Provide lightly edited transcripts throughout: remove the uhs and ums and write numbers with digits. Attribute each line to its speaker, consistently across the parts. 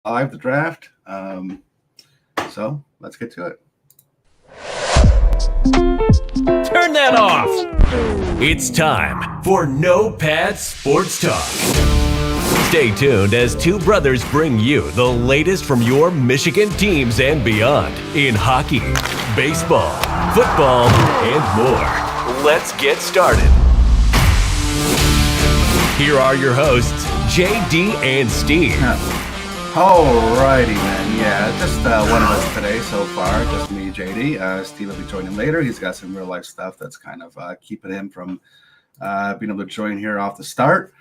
Speaker 1: live the draft. So let's get to it.
Speaker 2: Turn that off. It's time for No Pad Sports Talk. Stay tuned as two brothers bring you the latest from your Michigan teams and beyond in hockey, baseball, football, and more. Let's get started. Here are your hosts, JD and Steve.
Speaker 1: Alrighty then, yeah, just one of us today so far, just me, JD. Steve will be joining later. He's got some real life stuff that's kind of keeping him from being able to join here off the start.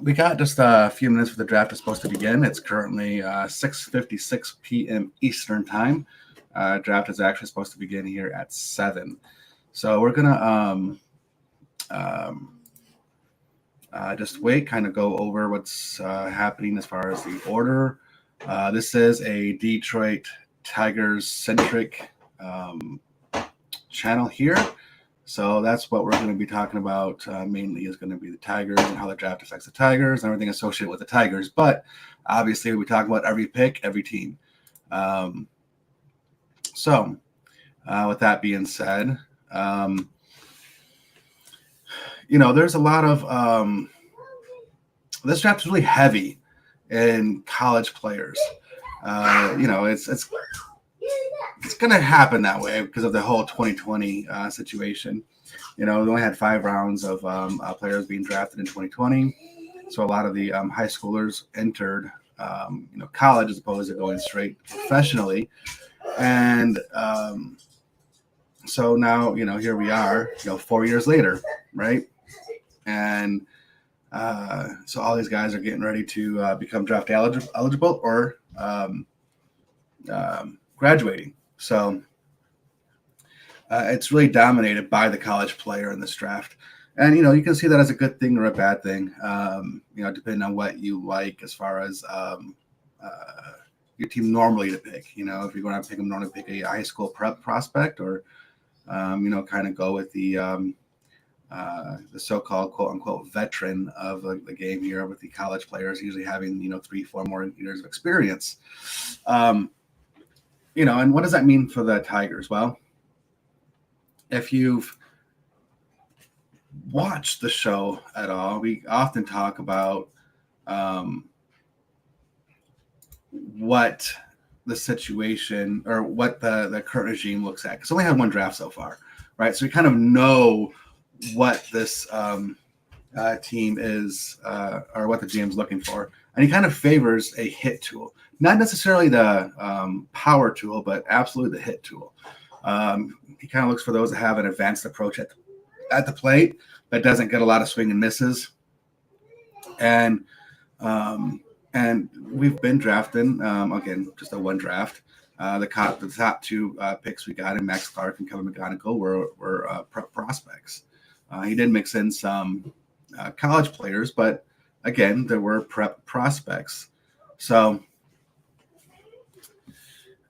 Speaker 1: We got just a few minutes for the draft is supposed to begin. It's currently 6:56 p.m. Eastern time. Draft is actually supposed to begin here at 7. So we're gonna just wait, kind of go over what's happening as far as the order. This is a Detroit Tigers centric channel here. So that's what we're going to be talking about mainly is going to be the Tigers and how the draft affects the Tigers and everything associated with the Tigers. But obviously we talk about every pick, every team. So with that being said, there's a lot of this draft is really heavy in college players. It's going to happen that way because of the whole 2020 situation. We only had 5 rounds of players being drafted in 2020. So a lot of the high schoolers entered, college as opposed to going straight professionally. And so now, here we are, 4 years later, right? And so all these guys are getting ready to become draft eligible or graduating. So it's really dominated by the college player in this draft. And, you can see that as a good thing or a bad thing, depending on what you like as far as your team normally to pick. If you're going to pick them, normally pick a high school prep prospect or, kind of go with the so-called quote-unquote veteran of the game here with the college players usually having, 3-4 more years of experience. And what does that mean for the Tigers? Well, if you've watched the show at all, we often talk about what the situation or what the current regime looks at. Because we only had one draft so far, right? So we kind of know what this team is or what the GM's looking for. And he kind of favors a hit tool. Not necessarily the power tool, but absolutely the hit tool. He kind of looks for those that have an advanced approach at the plate that doesn't get a lot of swing and misses. And we've been drafting, again, just a one draft. The top 2 picks we got in Max Clark and Kevin McGonigal were prospects. He did mix in some college players, but again, there were prep prospects. So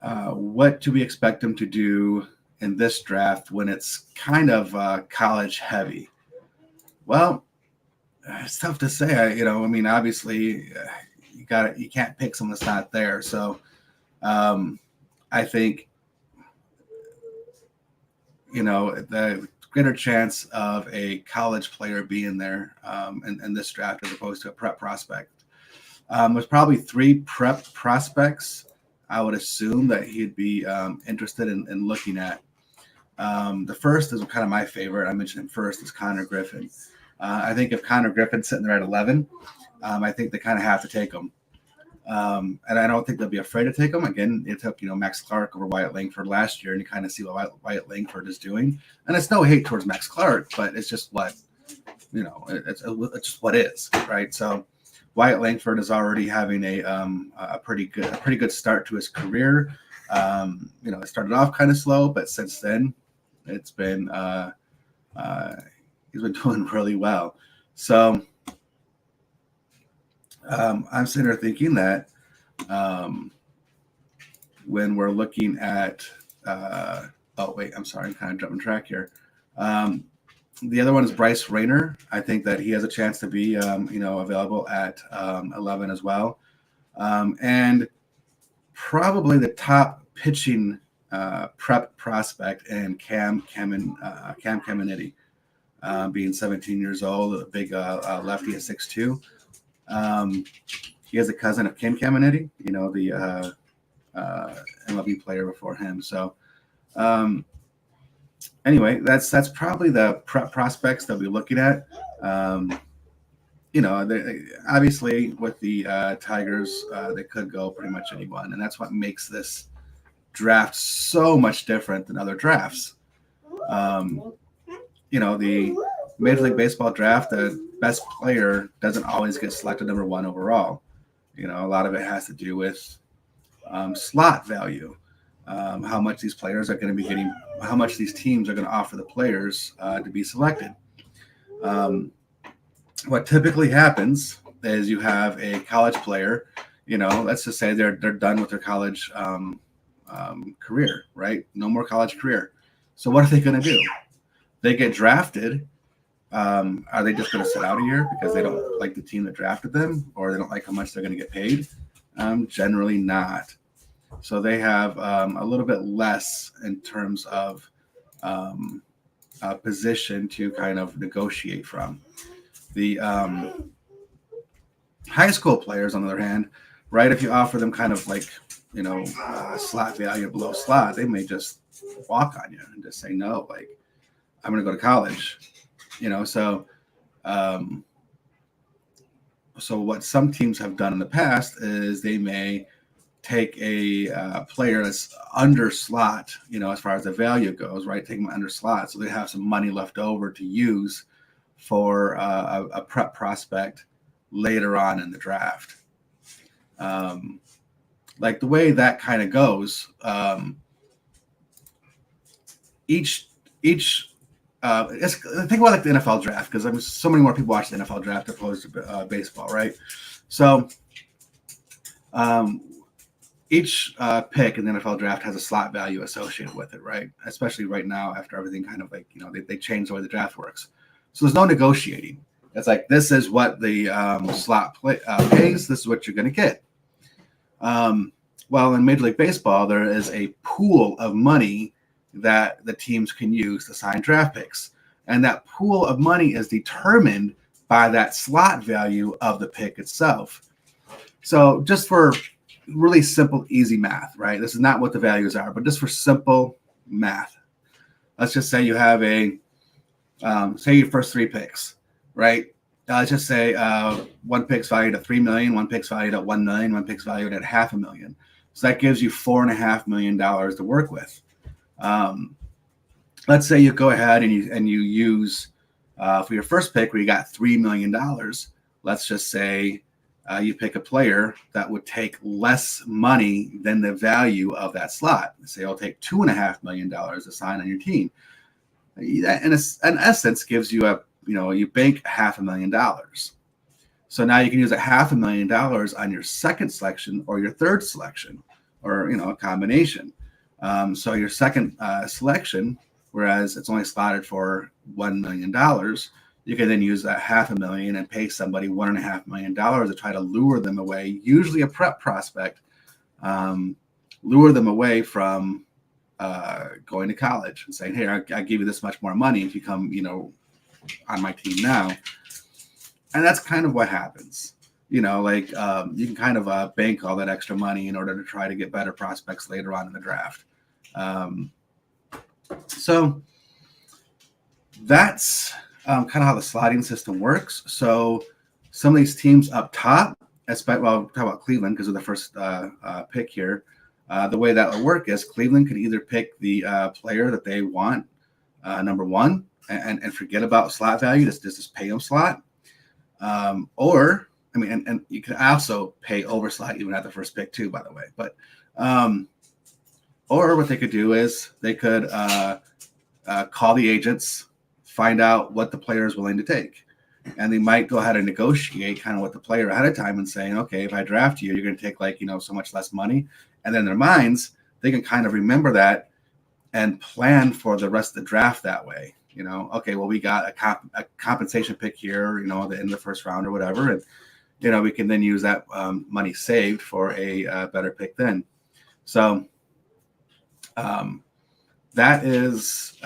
Speaker 1: what do we expect him to do in this draft when it's kind of college heavy? Well, it's tough to say. Obviously you can't pick someone that's not there. So I think, the greater chance of a college player being there in this draft as opposed to a prep prospect. There's probably 3 prep prospects I would assume that he'd be interested in looking at. The first is kind of my favorite. I mentioned him first is Connor Griffin. I think if Connor Griffin's sitting there at 11, I think they kind of have to take him. And I don't think they'll be afraid to take him. Again, it took, Max Clark over Wyatt Langford last year, and you kind of see what Wyatt Langford is doing. And it's no hate towards Max Clark, but it's just what, it's just what is, right? So Wyatt Langford is already having a pretty good start to his career. It started off kind of slow, but since then, it's been he's been doing really well. So I'm sitting there thinking that when we're looking at I'm kind of jumping track here. The other one is Bryce Rayner. I think that he has a chance to be, available at 11 as well. And probably the top pitching prep prospect and Cam Caminiti, being 17 years old, a big lefty at 6'2". He has a cousin of Kim Caminiti, the MLB player before him. So anyway, that's probably the prep prospects that we're looking at. Obviously with the Tigers, they could go pretty much anyone, and that's what makes this draft so much different than other drafts. The Major League Baseball draft, the best player doesn't always get selected number one overall. A lot of it has to do with slot value, how much these players are going to be getting, how much these teams are going to offer the players to be selected. What typically happens is you have a college player, let's just say they're done with their college career, right? No more college career. So what are they going to do? They get drafted. Are they just going to sit out a year because they don't like the team that drafted them, or they don't like how much they're going to get paid? Generally not. So they have a little bit less in terms of a position to kind of negotiate from. The high school players, on the other hand, right, if you offer them kind of like, slot value below slot, they may just walk on you and just say, no, like, I'm going to go to college. So what some teams have done in the past is they may take a player that's under slot, as far as the value goes, right? Take them under slot, so they have some money left over to use for a prep prospect later on in the draft. Like the way that kind of goes, think about like the NFL draft, because so many more people watch the NFL draft opposed to baseball, right? So each pick in the NFL draft has a slot value associated with it, right? Especially right now after everything kind of like, they changed the way the draft works. So there's no negotiating. It's like, this is what the slot pays. This is what you're going to get. Well, in Major League Baseball, there is a pool of money that the teams can use to sign draft picks. And that pool of money is determined by that slot value of the pick itself. So just for really simple, easy math, right? This is not what the values are, but just for simple math. Let's just say you have say your first three picks, right? Let's just say one pick's valued at $3 million, one pick's valued at $1 million, one pick's valued at $500,000. So that gives you $4.5 million to work with. Let's say you go ahead and you use for your first pick where you got $3 million. Let's just say you pick a player that would take less money than the value of that slot. Say I'll take $2.5 million to sign on your team. That in essence gives you you bank $500,000. So now you can use $500,000 on your second selection or your third selection, or a combination. So your second selection, whereas it's only slotted for $1 million, you can then use that $500,000 and pay somebody $1.5 million to try to lure them away. Usually a prep prospect, lure them away from going to college and saying, "Hey, I give you this much more money if you come, on my team now." And that's kind of what happens. You can kind of bank all that extra money in order to try to get better prospects later on in the draft. So that's kind of how the slotting system works. So some of these teams up top, we'll talk about Cleveland because of the first pick here. The way that will work is Cleveland could either pick the player that they want, number one, and forget about slot value, just pay them slot. Or you can also pay over slot even at the first pick too, by the way. But or what they could do is they could call the agents, find out what the player is willing to take. And they might go ahead and negotiate kind of with the player ahead of time and saying, okay, if I draft you, you're going to take so much less money. And then in their minds, they can kind of remember that and plan for the rest of the draft that way. Okay, well, we got a compensation pick here, at the end of the first round or whatever, and we can then use that money saved for a better pick then. So that is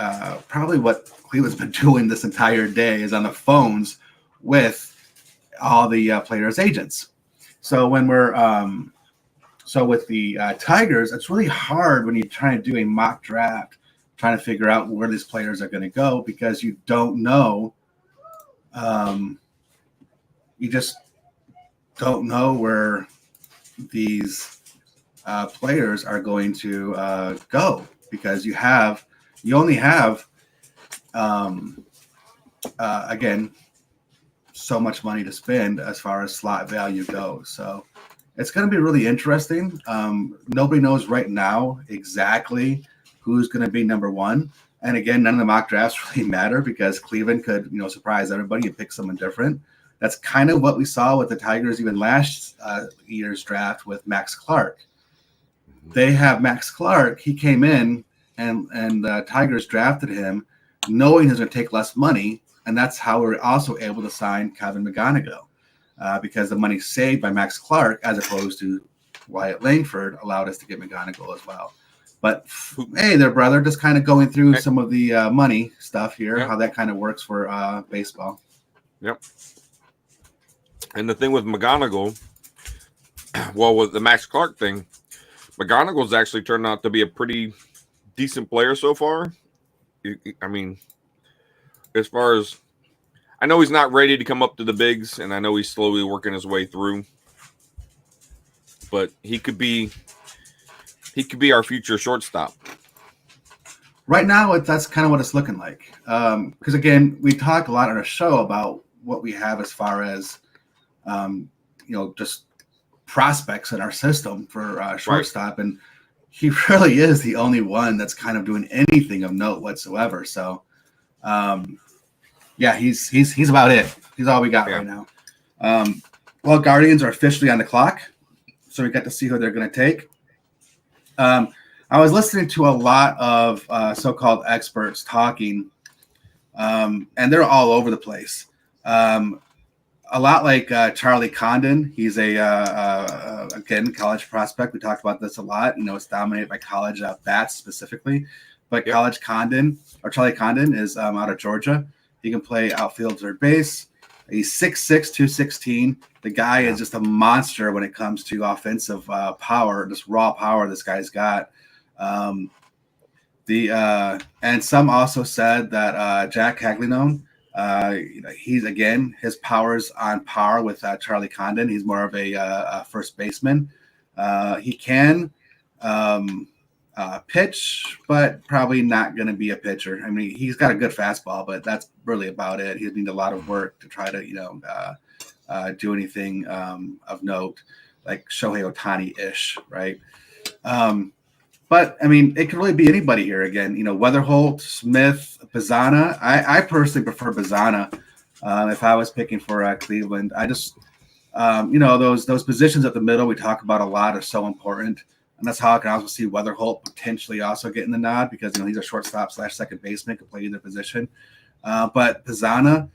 Speaker 1: probably what Cleveland's been doing this entire day, is on the phones with all the players' agents. So when we're with the Tigers, it's really hard when you're trying to do a mock draft, trying to figure out where these players are going to go, because you don't know. You just don't know where these players are going to go, because you only have again, so much money to spend as far as slot value goes. So it's going to be really interesting. Nobody knows right now exactly who's going to be number one. And again, none of the mock drafts really matter, because Cleveland could, surprise everybody and pick someone different. That's kind of what we saw with the Tigers even last year's draft with Max Clark. They have Max Clark. He came in, and Tigers drafted him knowing he was going to take less money. And that's how we were also able to sign Kevin McGonigal, because the money saved by Max Clark, as opposed to Wyatt Langford, allowed us to get McGonigal as well. But hey, there, brother, just kind of going through some of the money stuff here, how that kind of works for baseball.
Speaker 3: Yep. And the thing with McGonigal, well, with the Max Clark thing, McGonigal's actually turned out to be a pretty decent player so far. I mean, as far as I know, he's not ready to come up to the bigs, and I know he's slowly working his way through. But he could be our future shortstop.
Speaker 1: Right now, that's kind of what it's looking like. Because again, we talk a lot on our show about what we have as far as just prospects in our system for shortstop, and he really is the only one that's kind of doing anything of note whatsoever. So, he's about it. He's all we got right now. Well, Guardians are officially on the clock, so we got to see who they're going to take. I was listening to a lot of so-called experts talking, and they're all over the place. A lot like Charlie Condon. He's again, college prospect. We talked about this a lot. It's dominated by college bats specifically. But Charlie Condon is out of Georgia. He can play outfield, third base. He's 6'6", 216. The guy is just a monster when it comes to offensive power, just raw power this guy's got. And some also said that Jack Caglianone, his power's on par with Charlie Condon. He's more of a first baseman. He can pitch, but probably not going to be a pitcher. I mean, he's got a good fastball, but that's really about it. He needs a lot of work to try to, do anything of note, like Shohei Ohtani-ish, right? But, I mean, it could really be anybody here again. Weatherholt, Smith, Bazzana. I personally prefer Bazzana if I was picking for Cleveland. I just, those positions at the middle we talk about a lot are so important. And that's how I can also see Weatherholt potentially also getting the nod, because, he's a shortstop / second baseman, could play either position. But Bazzana,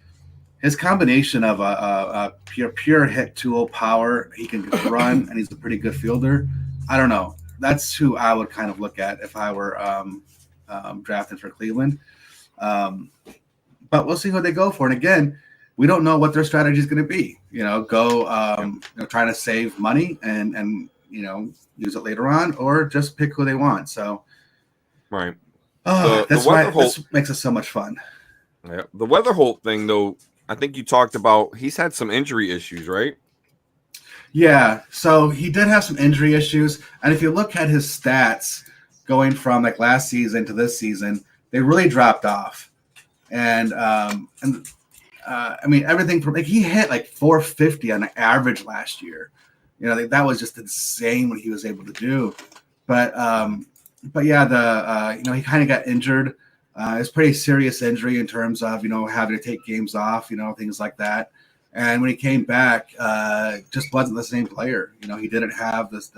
Speaker 1: his combination of a pure hit tool power, he can run, and he's a pretty good fielder. I don't know. That's who I would kind of look at if I were drafting for Cleveland. But we'll see who they go for. And again, we don't know what their strategy is going to be. Trying to save money and use it later on, or just pick who they want. So,
Speaker 3: right.
Speaker 1: That's why this makes it so much fun.
Speaker 3: Yeah. The Weatherholt thing, though, I think you talked about, he's had some injury issues, right?
Speaker 1: Yeah, so he did have some injury issues, and if you look at his stats going from like last season to this season, they really dropped off. And I mean, everything from he hit like 450 on average last year. That was just insane what he was able to do. But yeah, he kind of got injured. It's pretty serious injury in terms of having to take games off, things like that. And when he came back, just wasn't the same player. He didn't have didn't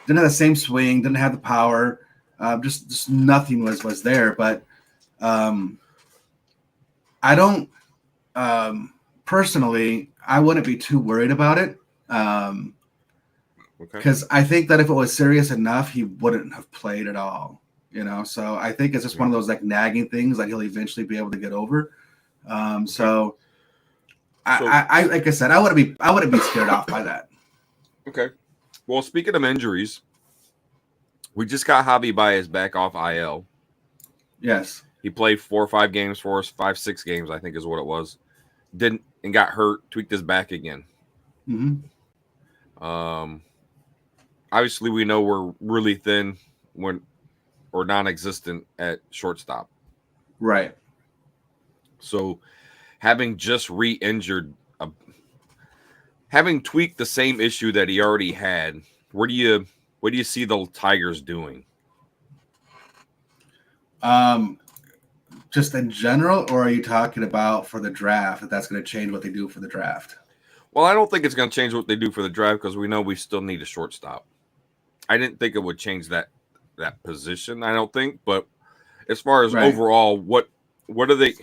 Speaker 1: have the same swing, didn't have the power. Just nothing was there. But I don't personally. I wouldn't be too worried about it. Because I think that if it was serious enough, he wouldn't have played at all. So I think it's just one of those like nagging things that he'll eventually be able to get over. So I like I said, I wouldn't be scared off by that.
Speaker 3: Okay. Well, speaking of injuries, we just got Javi Baez back off IL.
Speaker 1: Yes.
Speaker 3: He played 4 or 5 games for us, 5, 6 games, I think is what it was. Didn't and got hurt, tweaked his back again. Obviously, we know we're really thin or non-existent at shortstop.
Speaker 1: Right.
Speaker 3: So, having just re-injured, having tweaked the same issue that he already had, what do you see the Tigers doing?
Speaker 1: Just in general, or are you talking about for the draft? That's going to change what they do for the draft.
Speaker 3: Well, I don't think it's going to change what they do for the draft because we know we still need a shortstop. I didn't think it would change that position. I don't think, but as far as overall, what are they?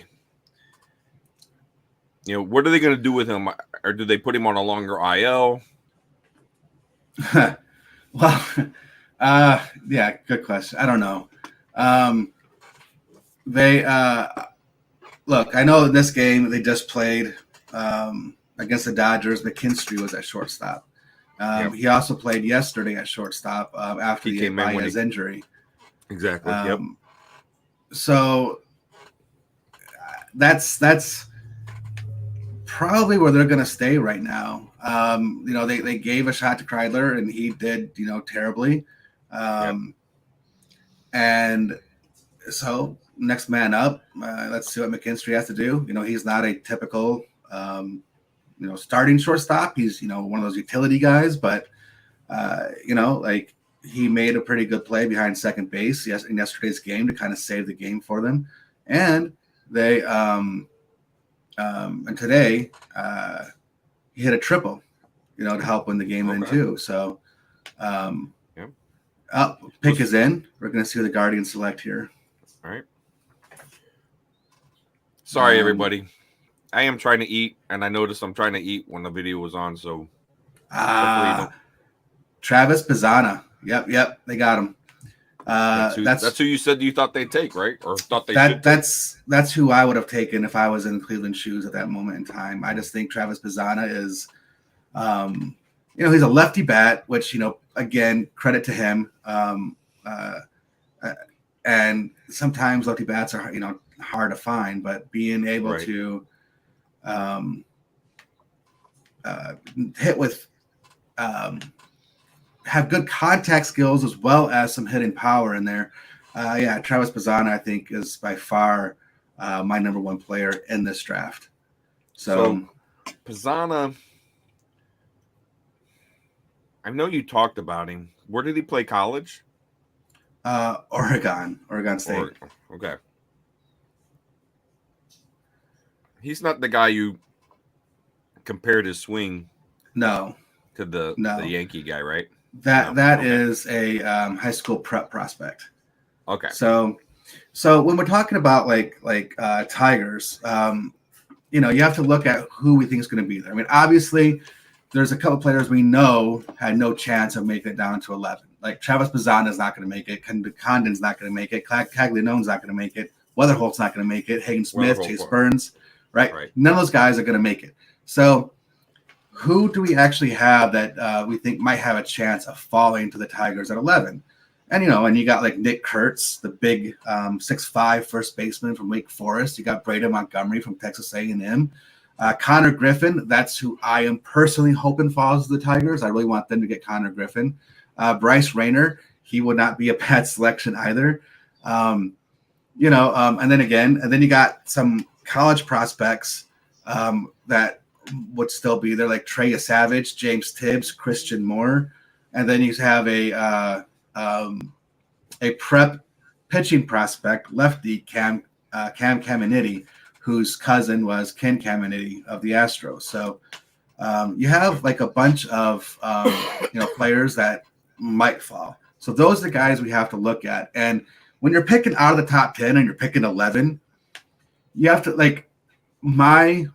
Speaker 3: What are they going to do with him? Or do they put him on a longer IL?
Speaker 1: Well, yeah, good question. I don't know. They look. I know in this game they just played against the Dodgers. McKinstry was at shortstop. He also played yesterday at shortstop after the Baez injury.
Speaker 3: Exactly.
Speaker 1: So that's probably where they're going to stay right now. They gave a shot to Kreidler and he did, terribly. And so next man up, let's see what McKinstry has to do. He's not a typical, starting shortstop. He's, one of those utility guys, but, he made a pretty good play behind second base in yesterday's game to kind of save the game for them. And they, and today he hit a triple, to help win the game then too. So, pick is in. We're going to see who the Guardians select here.
Speaker 3: All right. Sorry, everybody. I am trying to eat, and I noticed I'm trying to eat when the video was on. So,
Speaker 1: Travis Pizzana. Yep. They got him.
Speaker 3: That's who you said you thought they'd take, right? Or thought they should.
Speaker 1: That's who I would have taken if I was in Cleveland shoes at that moment in time. I just think Travis Pizzana is, he's a lefty bat, which again, credit to him. And sometimes lefty bats are hard to find, but being able to hit with have good contact skills as well as some hitting power in there. Travis Pizzana, I think, is by far my number one player in this draft. So
Speaker 3: Pizzana, I know you talked about him. Where did he play college?
Speaker 1: Oregon State.
Speaker 3: Okay. He's not the guy you compared his swing to the Yankee guy, right?
Speaker 1: That is a high school prep prospect.
Speaker 3: Okay.
Speaker 1: So when we're talking about like Tigers, you have to look at who we think is going to be there. I mean, obviously, there's a couple players we know had no chance of making it down to 11. Like Travis Pizzana is not going to make it. Condon's not going to make it. Caglianone's not going to make it. Weatherholt's not going to make it. Hagen Smith, Chase Burns, right? None of those guys are going to make it. So who do we actually have that we think might have a chance of falling to the Tigers at 11? And, and you got like Nick Kurtz, the big 6'5" first baseman from Wake Forest. You got Braden Montgomery from Texas A&M. Connor Griffin, that's who I am personally hoping falls to the Tigers. I really want them to get Connor Griffin. Bryce Rayner, he would not be a bad selection either. And then you got some college prospects that would still be there, like Trey Savage, James Tibbs, Christian Moore. And then you have a prep pitching prospect, lefty Cam Caminiti, whose cousin was Ken Caminiti of the Astros. So you have like a bunch of players that might fall. So those are the guys we have to look at. And when you're picking out of the top 10 and you're picking 11, you have to, like, my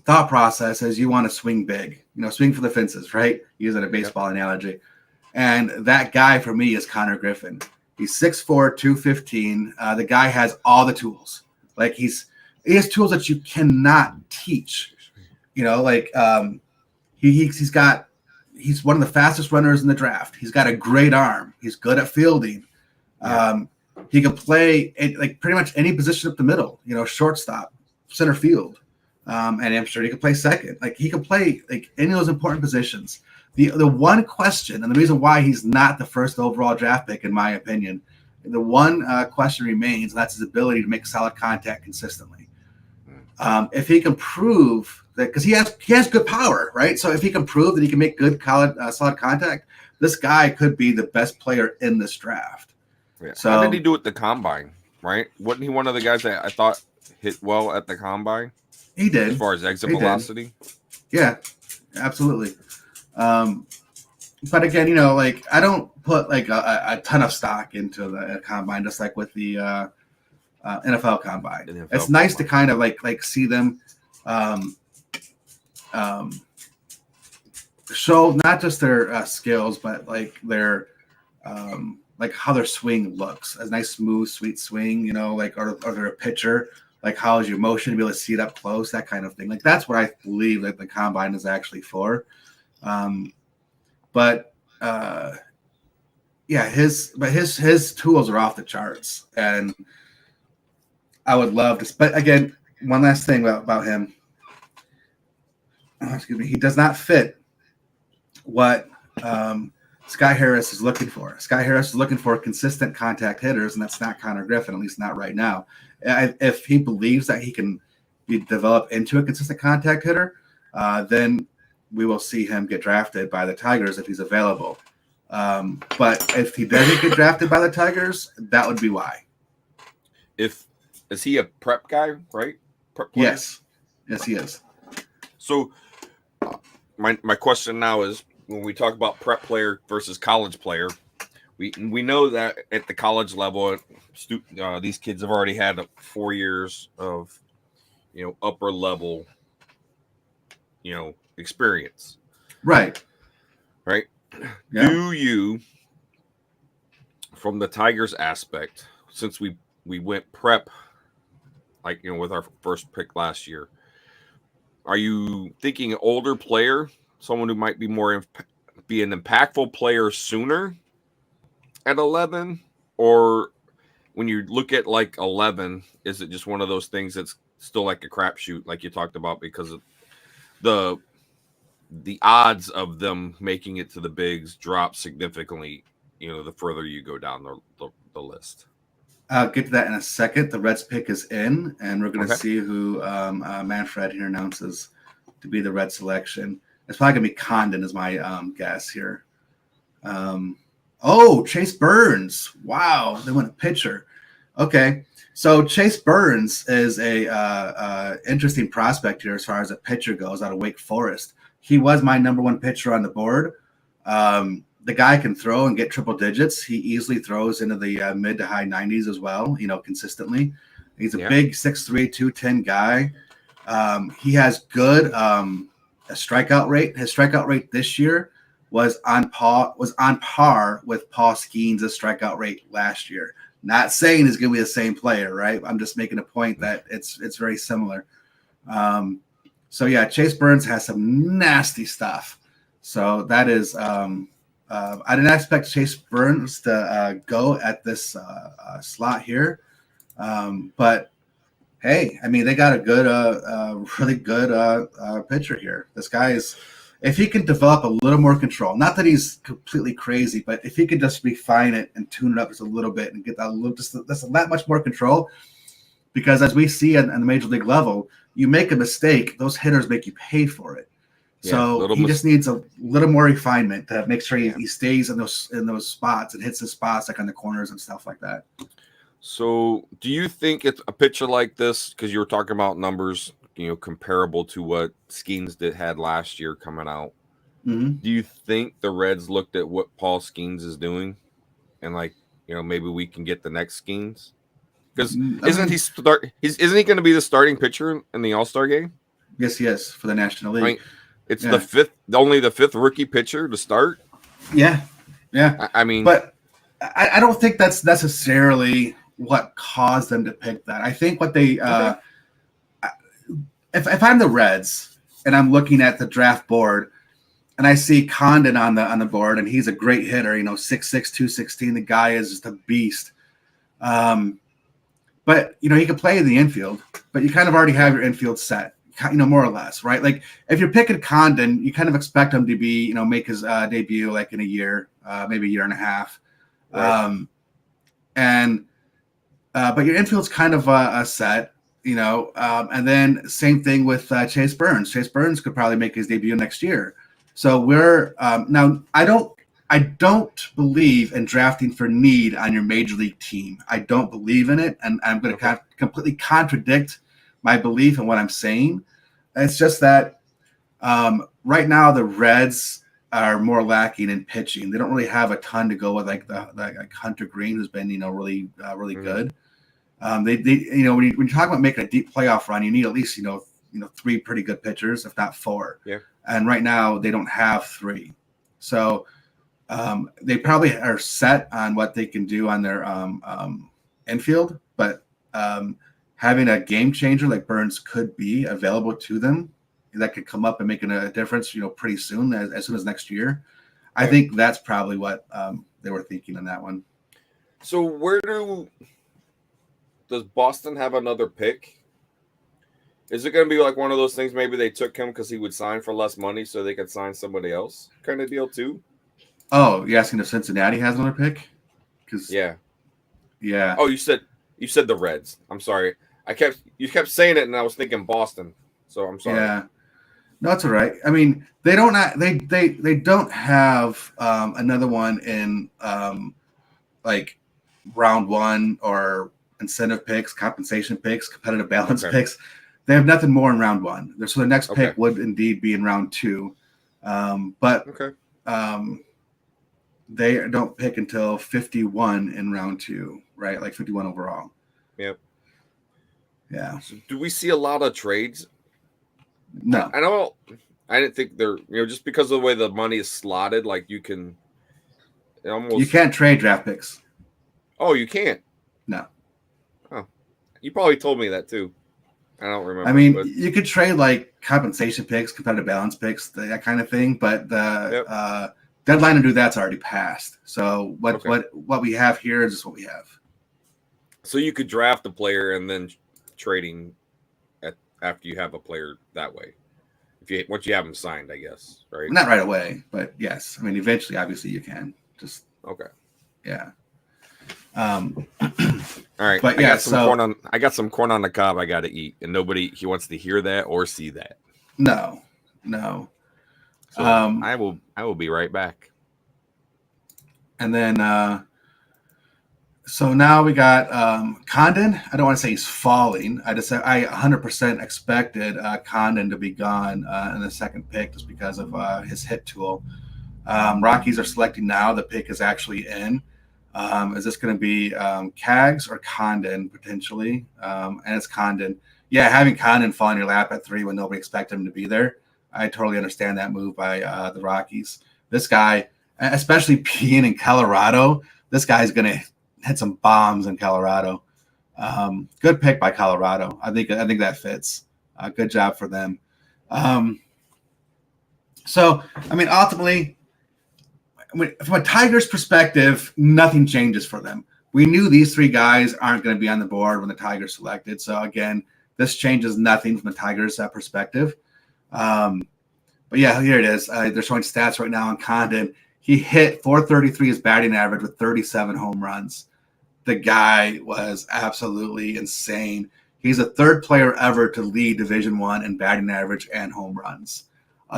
Speaker 1: thought process is you want to swing big, swing for the fences, right? Using a baseball analogy. And that guy for me is Connor Griffin. He's 6'4", 215. The guy has all the tools. Like he has tools that you cannot teach. He's one of the fastest runners in the draft. He's got a great arm. He's good at fielding. He can play like pretty much any position up the middle. Shortstop, center field, and I'm sure he can play second. Like he can play like any of those important positions. The one question, and the reason why he's not the first overall draft pick, in my opinion, the one question remains, and that's his ability to make solid contact consistently. If he can prove that, because he has good power, right? So if he can prove that he can make good solid contact, this guy could be the best player in this draft.
Speaker 3: Yeah.
Speaker 1: So,
Speaker 3: how did he do at the combine, right? Wasn't he one of the guys that I thought hit well at the combine?
Speaker 1: He did.
Speaker 3: As far as exit velocity?
Speaker 1: Yeah, absolutely. But again, I don't put like a ton of stock into the combine, just like with the NFL combine. It's nice to kind of like see them show not just their skills, but like their like how their swing looks. A nice, smooth, sweet swing, or they're a pitcher. Like how is your motion to be able to see it up close, that kind of thing. Like that's what I believe that the combine is actually for. His tools are off the charts, and I would love to. But again, one last thing about him. Excuse me. He does not fit what Sky Harris is looking for. Sky Harris is looking for consistent contact hitters, and that's not Connor Griffin, at least not right now. If he believes that he can be developed into a consistent contact hitter, then we will see him get drafted by the Tigers if he's available. But if he doesn't get drafted by the Tigers, that would be why.
Speaker 3: Is he a prep guy, right? Prep player?
Speaker 1: Yes, he is.
Speaker 3: So my question now is, when we talk about prep player versus college player, we know that at the college level, these kids have already had 4 years of upper level experience.
Speaker 1: Right. Yeah.
Speaker 3: Do you, from the Tigers aspect, since we went prep, with our first pick last year, are you thinking an older player, someone who might be be an impactful player sooner at 11? Or when you look at 11, is it just one of those things that's still like a crapshoot, like you talked about, because of the odds of them making it to the bigs drop significantly, the further you go down the list?
Speaker 1: I'll get to that in a second. The Reds pick is in, and we're going to see who Manfred here announces to be the Red selection. It's probably going to be Condon is my guess here. Chase Burns. Wow, they went a pitcher. Okay, so Chase Burns is a interesting prospect here as far as a pitcher goes out of Wake Forest. He was my number one pitcher on the board. The guy can throw and get triple digits. He easily throws into the mid to high 90s as well, consistently. He's a big 6'3", 210 guy. He has good a strikeout rate. His strikeout rate this year was on par with Paul Skeens' strikeout rate last year. Not saying he's going to be the same player, right? I'm just making a point that it's very similar. Chase Burns has some nasty stuff. So that is I didn't expect Chase Burns to go at this slot here. But hey, I mean, they got a good, really good pitcher here. This guy is, if he can develop a little more control, not that he's completely crazy, but if he can just refine it and tune it up just a little bit and get that little, just that much more control, because as we see on the major league level, you make a mistake, those hitters make you pay for it. So he just needs a little more refinement to make sure he stays in those spots and hits the spots like on the corners and stuff like that.
Speaker 3: So do you think it's a pitcher like this, because you were talking about numbers, comparable to what Skeens had last year coming out?
Speaker 1: Mhm.
Speaker 3: Do you think the Reds looked at what Paul Skeens is doing, and like, maybe we can get the next Skeens? Because
Speaker 1: I mean,
Speaker 3: isn't he going to be the starting pitcher in the All-Star game?
Speaker 1: yes, for the National
Speaker 3: I
Speaker 1: League.
Speaker 3: mean, it's
Speaker 1: Yeah,
Speaker 3: only the fifth rookie pitcher to start.
Speaker 1: yeah, yeah.
Speaker 3: I mean,
Speaker 1: But I don't think that's necessarily what caused them to pick that. I think what they,
Speaker 3: okay.
Speaker 1: if I'm the Reds and I'm looking at the draft board and I see Condon on the board and he's a great hitter, 6'6", 216. The guy is just a beast. But he can play in the infield, but you kind of already have your infield set, more or less, right? Like if you're picking Condon, you kind of expect him to be, make his debut like in a year, maybe a year and a half.
Speaker 3: Right.
Speaker 1: But your infield's kind of a set, and then same thing with Chase Burns. Chase Burns could probably make his debut next year. So we're now. I don't believe in drafting for need on your major league team. I don't believe in it, and I'm going to completely contradict my belief in what I'm saying. It's just that right now the Reds are more lacking in pitching. They don't really have a ton to go with, like Hunter Green, who's been really good. When you talk about making a deep playoff run, you need at least three pretty good pitchers, if not four.
Speaker 3: Yeah.
Speaker 1: And right now they don't have three, so they probably are set on what they can do on their infield. But having a game changer like Burns could be available to them, that could come up and making a difference, pretty soon, as soon as next year. I think that's probably what they were thinking on that one.
Speaker 3: So does Boston have another pick? Is it going to be like one of those things? Maybe they took him because he would sign for less money, so they could sign somebody else, kind of deal too.
Speaker 1: Oh, you're asking if Cincinnati has another pick?
Speaker 3: Yeah.
Speaker 1: Oh,
Speaker 3: you said the Reds. I'm sorry. You kept saying it, and I was thinking Boston. So I'm sorry.
Speaker 1: Yeah. No, that's all right. I mean, they don't have another one in like round one or incentive picks, compensation picks, competitive balance picks. They have nothing more in round one. So the next pick would indeed be in round two. But they don't pick until 51 in round two, right? Like 51 overall.
Speaker 3: Yep.
Speaker 1: Yeah.
Speaker 3: So do we see a lot of trades?
Speaker 1: No.
Speaker 3: I didn't think they're, just because of the way the money is slotted, like you can almost.
Speaker 1: You can't trade draft picks.
Speaker 3: Oh, you can't?
Speaker 1: No.
Speaker 3: Oh, you probably told me that too. I don't remember.
Speaker 1: I mean, you could trade like compensation picks, competitive balance picks, that kind of thing, but the deadline to do that's already passed. So what we have here is just what we have.
Speaker 3: So you could draft a player and then trading after you have a player that way. Once you have them signed, I guess, right?
Speaker 1: Not right away, but yes. I mean, eventually, obviously, you can. Just yeah.
Speaker 3: All right,
Speaker 1: but
Speaker 3: I got some corn on the cob I got to eat, and nobody wants to hear that or see that.
Speaker 1: No.
Speaker 3: So I will be right back.
Speaker 1: And then so now we got Condon. I don't want to say he's falling. I 100% expected Condon to be gone in the second pick just because of his hit tool. Rockies are selecting now. The pick is actually in. Is this going to be Cags or Condon potentially? And it's Condon. Yeah, having Condon fall in your lap at 3 when nobody expected him to be there. I totally understand that move by the Rockies. This guy, especially being in Colorado, this guy's going to hit some bombs in Colorado. Good pick by Colorado. I think that fits. Good job for them. So, I mean, ultimately, from a Tigers perspective, nothing changes for them. We knew these 3 guys aren't going to be on the board when the Tigers selected. So, again, this changes nothing from the Tigers' perspective. But, yeah, here it is. They're showing stats right now on Condon. He hit 433 his batting average with 37 home runs. The guy was absolutely insane. He's the 3rd player ever to lead Division I in batting average and home runs.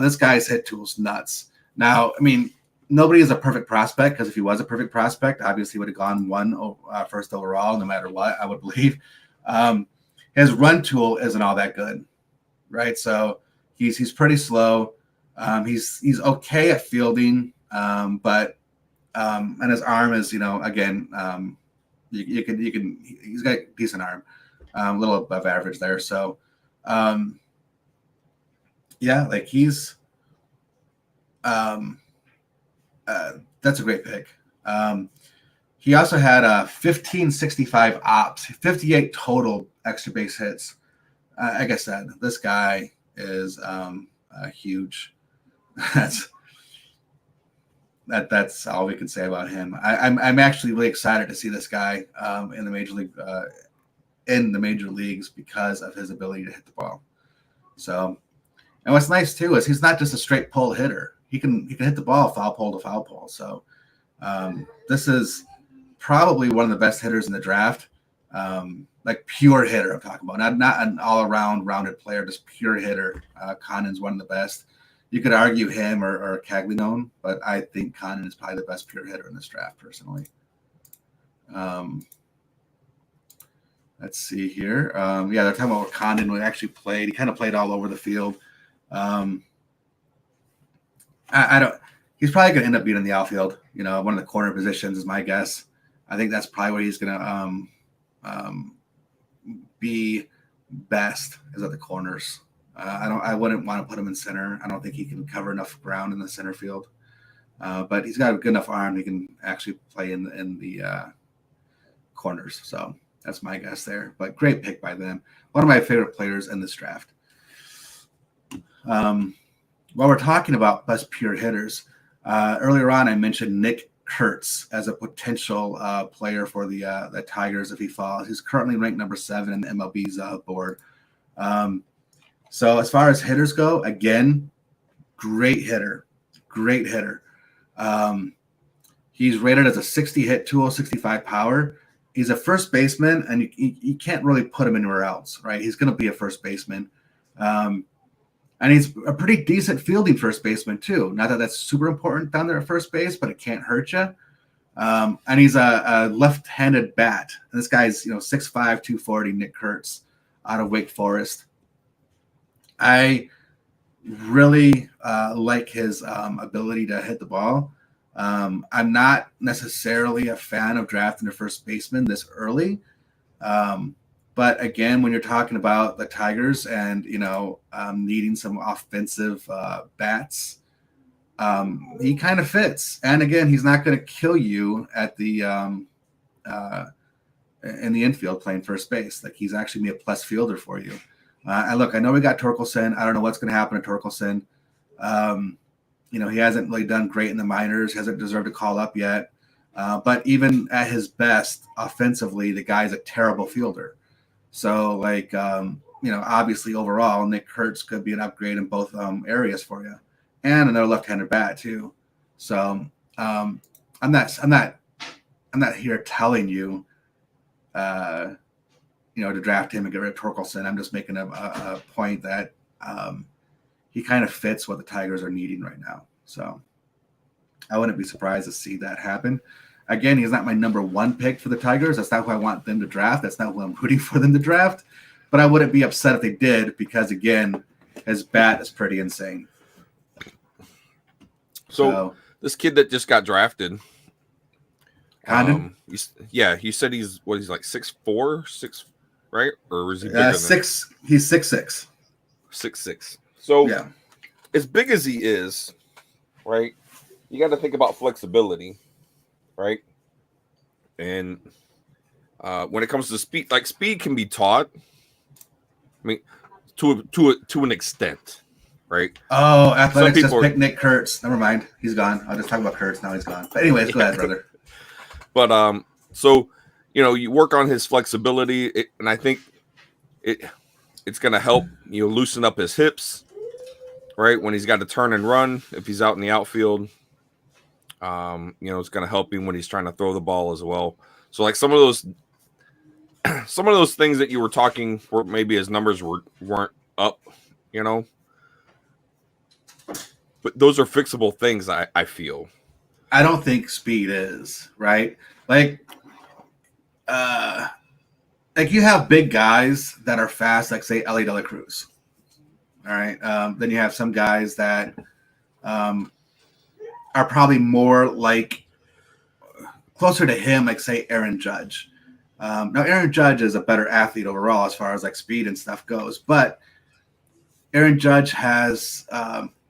Speaker 1: This guy's hit tool's nuts. Now, I mean, nobody is a perfect prospect, because if he was a perfect prospect, obviously he would have gone first overall, no matter what, I would believe. His run tool isn't all that good, right? So he's pretty slow. He's okay at fielding, but and his arm is, again, you can he's got a decent arm, a little above average there. So, yeah, like he's that's a great pick. He also had 1565 ops, 58 total extra base hits. Like I said, this guy is huge. That's all we can say about him. I'm actually really excited to see this guy in the major leagues because of his ability to hit the ball. So, and what's nice too is he's not just a straight pull hitter. He can hit the ball foul pole to foul pole. So, this is probably one of the best hitters in the draft. Like pure hitter, I'm talking about, not an all-around rounded player, just pure hitter. Condon's one of the best. You could argue him or Caglianone, but I think Condon is probably the best pure hitter in this draft, personally. Let's see here. Yeah, they're talking about where Condon actually played. He kind of played all over the field. I don't. He's probably going to end up being in the outfield. One of the corner positions is my guess. I think that's probably where he's going to be best, is at the corners. I wouldn't want to put him in center. I don't think he can cover enough ground in the center field. But he's got a good enough arm. He can actually play in the corners. So that's my guess there. But great pick by them. One of my favorite players in this draft. While we're talking about best pure hitters, earlier on I mentioned Nick Kurtz as a potential player for the Tigers if he falls. He's currently ranked number 7 in the MLB's board. So as far as hitters go, again, great hitter. He's rated as a 60 hit, 265 power. He's a first baseman, and you can't really put him anywhere else, right? He's going to be a first baseman. And he's a pretty decent fielding first baseman too. Not that that's super important down there at first base, but it can't hurt you. And he's a left-handed bat. And this guy's 6'5", 240, Nick Kurtz, out of Wake Forest. I really like his ability to hit the ball. I'm not necessarily a fan of drafting a first baseman this early. But again, when you're talking about the Tigers and, needing some offensive bats, he kind of fits. And again, he's not going to kill you at the in the infield playing first base. Like, he's actually be a plus fielder for you. I know we got Torkelson. I don't know what's going to happen to Torkelson. He hasn't really done great in the minors. Hasn't deserved a call up yet. But even at his best offensively, the guy's a terrible fielder. So, obviously overall, Nick Kurtz could be an upgrade in both areas for you, and another left-handed bat too. So, I'm not here telling you, to draft him and get rid of Torkelson. I'm just making a point that he kind of fits what the Tigers are needing right now. So, I wouldn't be surprised to see that happen. Again, he's not my number 1 pick for the Tigers. That's not who I want them to draft. That's not who I'm rooting for them to draft. But I wouldn't be upset if they did because, again, his bat is pretty insane.
Speaker 3: So this kid that just got drafted,
Speaker 1: Condon?
Speaker 3: You said he's like 6'4", 6, right? Or is he bigger than
Speaker 1: 6? He's 6'6".
Speaker 3: 6'6". So
Speaker 1: yeah,
Speaker 3: as big as he is, right? You got to think about flexibility. Right. And when it comes to speed, speed can be taught. I mean, to an extent, right?
Speaker 1: Oh, athletics just picked Nick Kurtz. Never mind. He's gone. I'll just talk about Kurtz. Now he's gone. But anyways, go ahead, brother.
Speaker 3: But so you work on his flexibility, and I think it's going to help loosen up his hips, right? When he's got to turn and run, if he's out in the outfield. It's going to help him when he's trying to throw the ball as well. So some of those things that you were talking, where maybe his numbers weren't up, but those are fixable things. I feel.
Speaker 1: I don't think speed is right. Like you have big guys that are fast, like say Ellie De La Cruz. All right. Then you have some guys that are probably more like closer to him, like say Aaron Judge. Now Aaron Judge is a better athlete overall as far as like speed and stuff goes, but Aaron Judge has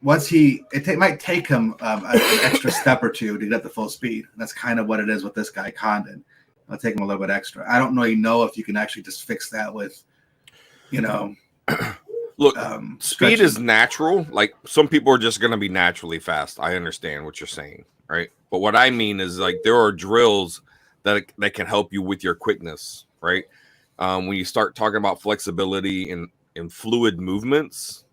Speaker 1: might take him an extra step or two to get up to full speed. And that's kind of what it is with this guy Condon. It'll take him a little bit extra. I don't really know if you can actually just fix that with,
Speaker 3: Look, speed
Speaker 1: stretching.
Speaker 3: is natural. Like some people are just going to be naturally fast. I understand what you're saying, right? But what I mean is like there are drills that can help you with your quickness, right? When you start talking about flexibility and fluid movements,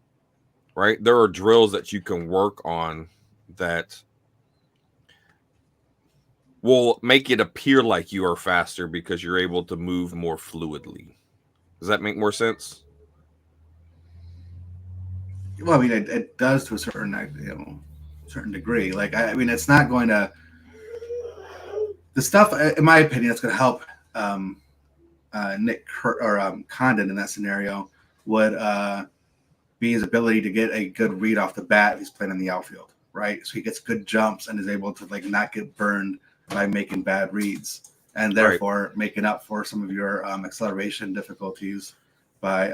Speaker 3: right? There are drills that you can work on that will make it appear like you are faster because you're able to move more fluidly. Does that make more sense?
Speaker 1: Well, I mean, it does to a certain degree. Like, I mean, it's not going to the stuff, in my opinion, that's going to help Condon in that scenario would be his ability to get a good read off the bat if he's playing in the outfield, right? So he gets good jumps and is able to like not get burned by making bad reads, and therefore making up for some of your acceleration difficulties by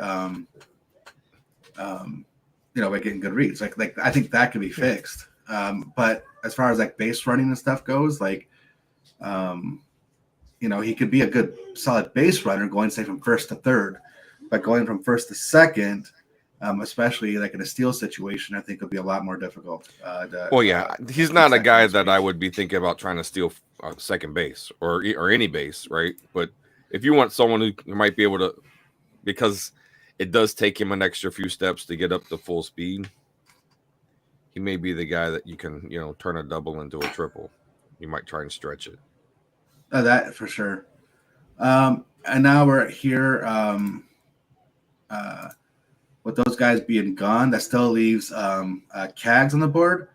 Speaker 1: by getting good reads. Like I think that could be fixed. But as far as like base running and stuff goes, like he could be a good solid base runner going say from first to third, but going from first to second, especially like in a steal situation, I think would be a lot more difficult.
Speaker 3: He's not a guy that I would be thinking about trying to steal second base or any base, right? But if you want someone who might be able to, because it does take him an extra few steps to get up to full speed, he may be the guy that you can, turn a double into a triple. You might try and stretch it.
Speaker 1: That for sure. And now we're here with those guys being gone. That still leaves Cags on the board.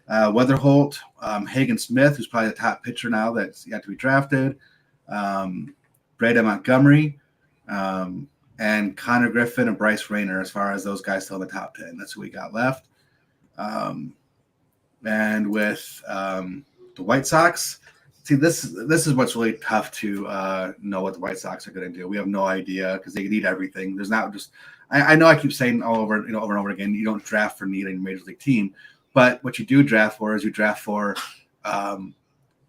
Speaker 1: Weatherholt, Hagen Smith, who's probably the top pitcher now that's yet to be drafted. Brady Montgomery, and Connor Griffin and Bryce Rayner, as far as those guys still in the top 10. That's who we got left. And with the White Sox, see, this is what's really tough to know what the White Sox are going to do. We have no idea because they need everything. There's not just I know I keep saying over and over again, you don't draft for need in a major league team, but what you do draft for is you draft for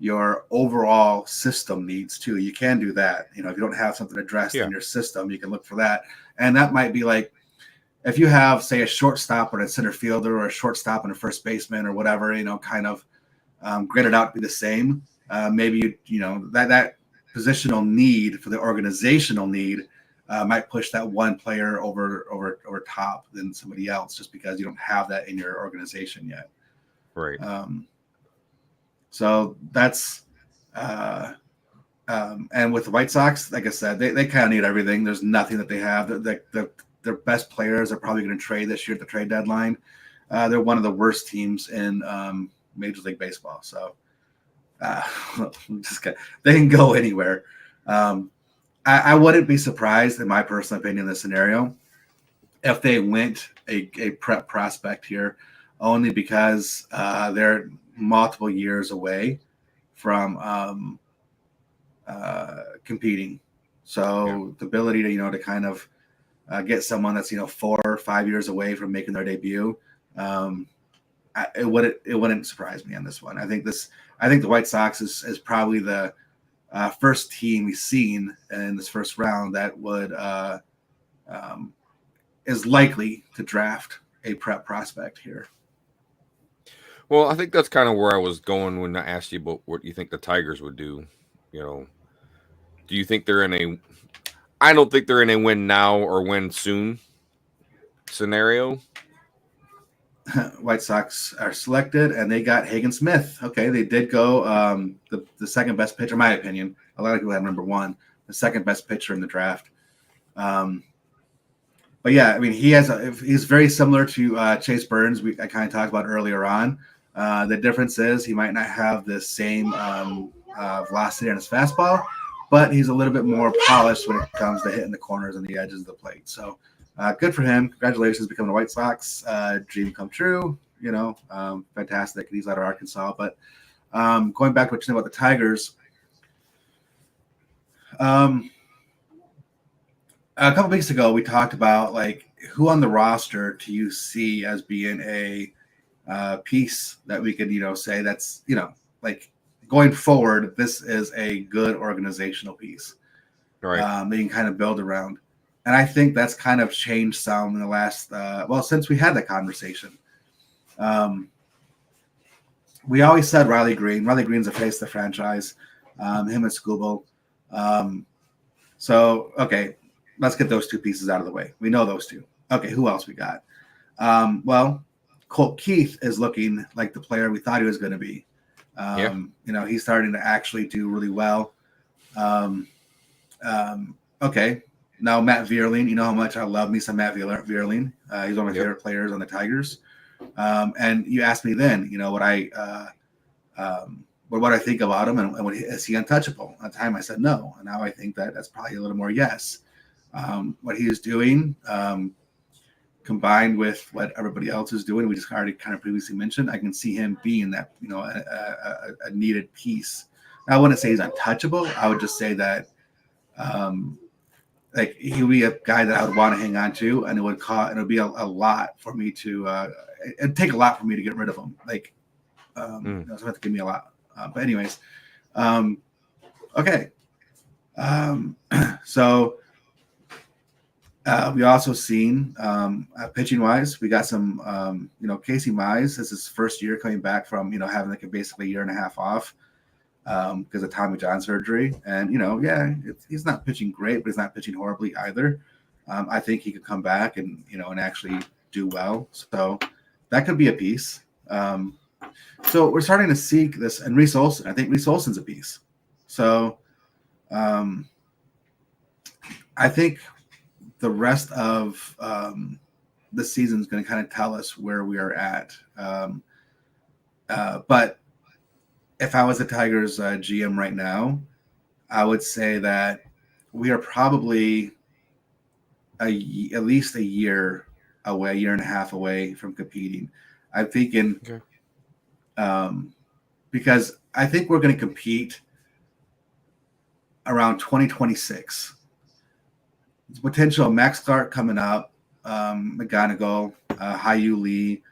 Speaker 1: your overall system needs too. You can do that. If you don't have something addressed in your system, you can look for that. And that might be like if you have, say, a shortstop or a center fielder or a shortstop and a first baseman or whatever, kind of gridded out to be the same. Maybe that positional need for the organizational need might push that one player over top than somebody else just because you don't have that in your organization yet.
Speaker 3: Right.
Speaker 1: So that's and with the White Sox, like I said, they kind of need everything. There's nothing that they have. Their best players are probably going to trade this year at the trade deadline. They're one of the worst teams in Major League Baseball. So they can go anywhere. I wouldn't be surprised, in my personal opinion, in this scenario, if they went a prep prospect here, only because they're multiple years away from competing. So the ability to to kind of get someone that's 4 or 5 years away from making their debut, it wouldn't surprise me on this one. I think the White Sox is probably the first team we've seen in this first round that would is likely to draft a prep prospect here.
Speaker 3: Well, I think that's kind of where I was going when I asked you about what you think the Tigers would do. Do you think they're in a? I don't think they're in a win now or win soon scenario.
Speaker 1: White Sox are selected, and they got Hagen Smith. Okay, they did go the second best pitcher, in my opinion. A lot of people have number one, the second best pitcher in the draft. But yeah, I mean, he's very similar to Chase Burns. I kind of talked about earlier on. The difference is he might not have the same velocity on his fastball, but he's a little bit more polished when it comes to hitting the corners and the edges of the plate. So good for him. Congratulations, becoming a White Sox. Dream come true. fantastic. He's out of Arkansas. But going back to what you said about the Tigers, a couple weeks ago we talked about like who on the roster do you see as being a piece that we could say that's like going forward, this is a good organizational piece
Speaker 3: Right.
Speaker 1: that you can kind of build around. And I think that's kind of changed some in the last, since we had that conversation. We always said Riley Green. Riley Green's the face of the franchise, him and Scooble. Okay, let's get those two pieces out of the way. We know those two. Okay, who else we got? Colt Keith is looking like the player we thought he was going to be. He's starting to actually do really well. Okay. Now Matt Vierling, you know how much I love me some Matt Vierling. He's one of my favorite players on the Tigers. And you asked me then, what I think about him and is he untouchable? At the time I said no. And now I think that's probably a little more yes. What he is doing, combined with what everybody else is doing, we just already kind of previously mentioned, I can see him being that, a needed piece. Now, I wouldn't say he's untouchable. I would just say that like he'll be a guy that I would want to hang on to, and it would be a lot for me to it'd take a lot for me to get rid of him. Like it's going to give me a lot. But anyways, okay. So we also seen pitching wise, we got some Casey Mize. This is his first year coming back from having like basically a year and a half off because of Tommy John surgery. And he's not pitching great, but he's not pitching horribly either. I think he could come back and and actually do well. So that could be a piece. So we're starting to seek this, and Reese Olson. I think Reese Olson's a piece. So I think the rest of the season is going to kind of tell us where we are at. But if I was the Tigers GM right now, I would say that we are probably at least a year away, year and a half away from competing. I'm thinking because I think we're going to compete around 2026. There's potential Max Clark coming up, McGonigal, Hayu Lee,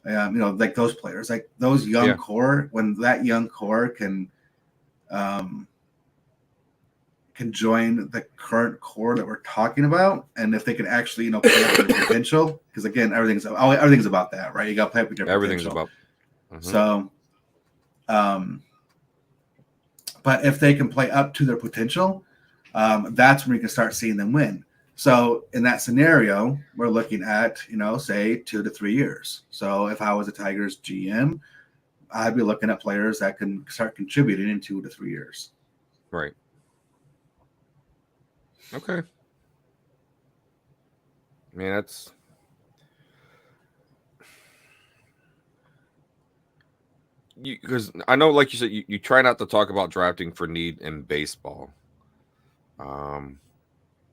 Speaker 1: like those players, like those young core. When that young core can join the current core that we're talking about, and if they can actually play up their potential, because again, everything's about that, right? You got to play up your
Speaker 3: everything's
Speaker 1: potential.
Speaker 3: about.
Speaker 1: So, but if they can play up to their potential, that's when we can start seeing them win. So in that scenario, we're looking at, say 2 to 3 years. So if I was a Tigers GM, I'd be looking at players that can start contributing in 2 to 3 years.
Speaker 3: Right. Okay. I mean, that's because I know, like you said, you try not to talk about drafting for need in baseball.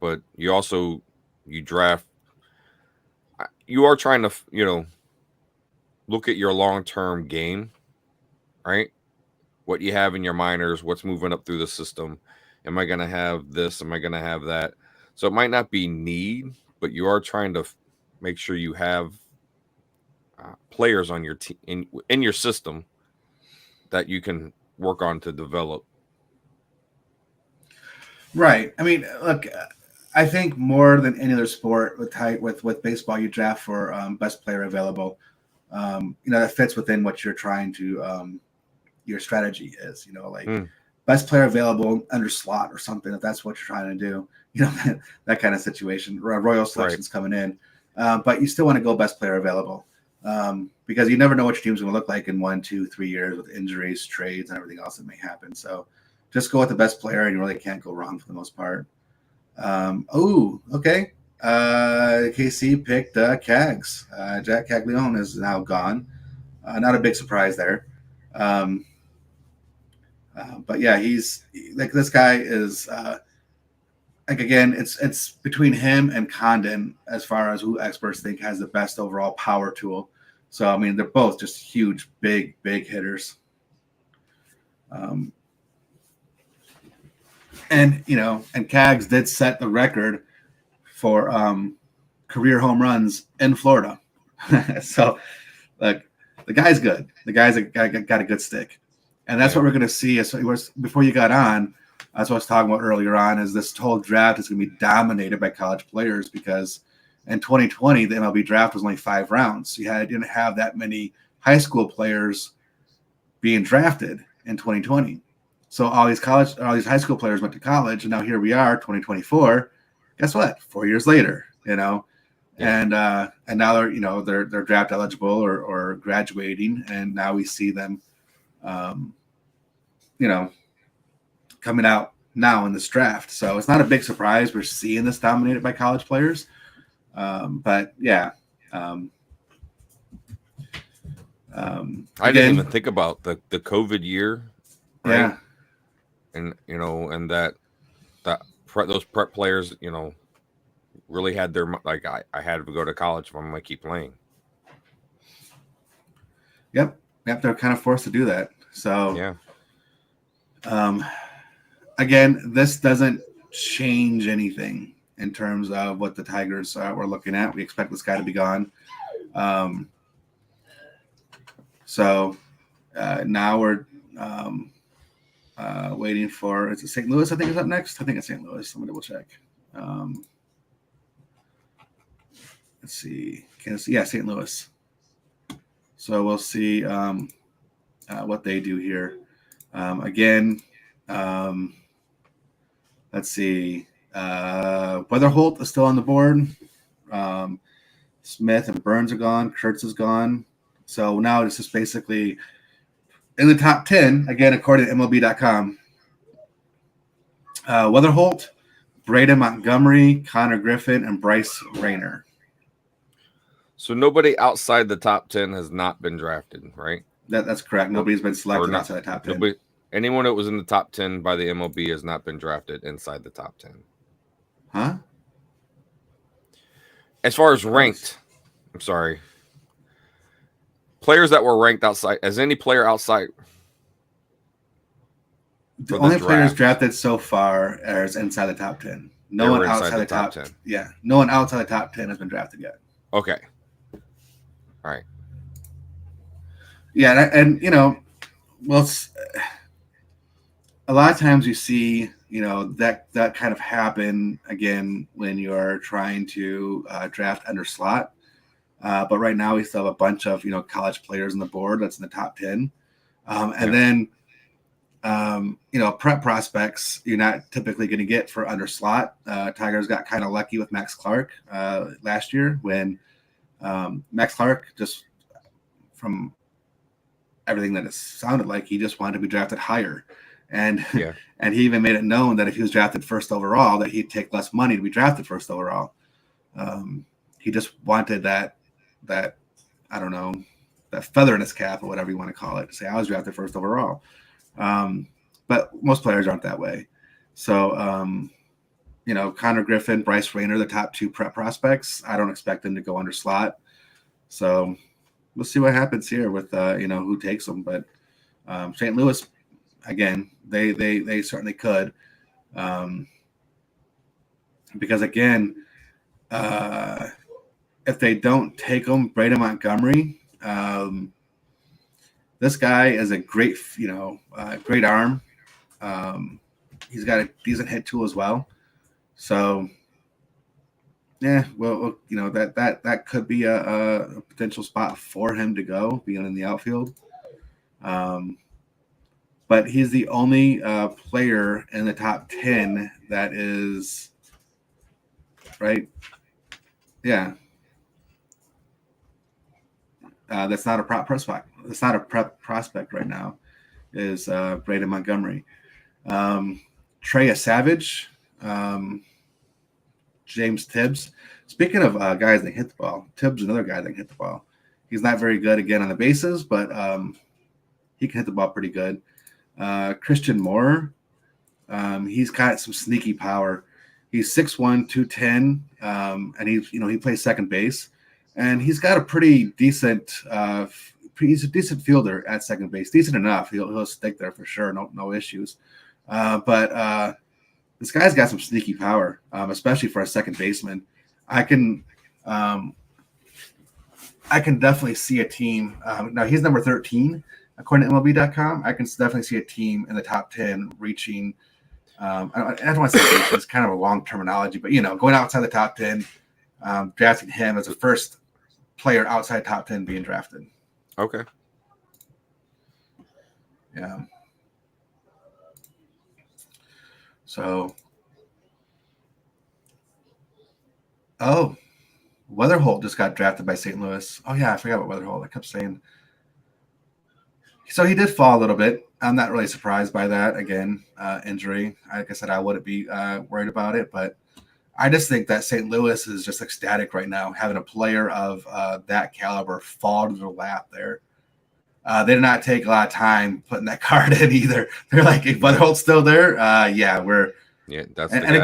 Speaker 3: But you draft. You are trying to, look at your long-term game, right? What you have in your minors, what's moving up through the system. Am I going to have this? Am I going to have that? So it might not be need, but you are trying to make sure you have players on your team in your system that you can work on to develop.
Speaker 1: Right. I mean, look, I think more than any other sport with baseball, you draft for best player available. That fits within what you're trying to your strategy is. Best player available under slot or something, if that's what you're trying to do. That kind of situation. Royal selections coming in, but you still want to go best player available because you never know what your team's going to look like in 1, 2, 3 years with injuries, trades, and everything else that may happen. So just go with the best player, and you really can't go wrong for the most part. Okay. KC picked Cags. Jack Caglione is now gone. Not a big surprise there. But yeah, he's like this guy is again, it's between him and Condon as far as who experts think has the best overall power tool. So, I mean, they're both just huge, big hitters. And Cags did set the record for career home runs in Florida. So, like, the guy's good. The guy's got a good stick. And that's what we're going to see. Before you got on, that's what I was talking about earlier on, is this whole draft is going to be dominated by college players because in 2020, the MLB draft was only 5 rounds. You didn't have that many high school players being drafted in 2020. So all these high school players went to college, and now here we are, 2024. Guess what? 4 years later, and now they're draft eligible or graduating, and now we see them, coming out now in this draft. So it's not a big surprise we're seeing this dominated by college players. But yeah.
Speaker 3: I didn't even think about the COVID year. Right?
Speaker 1: Yeah.
Speaker 3: And and those prep players, really had their, like, I had to go to college if I'm going to keep playing.
Speaker 1: Yep. They're kind of forced to do that. So
Speaker 3: yeah.
Speaker 1: Again, this doesn't change anything in terms of what the Tigers were looking at. We expect this guy to be gone. So now we're waiting for, is it St. Louis? I think is up next. I think it's St. Louis. Let me double check. Let's see. Yeah, St. Louis. So we'll see what they do here. Again, let's see. Weatherholt is still on the board. Smith and Burns are gone. Kurtz is gone. So now it's just basically in the top 10, again, according to MLB.com. Weatherholt, Braden Montgomery, Connor Griffin, and Bryce Rayner.
Speaker 3: So nobody outside the top 10 has not been drafted, right?
Speaker 1: That's correct. Nobody's been selected outside the top 10.
Speaker 3: Anyone that was in the top 10 by the MLB has not been drafted inside the top 10.
Speaker 1: Huh?
Speaker 3: As far as ranked, I'm sorry. Players that were ranked outside, as any player outside.
Speaker 1: The only players drafted so far is inside the top 10. No one outside the top 10. Yeah. No one outside the top 10 has been drafted yet.
Speaker 3: Okay. All right.
Speaker 1: Yeah. And well, a lot of times you see, that kind of happen again when you're trying to draft under slot. But right now we still have a bunch of, college players on the board that's in the top 10. And then, prep prospects you're not typically going to get for under slot. Tigers got kind of lucky with Max Clark last year when Max Clark, just from everything that it sounded like, he just wanted to be drafted higher. And and he even made it known that if he was drafted first overall, that he'd take less money to be drafted first overall. He just wanted that I don't know, that feather in his cap or whatever you want to call it, to say I was drafted first overall. But most players aren't that way. So Connor Griffin, Bryce Rayner, the top 2 prep prospects, I don't expect them to go under slot. So we'll see what happens here with who takes them. But St. Louis, again, they certainly could, because again, if they don't take him, Braden Montgomery, this guy is a great, great arm. He's got a decent hit tool as well. So yeah, well, that could be a potential spot for him to go, being in the outfield. But he's the only player in the top 10 that is right. Yeah. That's not a prep prospect. That's not a prep prospect right now. Is Braden Montgomery, Trey Savage, James Tibbs. Speaking of guys that hit the ball, Tibbs is another guy that can hit the ball. He's not very good again on the bases, but he can hit the ball pretty good. Christian Moore, he's got some sneaky power. He's 6'1", 210, and he plays second base. and he's got a pretty decent. He's a decent fielder at second base, decent enough. He'll stick there for sure, no issues. But this guy's got some sneaky power, especially for a second baseman. I can definitely see a team. Now he's number 13 according to MLB.com. I can definitely see a team in the top 10 reaching. I don't want to say reaching, it's kind of a long terminology, but going outside the top 10, drafting him as the first player outside top 10 being drafted.
Speaker 3: Okay.
Speaker 1: Yeah. So, Weatherholt just got drafted by St. Louis. Oh yeah, I forgot about Weatherholt. I kept saying. So he did fall a little bit. I'm not really surprised by that. Again, injury. Like I said, I wouldn't be worried about it, but I just think that St. Louis is just ecstatic right now, having a player of that caliber fall to their lap there. They did not take a lot of time putting that card in either. They're like, if Weatherholt's still there, we're.
Speaker 3: Yeah, that's
Speaker 1: and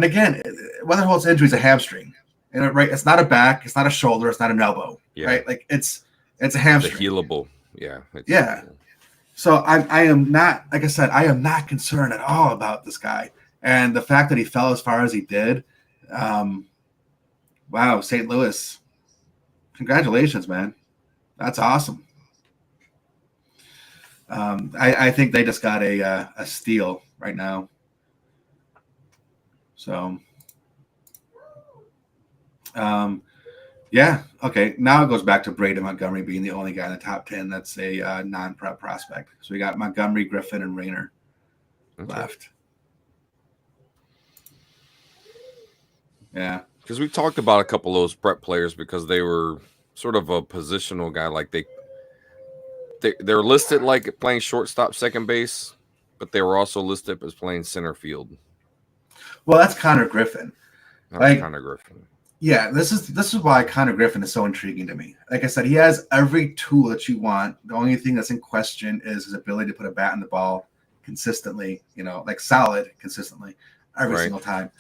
Speaker 1: again, Weatherholt's injury is a hamstring. Right? It's not a back, it's not a shoulder, it's not an elbow. Yeah. Right? Like it's a hamstring.
Speaker 3: It's healable. Yeah.
Speaker 1: Yeah. So I am not, like I said, I am not concerned at all about this guy. And the fact that he fell as far as he did, wow, St. Louis, congratulations, man. That's awesome. I think they just got a steal right now. So, yeah, okay. Now it goes back to Braden Montgomery being the only guy in the top 10 that's a non-prep prospect. So we got Montgomery, Griffin, and Rayner left. Yeah.
Speaker 3: Because we talked about a couple of those prep players because they were sort of a positional guy. Like they're listed like playing shortstop, second base, but they were also listed as playing center field.
Speaker 1: Well, that's Connor Griffin.
Speaker 3: Connor Griffin.
Speaker 1: Yeah, this is why Connor Griffin is so intriguing to me. Like I said, he has every tool that you want. The only thing that's in question is his ability to put a bat in the ball consistently, like solid consistently every single time.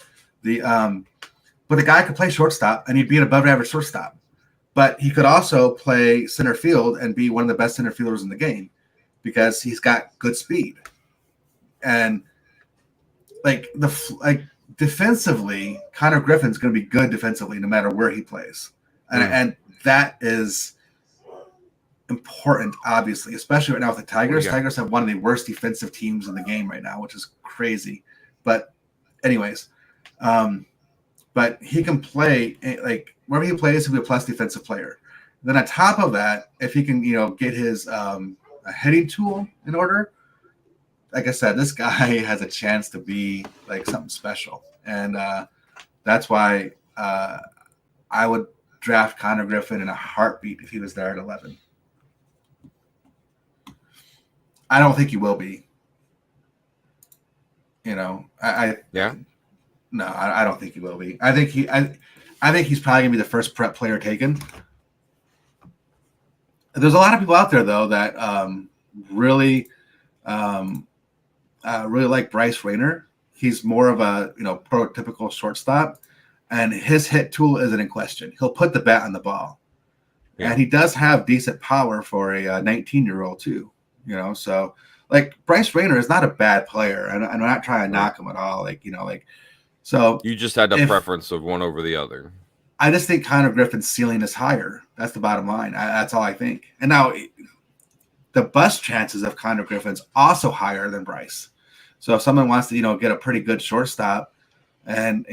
Speaker 1: But the guy could play shortstop and he'd be an above average shortstop. But he could also play center field and be one of the best center fielders in the game because he's got good speed. And defensively, Connor Griffin's going to be good defensively no matter where he plays. And that is important, obviously, especially right now with the Tigers. Tigers have one of the worst defensive teams in the game right now, which is crazy. But anyways, but he can play, like, wherever he plays, he'll be a plus defensive player. Then on top of that, if he can, get his a hitting tool in order, like I said, this guy has a chance to be like something special. And that's why I would draft Connor Griffin in a heartbeat if he was there at 11. I don't think he will be. I don't think he will be. I think he's probably gonna be the first prep player taken. There's a lot of people out there though that really like Bryce Rayner. He's more of a prototypical shortstop, and his hit tool isn't in question. He'll put the bat on the ball, and he does have decent power for a 19-year-old too. So like Bryce Rayner is not a bad player, and I'm not trying to knock him at all. So
Speaker 3: you just had a preference of one over the other.
Speaker 1: I just think Connor Griffin's ceiling is higher. That's the bottom line. That's all I think. And now the bust chances of Connor Griffin's also higher than Bryce. So if someone wants to, get a pretty good shortstop and,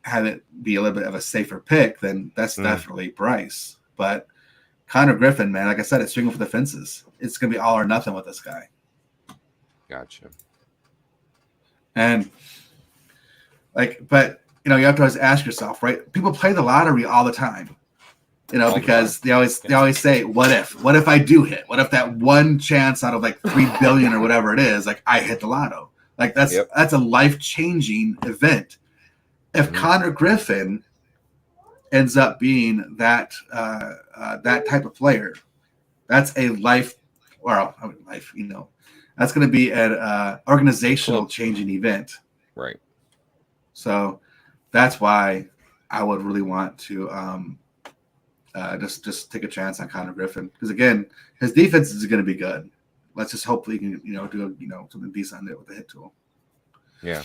Speaker 1: have it be a little bit of a safer pick, then that's definitely Bryce. But Connor Griffin, man, like I said, it's swinging for the fences. It's going to be all or nothing with this guy.
Speaker 3: Gotcha.
Speaker 1: And but you have to always ask yourself, right? People play the lottery all the time, because they always say, what if I do hit? What if that one chance out of like 3 billion or whatever it is, like I hit the lotto? Like that's a life-changing event. If Connor Griffin ends up being that type of player, that's a life, that's going to be an organizational changing event.
Speaker 3: Right.
Speaker 1: So that's why I would really want to just take a chance on Connor Griffin because again, his defense is going to be good. Let's just hopefully he can do something decent on it with the hit tool.
Speaker 3: Yeah.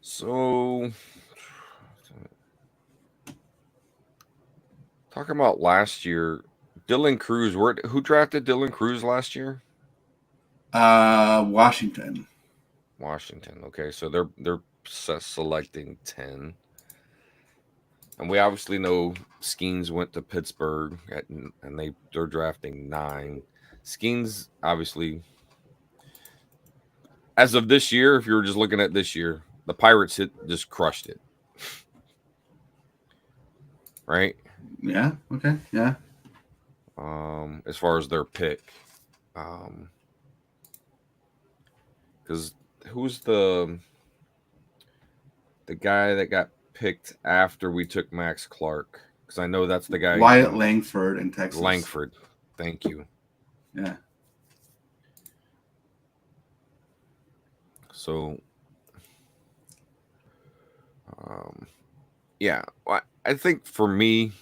Speaker 3: So, talking about last year, Dylan Cruz. Who drafted Dylan Cruz last year?
Speaker 1: Washington.
Speaker 3: Okay, so they're selecting 10, and we obviously know Skeens went to Pittsburgh, and they're drafting 9. Skeens obviously, as of this year, if you were just looking at this year, the Pirates just crushed it, right?
Speaker 1: Yeah. Okay. Yeah.
Speaker 3: As far as their pick, because who's the guy that got picked after we took Max Clark? Because I know that's the guy.
Speaker 1: Wyatt Langford in Texas.
Speaker 3: Langford. Thank you.
Speaker 1: Yeah.
Speaker 3: So, yeah, I think for me,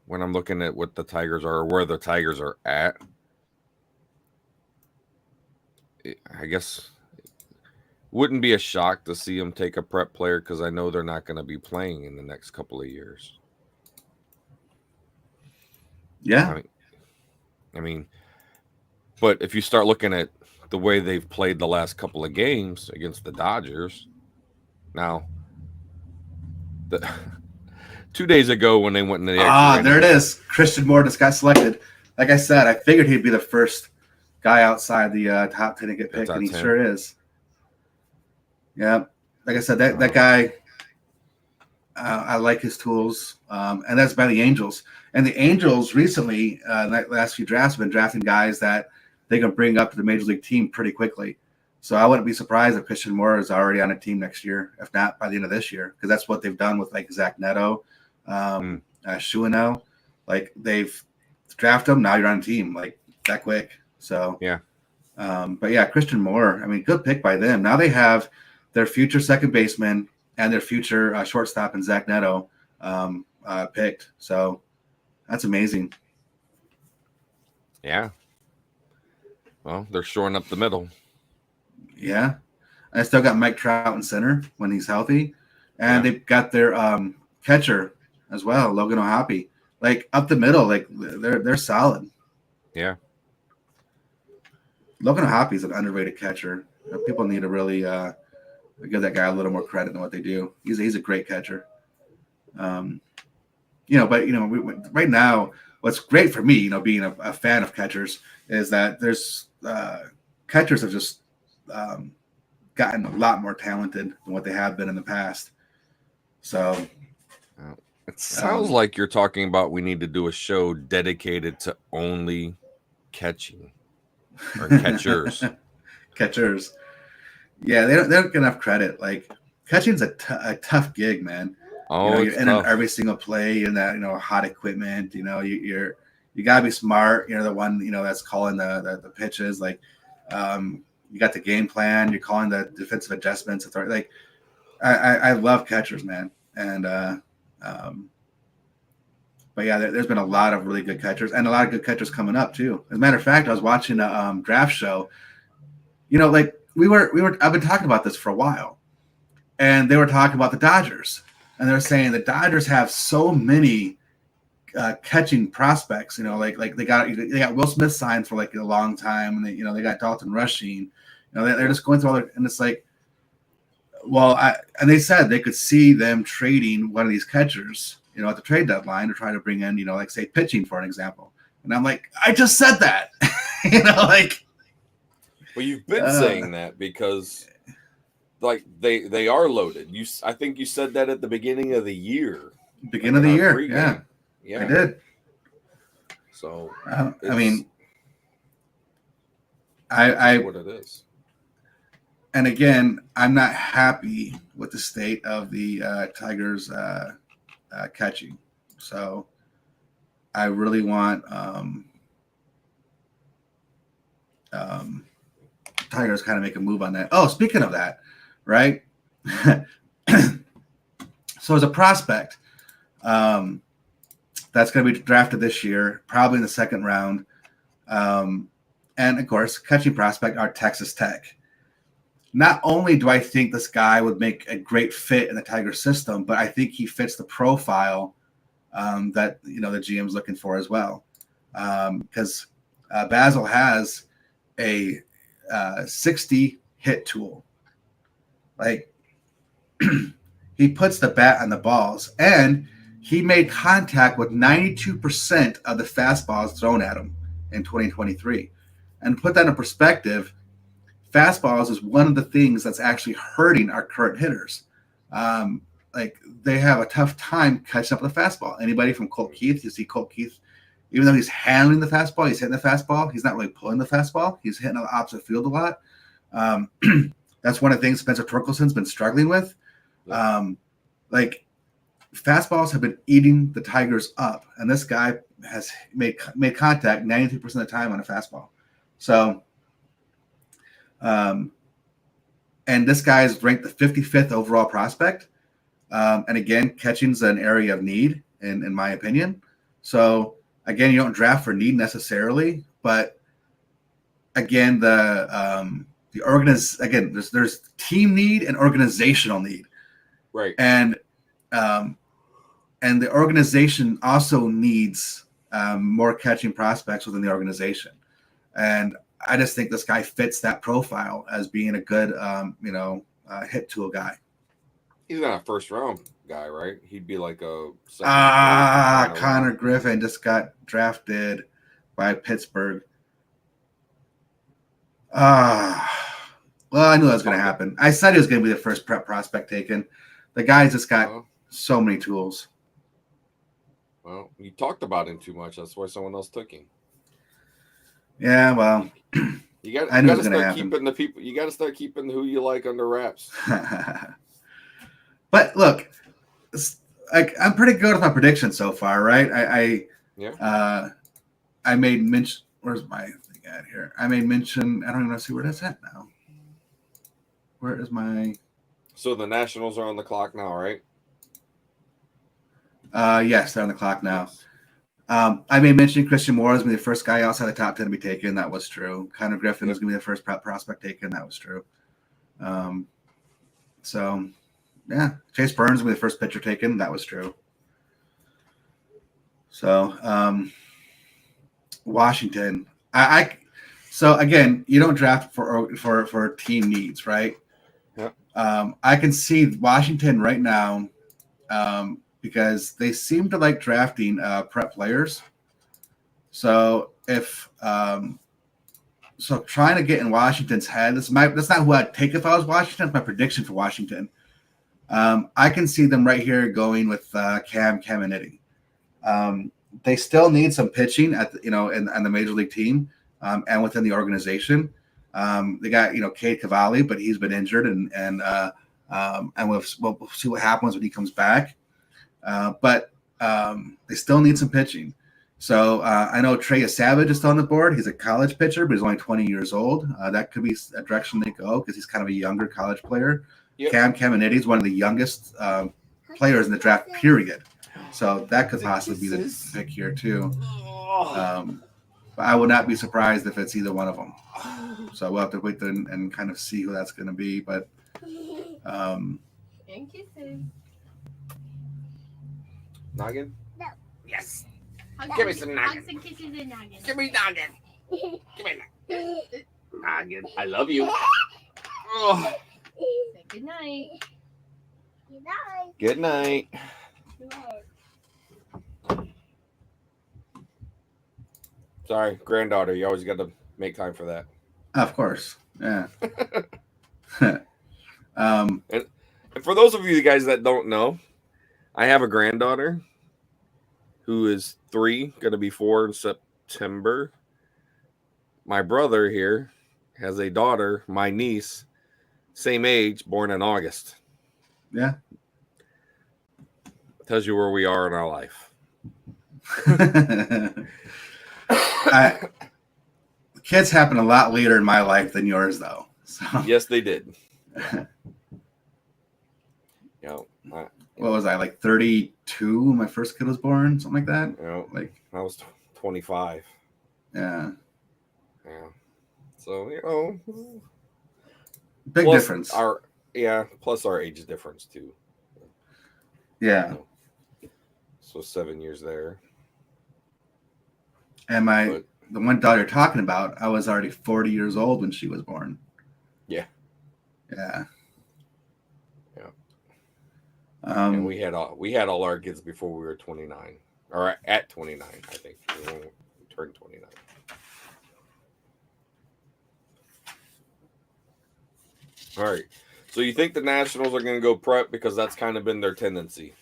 Speaker 3: when I'm looking at what the Tigers are, or where the Tigers are at, I guess wouldn't be a shock to see them take a prep player because I know they're not going to be playing in the next couple of years.
Speaker 1: Yeah.
Speaker 3: I mean, but if you start looking at the way they've played the last couple of games against the Dodgers, now, 2 days ago when they went in the
Speaker 1: there it is. Christian Moore just got selected. Like I said, I figured he'd be the first guy outside the top 10 to get picked, and he
Speaker 3: 10.
Speaker 1: sure is. Yeah, like I said, that guy, I like his tools, and that's by the Angels. And the Angels recently, the last few drafts, have been drafting guys that they can bring up to the major league team pretty quickly. So I wouldn't be surprised if Christian Moore is already on a team next year, if not by the end of this year, because that's what they've done with like Zach Neto, Shuano. Like they've drafted them, now you're on a team like that quick. So
Speaker 3: yeah.
Speaker 1: But yeah, Christian Moore, I mean, good pick by them. Now they have their future second baseman and their future shortstop in Zach Neto picked. So that's amazing.
Speaker 3: Yeah. Well, they're shoring up the middle.
Speaker 1: Yeah. I still got Mike Trout in center when he's healthy. And they've got their catcher as well, Logan O'Hoppe. Like up the middle, like they're solid.
Speaker 3: Yeah.
Speaker 1: Logan O'Hoppe is an underrated catcher. People need to really give that guy a little more credit than what they do. He's a great catcher. Right now, what's great for me, being a fan of catchers, is that there's catchers have just gotten a lot more talented than what they have been in the past. So
Speaker 3: it sounds like you're talking about we need to do a show dedicated to only catching or catchers.
Speaker 1: Catchers. Yeah, they don't get enough credit. Like catching's a tough gig, man.
Speaker 3: Oh,
Speaker 1: you're in every single play in that hot equipment. You gotta be smart. You're the one that's calling the pitches. Like you got the game plan. You're calling the defensive adjustments. Like I love catchers, man. And but yeah, there's been a lot of really good catchers and a lot of good catchers coming up too. As a matter of fact, I was watching a draft show. Like I've been talking about this for a while, and they were talking about the Dodgers, and they're saying the Dodgers have so many catching prospects. Like they got Will Smith signed for like a long time, and they got Dalton Rushing. They're just going through all their, and it's like, well, and they said they could see them trading one of these catchers, at the trade deadline to try to bring in, like say pitching for an example. And I'm like, I just said that, like.
Speaker 3: Well, you've been saying that because, like, they are loaded. I think you said that at the beginning of the year.
Speaker 1: Beginning of the year, yeah, I did.
Speaker 3: So
Speaker 1: I mean, I
Speaker 3: what it is.
Speaker 1: And again, I'm not happy with the state of the Tigers catching. So I really want Tigers kind of make a move on that. Oh, speaking of that, right? So as a prospect, That's going to be drafted this year, probably in the second round. And of course, catching prospect are Texas Tech. Not only do I think this guy would make a great fit in the Tiger system, but I think he fits the profile that the GM's looking for as well. Because Basil has a 60 hit tool. Like he puts the bat on the balls, and he made contact with 92% of the fastballs thrown at him in 2023. And to put that in perspective, fastballs is one of the things that's actually hurting our current hitters. Like they have a tough time catching up with the fastball. Anybody from Colt Keith, you see Colt Keith, even though he's handling the fastball, he's hitting the fastball, he's not really pulling the fastball. He's hitting on the opposite field a lot. That's one of the things Spencer Torkelson's been struggling with. Like fastballs have been eating the Tigers up, and this guy has made contact 92% of the time on a fastball. So, and this guy is ranked the 55th overall prospect. And again, catching's an area of need, in my opinion. So again, you don't draft for need necessarily, but again, there's team need and organizational need,
Speaker 3: right?
Speaker 1: And the organization also needs more catching prospects within the organization, and I just think this guy fits that profile as being a good hit tool guy.
Speaker 3: He's not a first round guy, right? He'd be like a
Speaker 1: Connor Griffin just got drafted by Pittsburgh. Well, I knew that was going to happen. I said he was going to be the first prep prospect taken. The guy's just got so many tools.
Speaker 3: Well, you talked about him too much. That's why someone else took him.
Speaker 1: Yeah, well,
Speaker 3: you got to start keeping the people. You got to start keeping who you like under wraps.
Speaker 1: But look, I'm pretty good with my predictions so far, right? I made mention. Where's my thing at here? I made mention. I don't even see where that's at now. Where is my?
Speaker 3: So the Nationals are on the clock now, right?
Speaker 1: Yes, they're on the clock now. I made mention Christian Moore is going to be the first guy outside the top 10 to be taken. That was true. Connor Griffin was going to be the first prospect taken. That was true. So, yeah. Chase Burns will be the first pitcher taken. That was true. So, Washington. So again, you don't draft for team needs, right?
Speaker 3: Yeah.
Speaker 1: I can see Washington right now because they seem to like drafting prep players. So if trying to get in Washington's head, that's not who I'd take if I was Washington. It's my prediction for Washington. I can see them right here going with Cam Caminiti. They still need some pitching in the major league team and within the organization. They got Cade Cavalli, but he's been injured, and we'll see what happens when he comes back. But they still need some pitching. So I know Trey Savage is still on the board. He's a college pitcher, but he's only 20 years old. That could be a direction they go because he's kind of a younger college player. Yep. Cam Caminiti is one of the youngest players in the draft period. So that could possibly be the pick here too. But I would not be surprised if it's either one of them. So we'll have to wait and kind of see who that's going to be. But
Speaker 4: And kisses.
Speaker 3: Noggin?
Speaker 4: No.
Speaker 3: Yes.
Speaker 4: Hugs
Speaker 3: Give me some noggin.
Speaker 4: Hugs and kisses and noggin.
Speaker 3: Give me noggin. Give me noggin. Noggin. I love you. Oh.
Speaker 4: Say good night. Good night.
Speaker 3: Good night.
Speaker 4: Good night.
Speaker 3: Sorry, granddaughter. You always got to make time for that.
Speaker 1: Of course. Yeah.
Speaker 3: And for those of you guys that don't know, I have a granddaughter who is 3, going to be 4 in September. My brother here has a daughter, my niece, same age, born in August.
Speaker 1: Yeah.
Speaker 3: Tells you where we are in our life.
Speaker 1: Kids happen a lot later in my life than yours, though. So.
Speaker 3: Yes, they did.
Speaker 1: what was I, like 32 when my first kid was born, something like that.
Speaker 3: You know,
Speaker 1: Like,
Speaker 3: I was 25.
Speaker 1: yeah,
Speaker 3: Yeah. So, you know,
Speaker 1: big
Speaker 3: plus
Speaker 1: difference.
Speaker 3: plus our age difference too.
Speaker 1: Yeah.
Speaker 3: You know, so 7 years there.
Speaker 1: And
Speaker 3: But
Speaker 1: the one daughter you're talking about, I was already 40 years old when she was born.
Speaker 3: yeah.
Speaker 1: Yeah.
Speaker 3: Yeah.
Speaker 1: Um,
Speaker 3: And we had all our kids before we were 29, or at 29, I think. We turned 29. All right. So you think the Nationals are going to go prep because that's kind of been their tendency?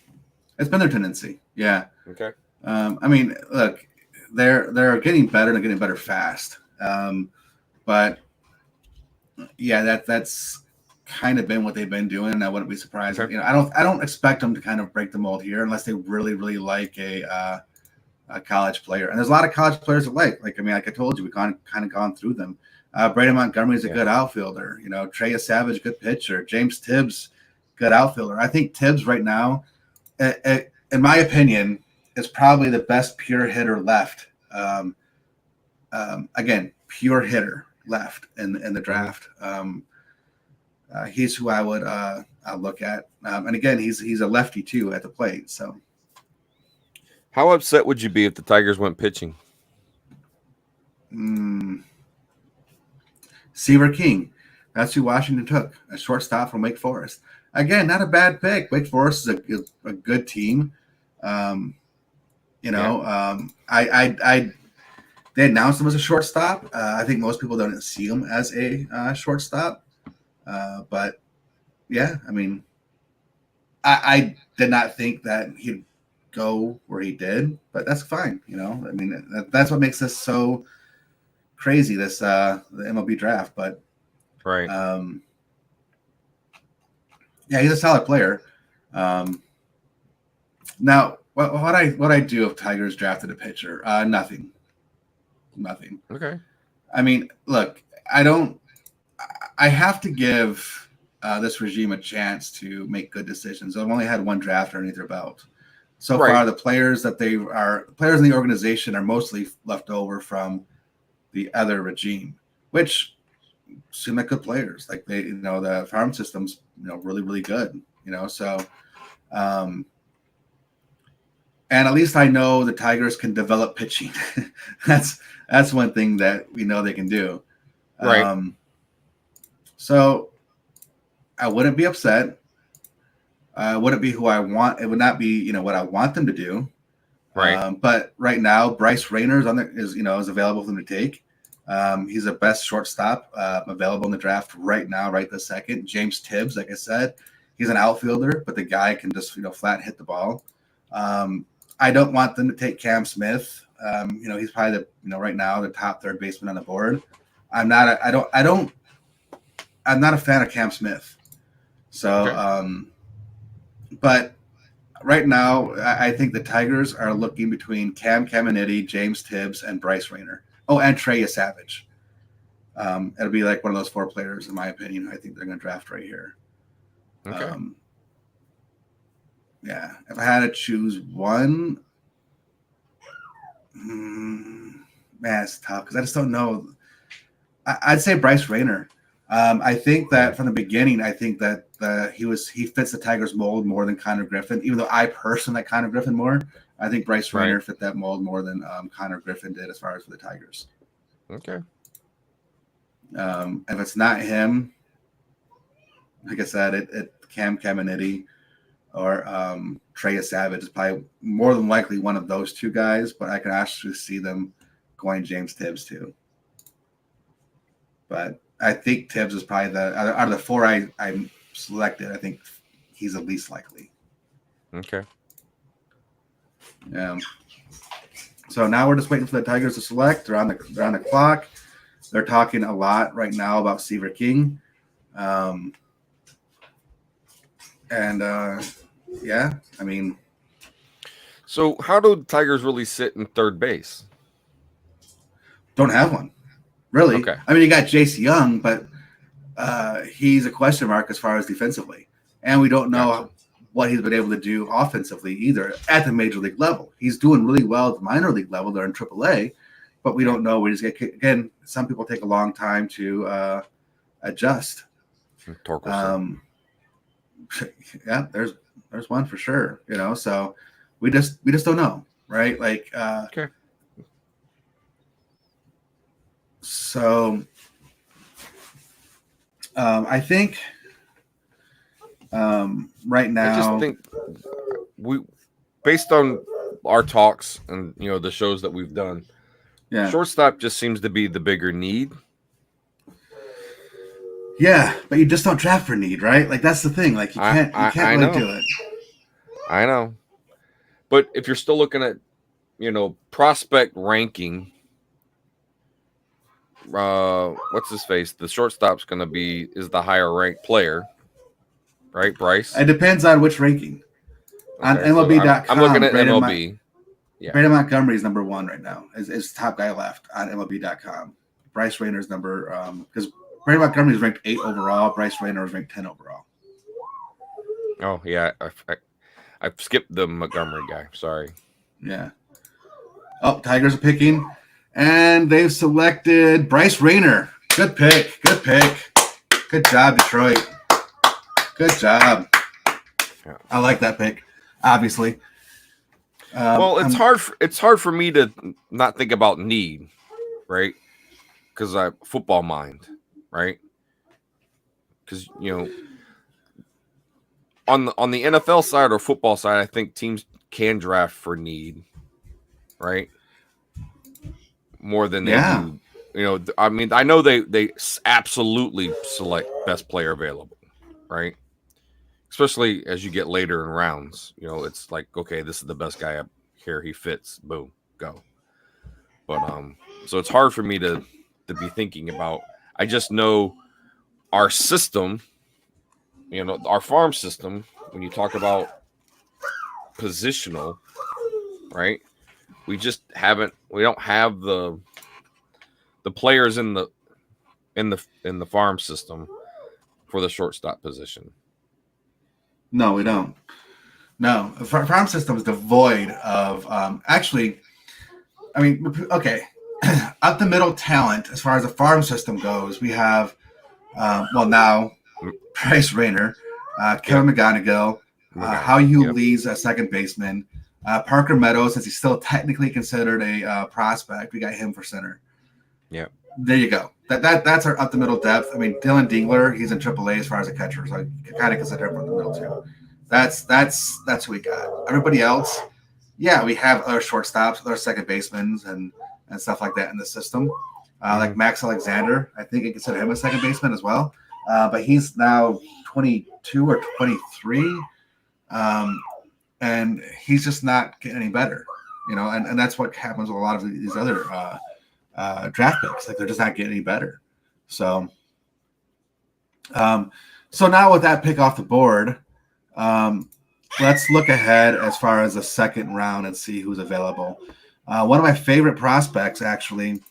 Speaker 1: it's been their tendency. Yeah.
Speaker 3: Okay.
Speaker 1: I mean, look, they're getting better and they're getting better fast. But yeah, that's kind of been what they've been doing. And I wouldn't be surprised.
Speaker 3: Okay.
Speaker 1: You know, I don't expect them to kind of break the mold here unless they really, really like a college player. And there's a lot of college players that like I mean, like I told you, we've kind of gone through them. Braden Montgomery is a good outfielder. You know, Trey Savage, good pitcher. James Tibbs, good outfielder. I think Tibbs right now, in my opinion, is probably the best pure hitter left. Again, pure hitter left in the draft. He's who I would look at. And again, he's a lefty too at the plate. So,
Speaker 3: How upset would you be if the Tigers went pitching?
Speaker 1: Seaver King, that's who Washington took, a shortstop from Wake Forest. Again, not a bad pick. Wake Forest is a good team. They announced him as a shortstop. I think most people don't see him as a shortstop. But yeah, I mean, I did not think that he'd go where he did, but that's fine. You know, I mean, that's what makes this so crazy, the MLB draft. But
Speaker 3: Right.
Speaker 1: yeah, he's a solid player. Now, what I do if Tigers drafted a pitcher? Nothing.
Speaker 3: Okay.
Speaker 1: I mean, look, I have to give this regime a chance to make good decisions. I've only had one draft underneath their belt. So far, the players in the organization are mostly left over from the other regime, which seem like good players. Like the farm system's, really, really good, so, and at least I know the Tigers can develop pitching. That's one thing that we know they can do.
Speaker 3: Right.
Speaker 1: So I wouldn't be upset. Wouldn't be who I want. It would not be, what I want them to do.
Speaker 3: Right.
Speaker 1: But right now, Bryce Rayner is available for them to take. He's the best shortstop available in the draft right now, right this second. James Tibbs, like I said, he's an outfielder, but the guy can just flat hit the ball. I don't want them to take Cam Smith. He's probably right now the top third baseman on the board. I'm not a fan of Cam Smith. So,
Speaker 3: Okay.
Speaker 1: But right now, I think the Tigers are looking between Cam Caminiti, James Tibbs, and Bryce Rayner. Oh, and Trey Savage. It'll be like one of those four players, in my opinion. I think they're going to draft right here.
Speaker 3: Okay.
Speaker 1: Yeah, if I had to choose one, man, it's tough because I just don't know. I'd say Bryce Rayner. I think that from the beginning, I think that he fits the Tigers mold more than Connor Griffin. Even though I personally like Connor Griffin more, I think Bryce Rayner fit that mold more than Connor Griffin did as far as for the Tigers.
Speaker 3: Okay.
Speaker 1: If it's not him, like I said, it Cam Caminiti or Trey Savage is probably more than likely one of those two guys, but I can actually see them going James Tibbs too. But I think Tibbs is probably out of the four I selected, I think he's the least likely.
Speaker 3: Okay.
Speaker 1: So now we're just waiting for the Tigers to select. They're on the clock. They're talking a lot right now about Seaver King. Yeah, I mean.
Speaker 3: So how do the Tigers really sit in third base?
Speaker 1: Don't have one. Really?
Speaker 3: Okay.
Speaker 1: I mean, you got Jace Young, but he's a question mark as far as defensively. And we don't know what he's been able to do offensively either at the major league level. He's doing really well at the minor league level. They're in AAA, but we don't know where he's going. Again, some people take a long time to adjust. Yeah, there's one for sure. So we just don't know, right? Like,
Speaker 3: Okay.
Speaker 1: So, I think right now,
Speaker 3: I just think based on our talks and the shows that we've done, shortstop just seems to be the bigger need.
Speaker 1: Yeah, but you just don't draft for need, right? Like that's the thing. Like you can't really do it.
Speaker 3: I know, but if you're still looking at prospect ranking, what's his face? The shortstop's going to is the higher ranked player, right, Bryce?
Speaker 1: It depends on which ranking. On MLB.com,
Speaker 3: I'm looking at MLB.
Speaker 1: Brandon Montgomery is number 1 right now. Is top guy left on MLB.com. Bryce Rayner's number because Brandon Montgomery is ranked 8 overall. Bryce Rayner is ranked 10 overall.
Speaker 3: Oh yeah, I skipped the Montgomery guy. Sorry.
Speaker 1: Yeah. Oh, Tigers are picking, and they've selected Bryce Rayner. Good pick. Good job, Detroit. Good job.
Speaker 3: Yeah.
Speaker 1: I like that pick. Obviously.
Speaker 3: Well, it's hard for me to not think about need, right? Because I football mind, right? Because on the NFL side or football side, I think teams can draft for need, right? More than they do. I mean, I know they absolutely select best player available, right? Especially as you get later in rounds, it's like, okay, this is the best guy up here. He fits. Boom, go. But so it's hard for me to be thinking about. I just know our system, our farm system. When you talk about positional, right? We just haven't. We don't have the players in the farm system for the shortstop position.
Speaker 1: No, we don't. No, the farm system is devoid of actually. I mean, okay, up the middle talent as far as the farm system goes, we have now Bryce Rayner, Kevin McGonigal, Hugh Lee's a second baseman, Parker Meadows, since he's still technically considered a prospect, we got him for center.
Speaker 3: Yeah,
Speaker 1: there you go. That's our up the middle depth. I mean, Dylan Dingler, he's in AAA as far as a catcher, so you can kind of consider him from the middle too. That's who we got. Everybody else, yeah, we have other shortstops, other second basemen, and stuff like that in the system. Like Max Alexander, I think you consider him a second baseman as well. But he's now 22 or 23, and he's just not getting any better, and that's what happens with a lot of these other draft picks. Like they're just not getting any better. So now with that pick off the board, let's look ahead as far as the second round and see who's available. One of my favorite prospects, actually,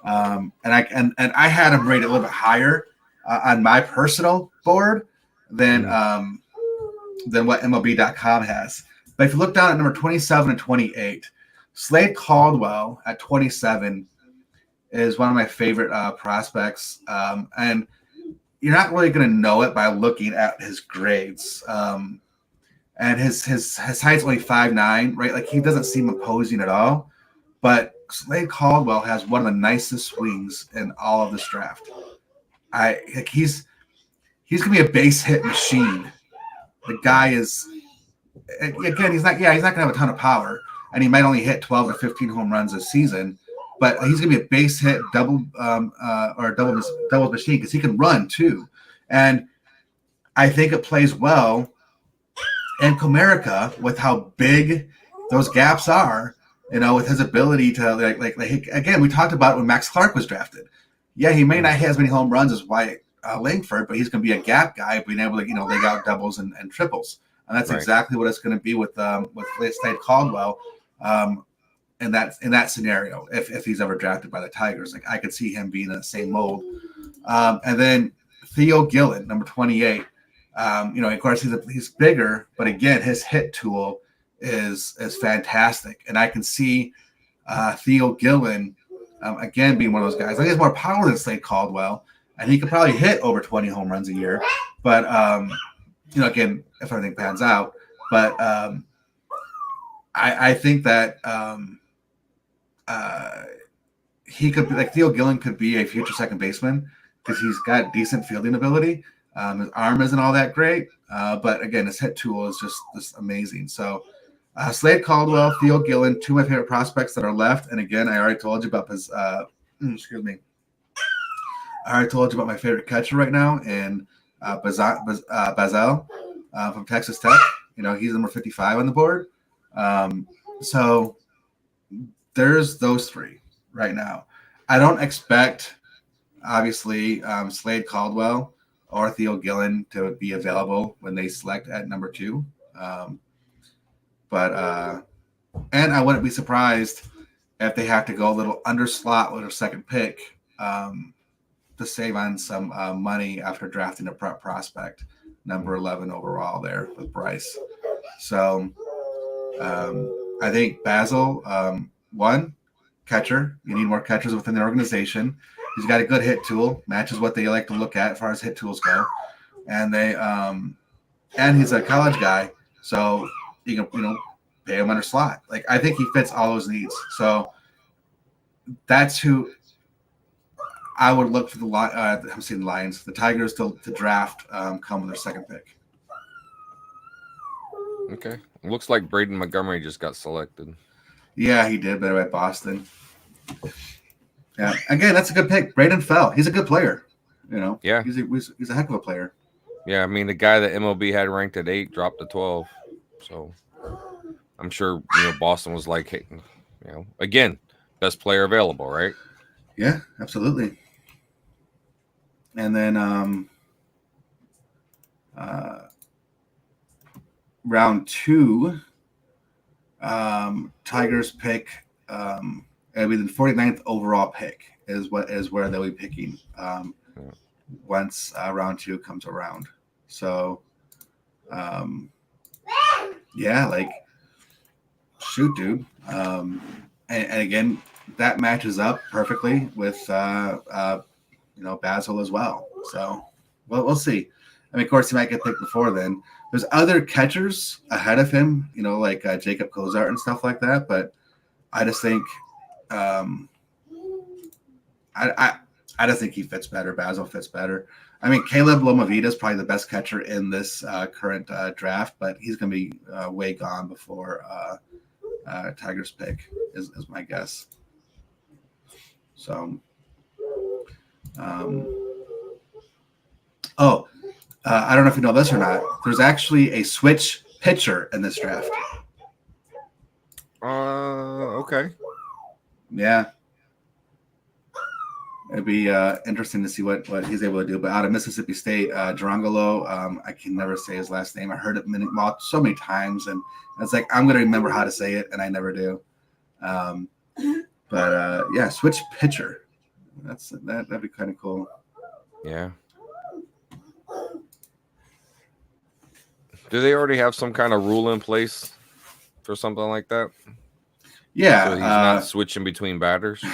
Speaker 1: and I had him rated a little bit higher on my personal board than what MLB.com has. But if you look down at number 27 and 28, Slade Caldwell at 27 is one of my favorite prospects, and you're not really going to know it by looking at his grades. And his height's only 5'9", right? Like he doesn't seem imposing at all. But Slade Caldwell has one of the nicest swings in all of this draft. He's gonna be a base hit machine. The guy is, again, he's not gonna have a ton of power, and he might only hit 12 to 15 home runs this season. But he's gonna be a base hit double machine because he can run too, and I think it plays well in Comerica with how big those gaps are. With his ability to like again, we talked about it when Max Clark was drafted. Yeah, he may not have as many home runs as Wyatt Langford, but he's going to be a gap guy, being able to lay out doubles and triples, and that's exactly what it's going to be with Slade Caldwell. In that scenario, if he's ever drafted by the Tigers, like I could see him being in the same mold. And then Theo Gillen, number 28, Of course he's bigger, but again, his hit tool is fantastic, and I can see Theo Gillen again being one of those guys. I think he has more power than Slade Caldwell, and he could probably hit over 20 home runs a year. But again, if everything pans out, but I think that he could be like Theo Gillen could be a future second baseman because he's got decent fielding ability. His arm isn't all that great, but again, his hit tool is just amazing. So Slade Caldwell, Theo Gillen, two of my favorite prospects that are left. And again, I already told you about his excuse me. I already told you about my favorite catcher right now, and Bazel from Texas Tech. He's number 55 on the board. So there's those three right now. I don't expect, obviously, Slade Caldwell or Theo Gillen to be available when they select at number 2. And I wouldn't be surprised if they have to go a little under slot with a second pick to save on some money after drafting a prep prospect, number 11 overall there with Bryce. So I think Basil, one, catcher. You need more catchers within the organization. He's got a good hit tool, matches what they like to look at as far as hit tools go. And and he's a college guy, so you can pay him under slot. Like, I think he fits all those needs. So that's who I would look for the Lions, the Tigers to draft come with their second pick.
Speaker 3: Okay. It looks like Braden Montgomery just got selected.
Speaker 1: Yeah, he did, but at Boston. Yeah. Again, that's a good pick. Braden fell. He's a good player.
Speaker 3: Yeah.
Speaker 1: He's a heck of a player.
Speaker 3: Yeah, I mean, the guy that MLB had ranked at 8 dropped to 12. So I'm sure, Boston was like, hey, again, best player available, right?
Speaker 1: Yeah, absolutely. And then round 2, Tigers pick it'll be the 49th overall pick is where they'll be picking once round 2 comes around. So yeah, like, shoot, dude. And again, that matches up perfectly with Basil as well. So we'll see. I mean, of course, he might get picked before then. There's other catchers ahead of him, like Jacob Cozart and stuff like that. But I just think, I just think he fits better. Basil fits better. I mean, Caleb Lomavita is probably the best catcher in this current draft, but he's going to be way gone before Tigers pick is my guess. So, I don't know if you know this or not. There's actually a switch pitcher in this draft.
Speaker 3: Okay.
Speaker 1: Yeah. It'd be interesting to see what he's able to do. But out of Mississippi State, Drangolo, I can never say his last name. I heard it so many times, and it's like, I'm going to remember how to say it, and I never do. Yeah, switch pitcher. That'd be kind of cool.
Speaker 3: Yeah. Do they already have some kind of rule in place for something like that?
Speaker 1: Yeah.
Speaker 3: So he's not switching between batters?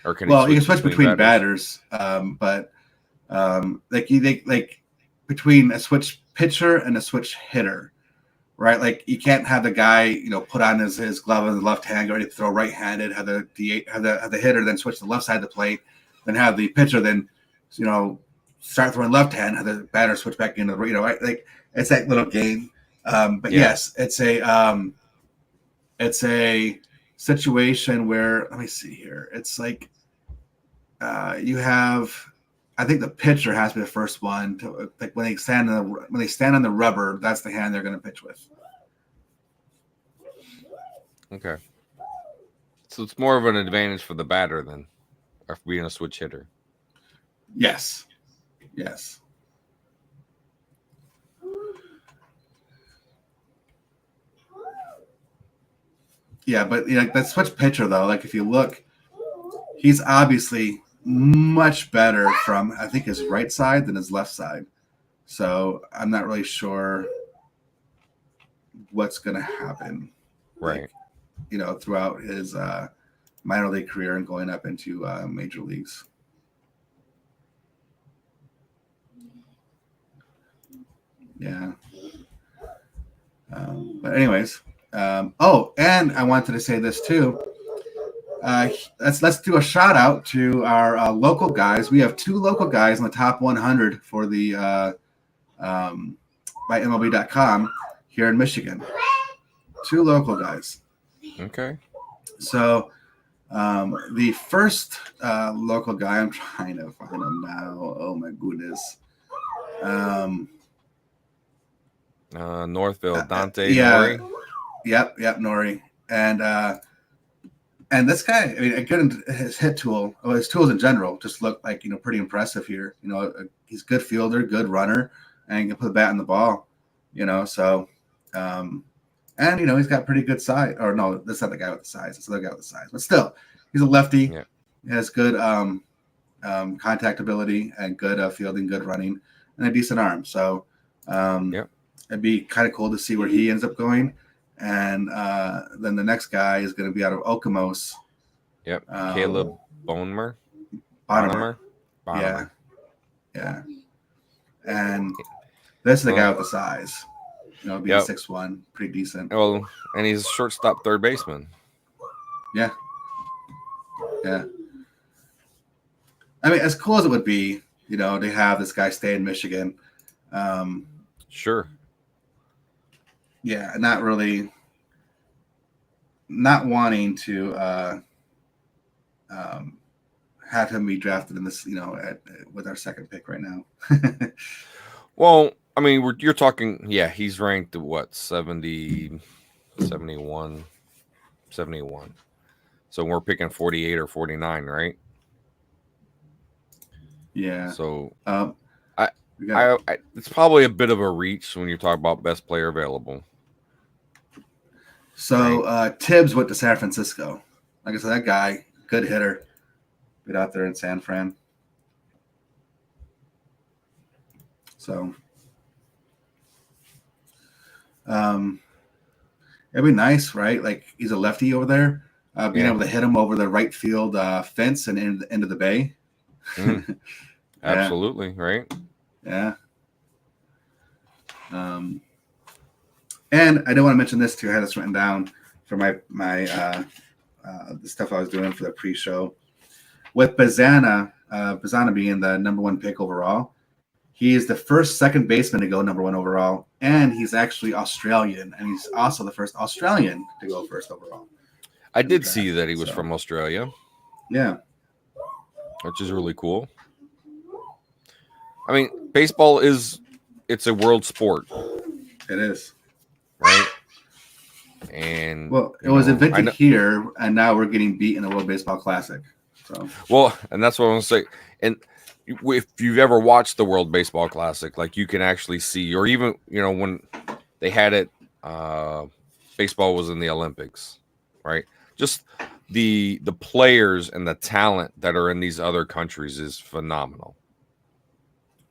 Speaker 3: Or can
Speaker 1: you can switch between batters, but between a switch pitcher and a switch hitter, right? Like, you can't have the guy, put on his glove on the left hand, ready to throw right-handed, have the hitter then switch to the left side of the plate, then have the pitcher then, start throwing left hand, have the batter switch back into the, right? Like, it's that little game. But yeah. Yes, it's a situation where, let me see here. It's like you have, I think the pitcher has to be the first one to, like, when they stand on the rubber, that's the hand they're going to pitch with.
Speaker 3: Okay. So it's more of an advantage for the batter than for being a switch hitter.
Speaker 1: Yes. Yes. Yeah, but that switch pitcher though, like, if you look, he's obviously much better from, I think, his right side than his left side. So I'm not really sure what's going to happen.
Speaker 3: Right.
Speaker 1: Throughout his minor league career and going up into major leagues. Yeah. But anyways, and I wanted to say this too. Let's do a shout out to our local guys. We have 2 local guys in the top 100 for the by MLB.com here in Michigan. 2 local guys.
Speaker 3: Okay.
Speaker 1: So the first local guy, I'm trying to find him now. Oh my goodness.
Speaker 3: Northville, Dante
Speaker 1: Yeah.
Speaker 3: Nori.
Speaker 1: Yep, Nori. And this guy, I mean, his hit tool, his tools in general, just look like pretty impressive here. He's a good fielder, good runner, and he can put the bat in the ball. So, and he's got pretty good size. Or no, that's not the guy with the size. It's the other guy with the size. But still, he's a lefty.
Speaker 3: Yeah.
Speaker 1: He has good contact ability and good fielding, good running, and a decent arm. So, it'd be kind of cool to see where he ends up going. And then the next guy is going to be out of Okemos.
Speaker 3: Yep. Caleb Bonemer.
Speaker 1: Bonnemer. Yeah. And this is the guy with the size. Being 6'1", pretty decent.
Speaker 3: Well, and he's a shortstop, third baseman.
Speaker 1: Yeah. I mean, as cool as it would be, to have this guy stay in Michigan.
Speaker 3: Sure.
Speaker 1: Yeah, not wanting to have him be drafted in this, with our second pick right now.
Speaker 3: Well, I mean, you're talking, he's ranked what, 70, 71. So we're picking 48 or 49, right?
Speaker 1: Yeah.
Speaker 3: So it's probably a bit of a reach when you talk about best player available.
Speaker 1: So Tibbs went to San Francisco. Like I said, that guy, good hitter. Get out there in San Fran. So it'd be nice, right? Like he's a lefty over there. Being able to hit him over the right field fence and into the bay.
Speaker 3: Absolutely, right?
Speaker 1: Yeah. And I do want to mention this too. I had this written down for my the stuff I was doing for the pre-show. With Bazana being the number 1 pick overall, he is the first second baseman to go number 1 overall, and he's actually Australian, and he's also the first Australian to go first overall.
Speaker 3: I did see that he was from Australia.
Speaker 1: Yeah.
Speaker 3: Which is really cool. I mean, baseball it's a world sport.
Speaker 1: It is.
Speaker 3: Right? And
Speaker 1: it was invented here, and now we're getting beat in the World Baseball Classic. So
Speaker 3: and that's what I want to say. And if you've ever watched the World Baseball Classic, like you can actually see, or even when they had it, baseball was in the Olympics, right? Just the players and the talent that are in these other countries is phenomenal.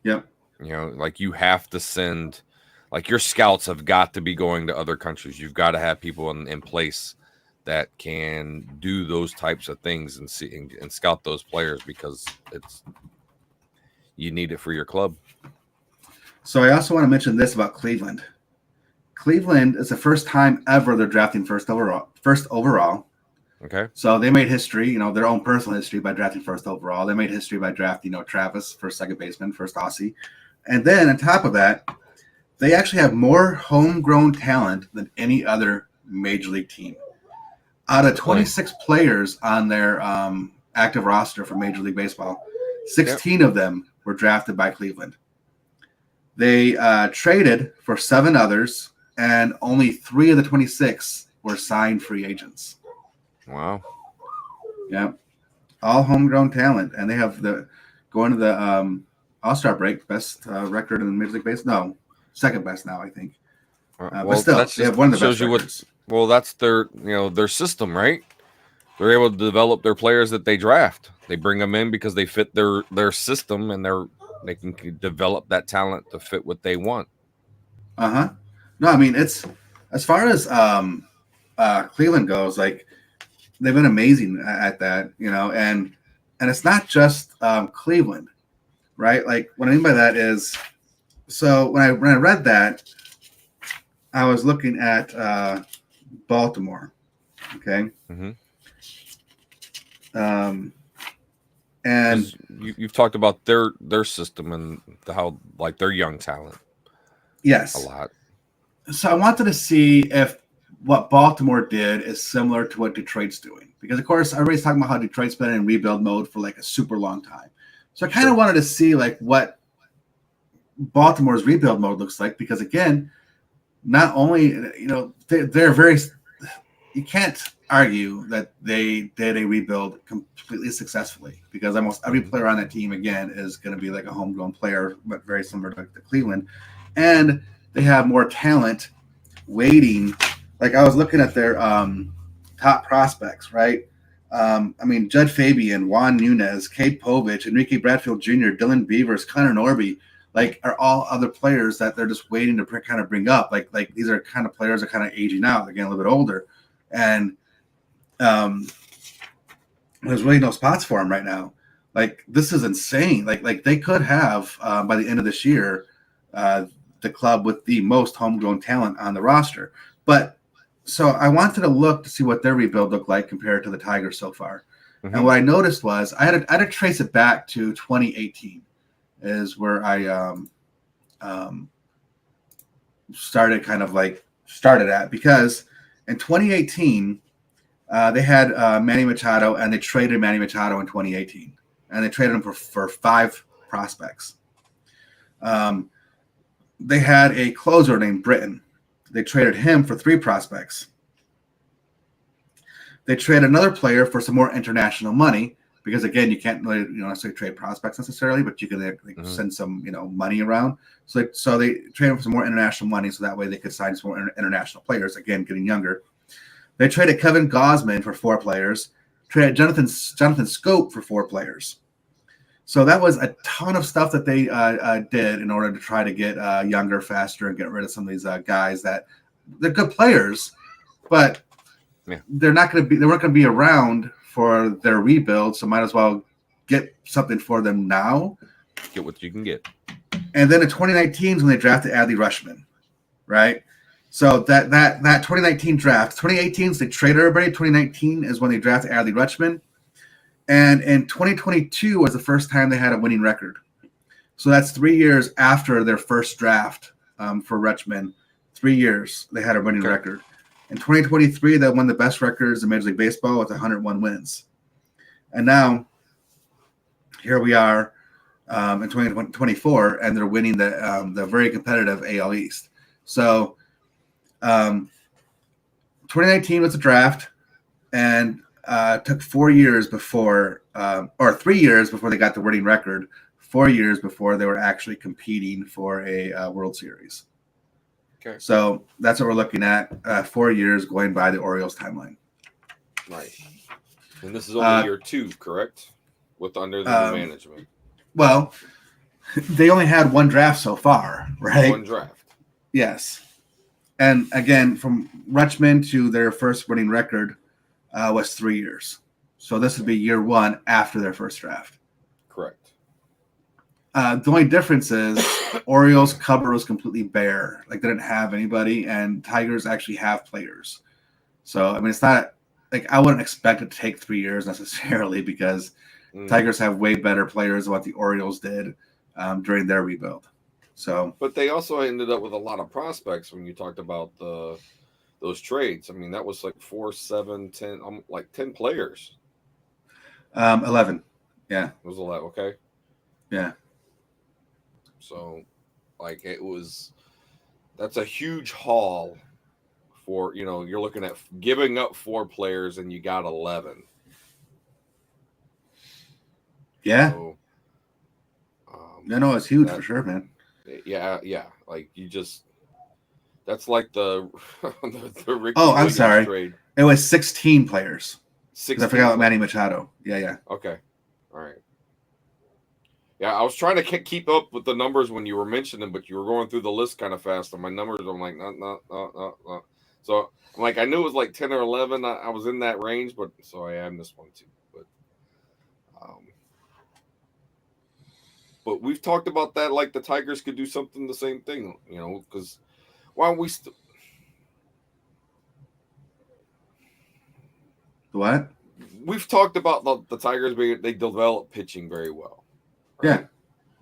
Speaker 1: Yep.
Speaker 3: Like you have to send, like your scouts have got to be going to other countries. You've got to have people in place that can do those types of things and see and scout those players, because you need it for your club.
Speaker 1: So I also want to mention this about Cleveland. Cleveland is the first time ever they're drafting first overall.
Speaker 3: Okay.
Speaker 1: So they made history, their own personal history by drafting first overall. They made history by drafting, Travis, first second baseman, first Aussie. And then on top of that, they actually have more homegrown talent than any other major league team. Out of 26 players on their active roster for Major League Baseball, 16 of them were drafted by Cleveland. They traded for 7 others, and only 3 of the 26 were signed free agents.
Speaker 3: Wow.
Speaker 1: Yeah. All homegrown talent. And they have going to the All-Star break, best record in Major League Baseball. No, second best now, I think. But still, they have one of the best records.
Speaker 3: Well, that's their system, right? They're able to develop their players that they draft. They bring them in because they fit their system and They can develop that talent to fit what they want.
Speaker 1: No, I mean, it's as far as Cleveland goes, like they've been amazing at that, and it's not just Cleveland, right? Like what I mean by that is, so when I read that, I was looking at Baltimore, okay, and
Speaker 3: you've talked about their system and how like their young talent,
Speaker 1: yes,
Speaker 3: a lot.
Speaker 1: So I wanted to see if what Baltimore did is similar to what Detroit's doing, because of course everybody's talking about how Detroit's been in rebuild mode for like a super long time. So I kind of wanted to see like what Baltimore's rebuild mode looks like, because again, not only they're very, you can't argue that they did a rebuild completely successfully, because almost every player on that team again is going to be like a homegrown player, but very similar to Cleveland, and they have more talent waiting. Like I was looking at their top prospects, right? I mean, Judd Fabian, Juan Nunez, Cade Povich, Enrique Bradfield Jr., Dylan Beavers, Connor Norby, like are all other players that they're just waiting to kind of bring up. Like these are kind of players that are kind of aging out. They're getting a little bit older. And there's really no spots for them right now. Like this is insane. Like they could have by the end of this year the club with the most homegrown talent on the roster. But so I wanted to look to see what their rebuild looked like compared to the Tigers so far. And what I noticed was I had to trace it back to 2018 is where I started at, because in 2018 they had Manny Machado, and they traded Manny Machado in 2018, and they traded him for 5 prospects. They had a closer named Britton. They traded him for 3 prospects. They traded another player for some more international money, because again, you can't really necessarily trade prospects necessarily, but you can send some money around. So they traded for some more international money, so that way they could sign some more international players. Again, getting younger. They traded Kevin Gausman for 4 players. Traded Jonathan Scope for 4 players. So that was a ton of stuff that they did in order to try to get younger, faster, and get rid of some of these guys that they're good players, but they're not going to be. They weren't going to be around for their rebuild. So might as well get something for them now.
Speaker 3: Get what you can get.
Speaker 1: And then in 2019 is when they drafted Adley Rutschman, right? So that 2019 draft, 2018 is they traded everybody. 2019 is when they drafted Adley Rutschman. And in 2022 was the first time they had a winning record. So that's 3 years after their first draft for Rutschman. 3 years they had a winning record. In 2023, they won the best records in Major League Baseball with 101 wins. And now here we are in 2024, and they're winning the very competitive AL East. So 2019 was a draft, and took 4 years before, or 3 years before they got the winning record, 4 years before they were actually competing for a World Series.
Speaker 3: Okay.
Speaker 1: So that's what we're looking at, 4 years going by the Orioles timeline.
Speaker 3: Right. And this is only year 2, correct? With under the new management.
Speaker 1: Well, they only had 1 draft so far, right?
Speaker 3: 1 draft.
Speaker 1: Yes. And again, from Rutschman to their first winning record was 3 years. So this would be year 1 after their first draft.
Speaker 3: Correct.
Speaker 1: The only difference is Orioles' cupboard was completely bare. Like they didn't have anybody, and Tigers actually have players. So, I mean, it's not like I wouldn't expect it to take 3 years necessarily, because Tigers have way better players than what the Orioles did during their rebuild. So,
Speaker 3: but they also ended up with a lot of prospects when you talked about those trades. I mean, that was like 4, 7, 10, like 10 players.
Speaker 1: 11. Yeah.
Speaker 3: It was 11. Okay.
Speaker 1: Yeah.
Speaker 3: So, like, that's a huge haul for, you're looking at giving up 4 players and you got 11.
Speaker 1: Yeah.
Speaker 3: So,
Speaker 1: no, it's huge for sure, man.
Speaker 3: Yeah. Like that's like the Ricky
Speaker 1: I'm
Speaker 3: Williams
Speaker 1: sorry.
Speaker 3: trade.
Speaker 1: It was 16 players.
Speaker 3: 16.
Speaker 1: I forgot about Manny Machado. Yeah.
Speaker 3: Okay. All right. Yeah, I was trying to keep up with the numbers when you were mentioning, but you were going through the list kind of fast. And my numbers, I'm like, no. So I'm like, I knew it was like 10 or 11. I was in that range, but so I missed one too. But we've talked about that. Like the Tigers could do something the same thing, because why don't we?
Speaker 1: What?
Speaker 3: We've talked about the Tigers they develop pitching very well. Right?
Speaker 1: Yeah.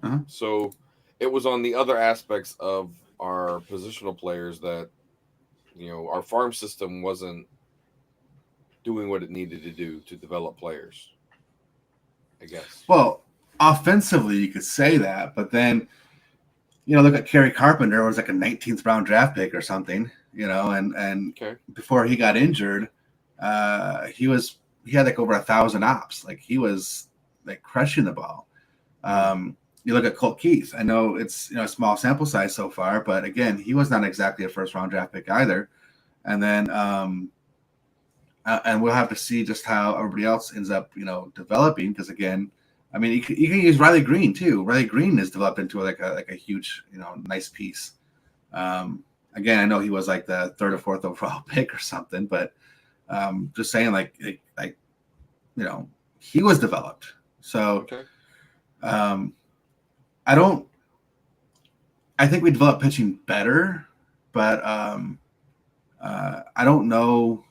Speaker 1: Uh-huh.
Speaker 3: So it was on the other aspects of our positional players that our farm system wasn't doing what it needed to do to develop players, I guess.
Speaker 1: Well, offensively, you could say that, but then, look at Kerry Carpenter, was like a 19th round draft pick or something, and
Speaker 3: Okay.
Speaker 1: before he got injured, he had like over 1,000 ops. Like he was like crushing the ball. You look at Colt Keith. I know it's a small sample size so far, but again, he was not exactly a first round draft pick either. And then and we'll have to see just how everybody else ends up, developing. Because again, I mean, you can use Riley Green too. Riley Green is developed into like a huge, nice piece. Again, I know he was like the 3rd or 4th overall pick or something, but just saying, like he was developed. So
Speaker 3: Okay.
Speaker 1: I think we developed pitching better, but I don't know.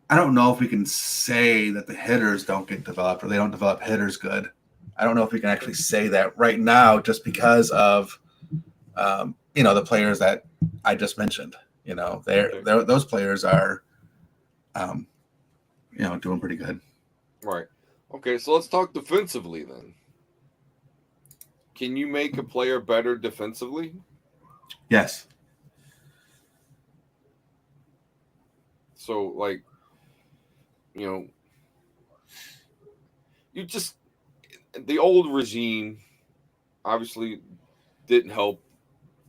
Speaker 1: I don't know if we can say that the hitters don't get developed or they don't develop hitters good. I don't know if we can actually say that right now, just because of the players that I just mentioned. Those players are doing pretty good.
Speaker 3: Right. Okay, so let's talk defensively then. Can you make a player better defensively?
Speaker 1: Yes.
Speaker 3: So, like, you just the old regime obviously didn't help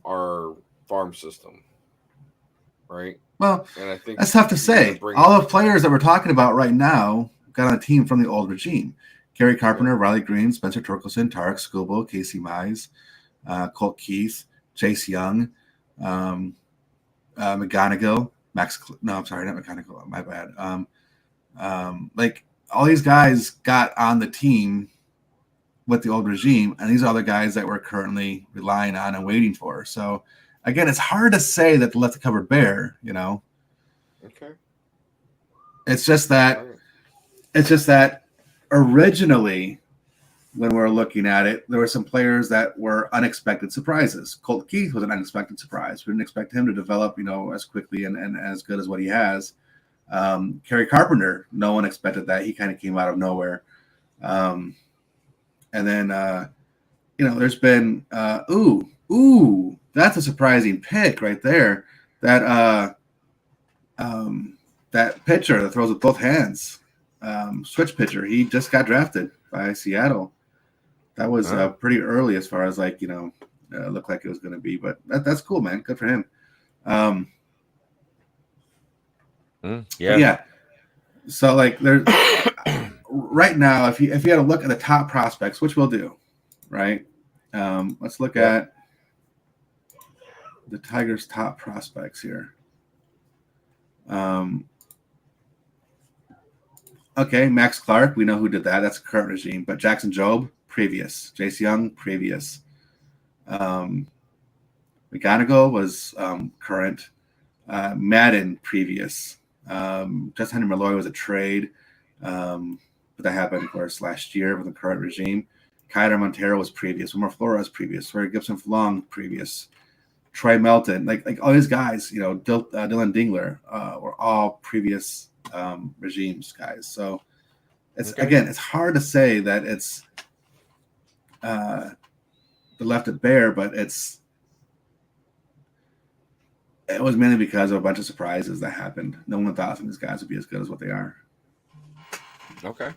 Speaker 3: our farm system, right?
Speaker 1: Well,
Speaker 3: and I think
Speaker 1: that's tough to say. All the players that we're talking about right now got on a team from the old regime. Gary Carpenter, Riley Green, Spencer Torkelson, Tarek Skubal, Casey Mize, Colt Keith, Chase Young, McGonigal, I'm sorry, not McGonigal. My bad. Like all these guys got on the team with the old regime, and these are the guys that we're currently relying on and waiting for. So again, it's hard to say that the left covered bare,
Speaker 3: Okay.
Speaker 1: It's just that originally, when we were looking at it, there were some players that were unexpected surprises. Colt Keith was an unexpected surprise. We didn't expect him to develop, as quickly and as good as what he has. Kerry Carpenter, no one expected that. He kind of came out of nowhere. And then, there's been, that's a surprising pick right there. That pitcher that throws with both hands, switch pitcher, he just got drafted by Seattle. That was pretty early as far as looked like it was going to be, but that's cool, man. Good for him. Yeah. So there's right now, if you had to look at the top prospects, which we'll do, right? Let's look at the Tigers' top prospects here. Okay, Max Clark, we know who did that. That's the current regime. But Jackson Jobe, previous. Jace Young, previous. McGonigal was current. Madden, previous. Justin Henry Malloy was a trade. But that happened, of course, last year with the current regime. Kyler Montero was previous. Wilmer Flores, previous. Roy Gibson Long, previous. Troy Melton, like all these guys, Dylan Dingler, were all previous regimes guys. So again, it's hard to say that it's the left at bare, but it was mainly because of a bunch of surprises that happened. No one thought some of these guys would be as good as what they are.
Speaker 3: Okay.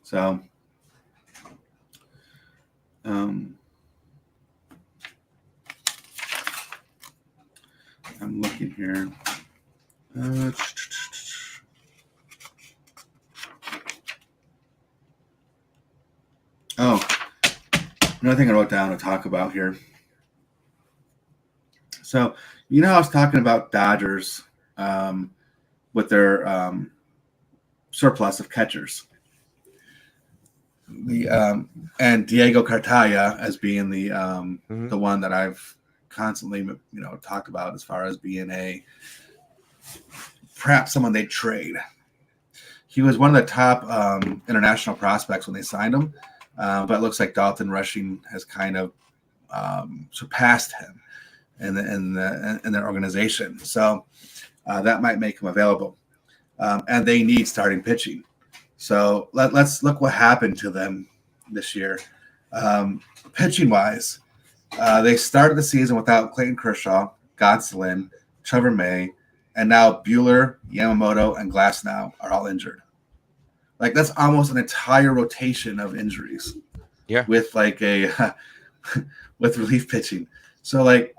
Speaker 1: So I'm looking here. Another thing I wrote down to talk about here. So, you know, I was talking about Dodgers with their surplus of catchers. And Diego Cartaya as being the one that I've constantly talked about as far as being perhaps someone they trade. He was one of the top international prospects when they signed him, but it looks like Dalton Rushing has kind of surpassed him in their organization. So that might make him available. And they need starting pitching. So let's look what happened to them this year. Pitching wise, they started the season without Clayton Kershaw, Gonsolin, Trevor May, and now Buehler, Yamamoto, and Glasnow are all injured. Like that's almost an entire rotation of injuries.
Speaker 3: Yeah.
Speaker 1: With like with relief pitching. So like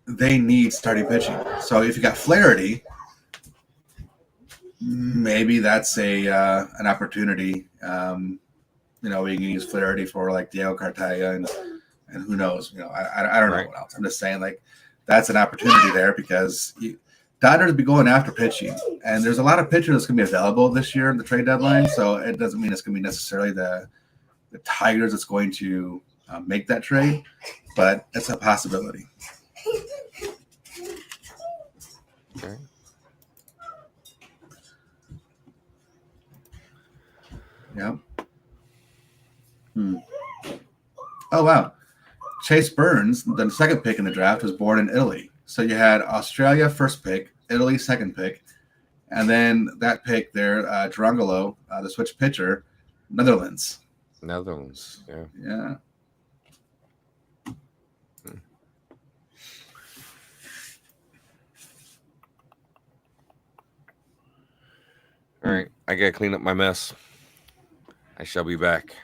Speaker 1: they need starting pitching. So if you got Flaherty, maybe that's an opportunity. We can use Flaherty for like Diego Cartaya and who knows. I don't know what else. I'm just saying like that's an opportunity there because Dodgers be going after pitching, and there's a lot of pitchers that's going to be available this year in the trade deadline. So it doesn't mean it's going to be necessarily the Tigers that's going to make that trade, but it's a possibility.
Speaker 3: Okay.
Speaker 1: Yeah. Oh, wow. Chase Burns, the second pick in the draft, was born in Italy. So you had Australia first pick, Italy second pick, and then that pick there, Durangelo, the switch pitcher, Netherlands.
Speaker 3: Netherlands, yeah.
Speaker 1: Yeah.
Speaker 3: All right, I gotta clean up my mess. I shall be back.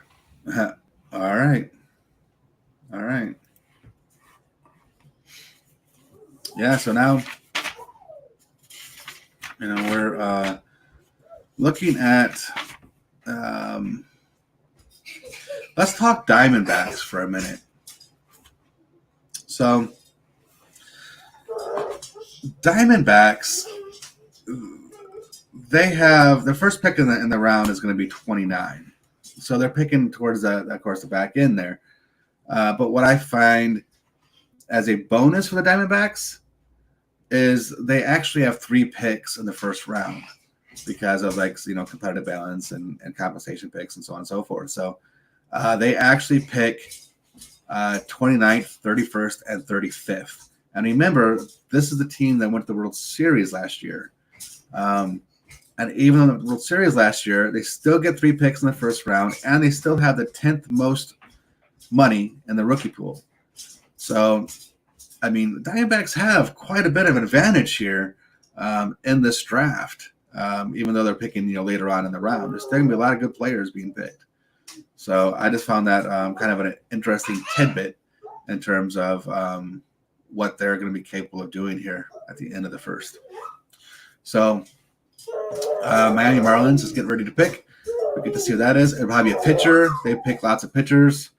Speaker 1: All right. Yeah, so now, we're looking at, let's talk Diamondbacks for a minute. So, Diamondbacks, they have their first pick in the round is going to be 29. So they're picking towards of course, the back end there. But what I find as a bonus for the Diamondbacks is they actually have 3 picks in the first round because of competitive balance and compensation picks and so on and so forth. So they actually pick 29th, 31st, and 35th. And remember, this is the team that went to the World Series last year. And even in the World Series last year, they still get 3 picks in the first round, and they still have the 10th most money in the rookie pool. So, I mean, the Diamondbacks have quite a bit of an advantage here in this draft, even though they're picking later on in the round. There's still going to be a lot of good players being picked. So I just found that kind of an interesting tidbit in terms of what they're going to be capable of doing here at the end of the first. So Miami Marlins is getting ready to pick. We get to see what that is. It'll probably be a pitcher. They pick lots of pitchers.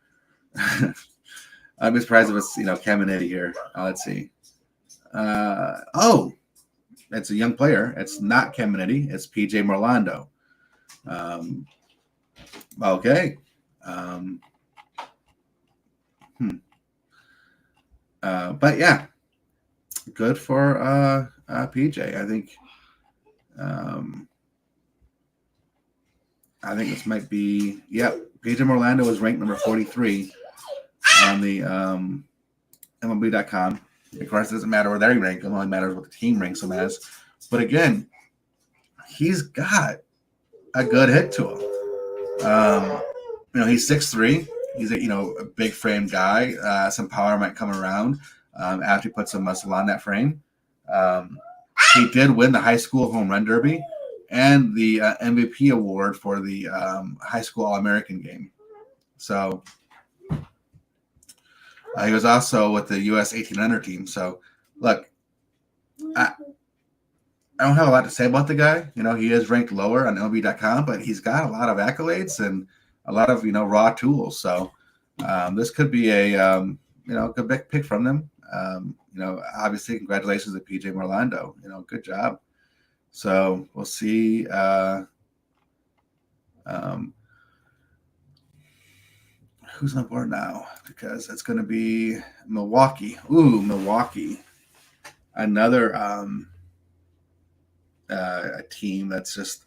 Speaker 1: I'd be surprised if it's Caminiti here. Let's see. It's a young player. It's not Caminiti. It's PJ Morlando. Okay. But yeah, good for PJ. I think this might be. Yep, PJ Morlando is ranked number 43 on the MLB.com. Of course, it doesn't matter where they rank. It only matters what the team ranks him as. But again, he's got a good hit to him. He's 6'3". He's a big frame guy. Some power might come around after he puts some muscle on that frame. He did win the high school home run derby and the MVP award for the high school All-American game. So he was also with the U.S. 1800 team. So look, I don't have a lot to say about the guy. He is ranked lower on MLB.com, but he's got a lot of accolades, and a lot of raw tools. So this could be a good big pick from them. Obviously, congratulations to PJ Morlando. Good job. So we'll see. Who's on board now? Because it's going to be Milwaukee. Ooh, Milwaukee. Another a team that's just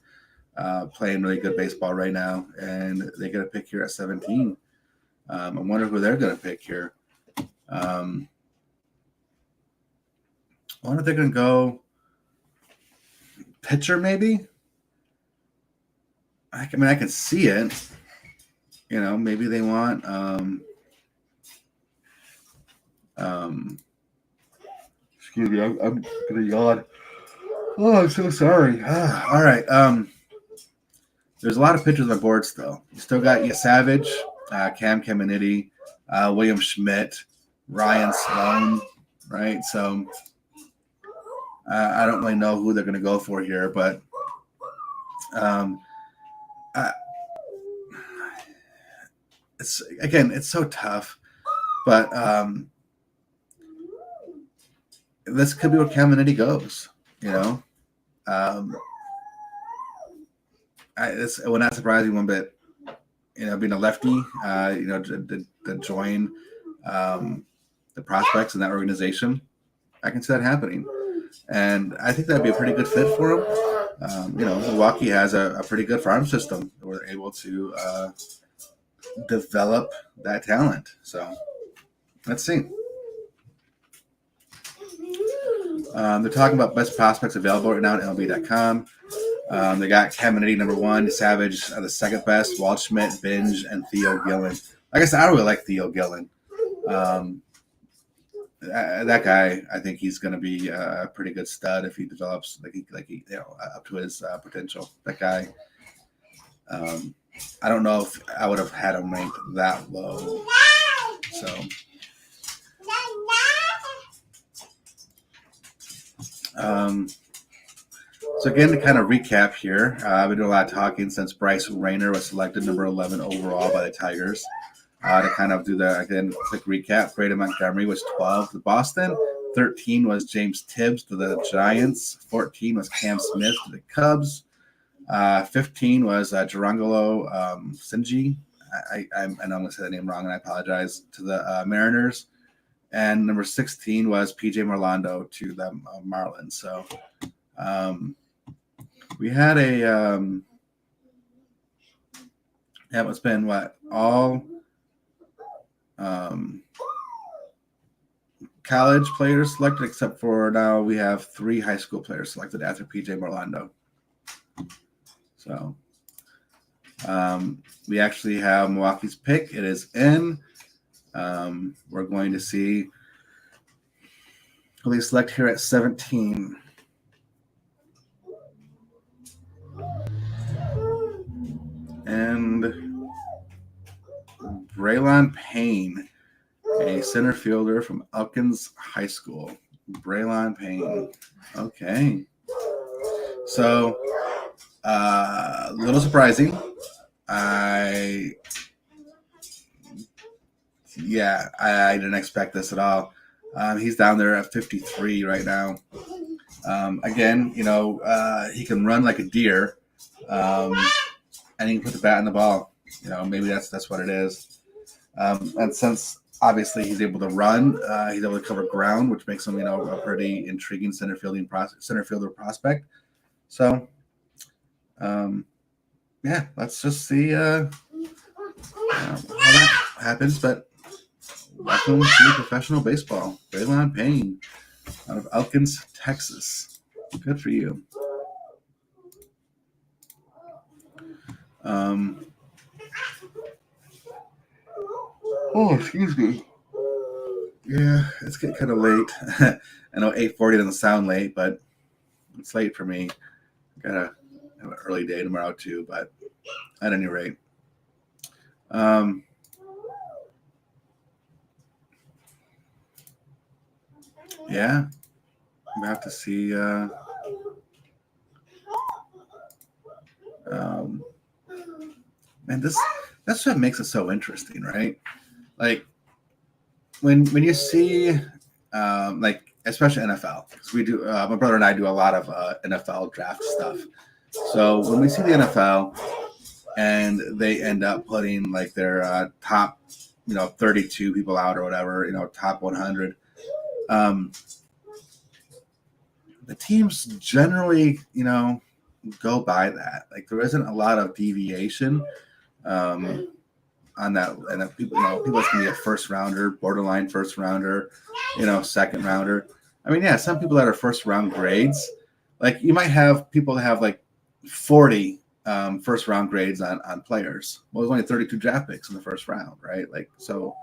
Speaker 1: playing really good baseball right now, and they get a pick here at 17. I wonder who they're going to pick here. I wonder if they're going to go pitcher, maybe. I can see it. Maybe they want excuse me, I'm gonna yawn. Oh, I'm so sorry. All right. There's a lot of pitchers on the board still. You still got Savage, Cam Caminiti, William Schmidt, Ryan Sloan, right? So I don't really know who they're going to go for here, but it's so tough. But this could be where Caminiti goes. It would not surprise me one bit. Being a lefty, to join the prospects in that organization, I can see that happening, and I think that'd be a pretty good fit for him. Milwaukee has a pretty good farm system where they're able to develop that talent. So let's see. They're talking about best prospects available right now at MLB.com. They got Caminiti number 1, Savage the second best, Waldschmidt, Binge, and Theo Gillen. Like I said, I really like Theo Gillen. That guy, I think he's going to be a pretty good stud if he develops up to his potential. That guy, I don't know if I would have had him ranked that low. So again, to kind of recap here, I've been doing a lot of talking since Bryce Rayner was selected number 11 overall by the Tigers. To kind of do the, again, quick recap, Braden Montgomery was 12 to Boston, 13 was James Tibbs to the Giants, 14 was Cam Smith to the Cubs, 15 was Gerangelo Sinji. I know I'm going to say that name wrong, and I apologize, to the Mariners. And number 16 was PJ Morlando to the Marlins. So we had it's been all college players selected, except for now we have 3 high school players selected after PJ Morlando. So we actually have Milwaukee's pick. It is in. We're going to see who they select here at 17. And Braylon Payne, a center fielder from Elkins High School. Braylon Payne. Okay. So, a little surprising. I didn't expect this at all. He's down there at 53 right now. Again, he can run like a deer, and he can put the bat in the ball. Maybe that's what it is. And since obviously he's able to run, he's able to cover ground, which makes him, a pretty intriguing center fielder prospect. So, let's just see how that happens. But welcome to professional baseball. Braylon Payne out of Elkins, Texas. Good for you. Excuse me. Yeah, it's getting kind of late. I know 8:40 doesn't sound late, but it's late for me. Gotta have an early day tomorrow too, but at any rate. Yeah, we have to see. Man, that's what makes it so interesting, right? Like when you see like especially NFL, because we do my brother and I do a lot of NFL draft stuff. So when we see the NFL and they end up putting like their top 32 people out or whatever, top 100, the teams generally go by that. Like there isn't a lot of deviation on that, and people people can be a first rounder, borderline first rounder, second rounder. I mean, yeah, some people that are first round grades, like you might have people that have like 40 first round grades on players. Well, there's only 32 draft picks in the first round, right? Like, so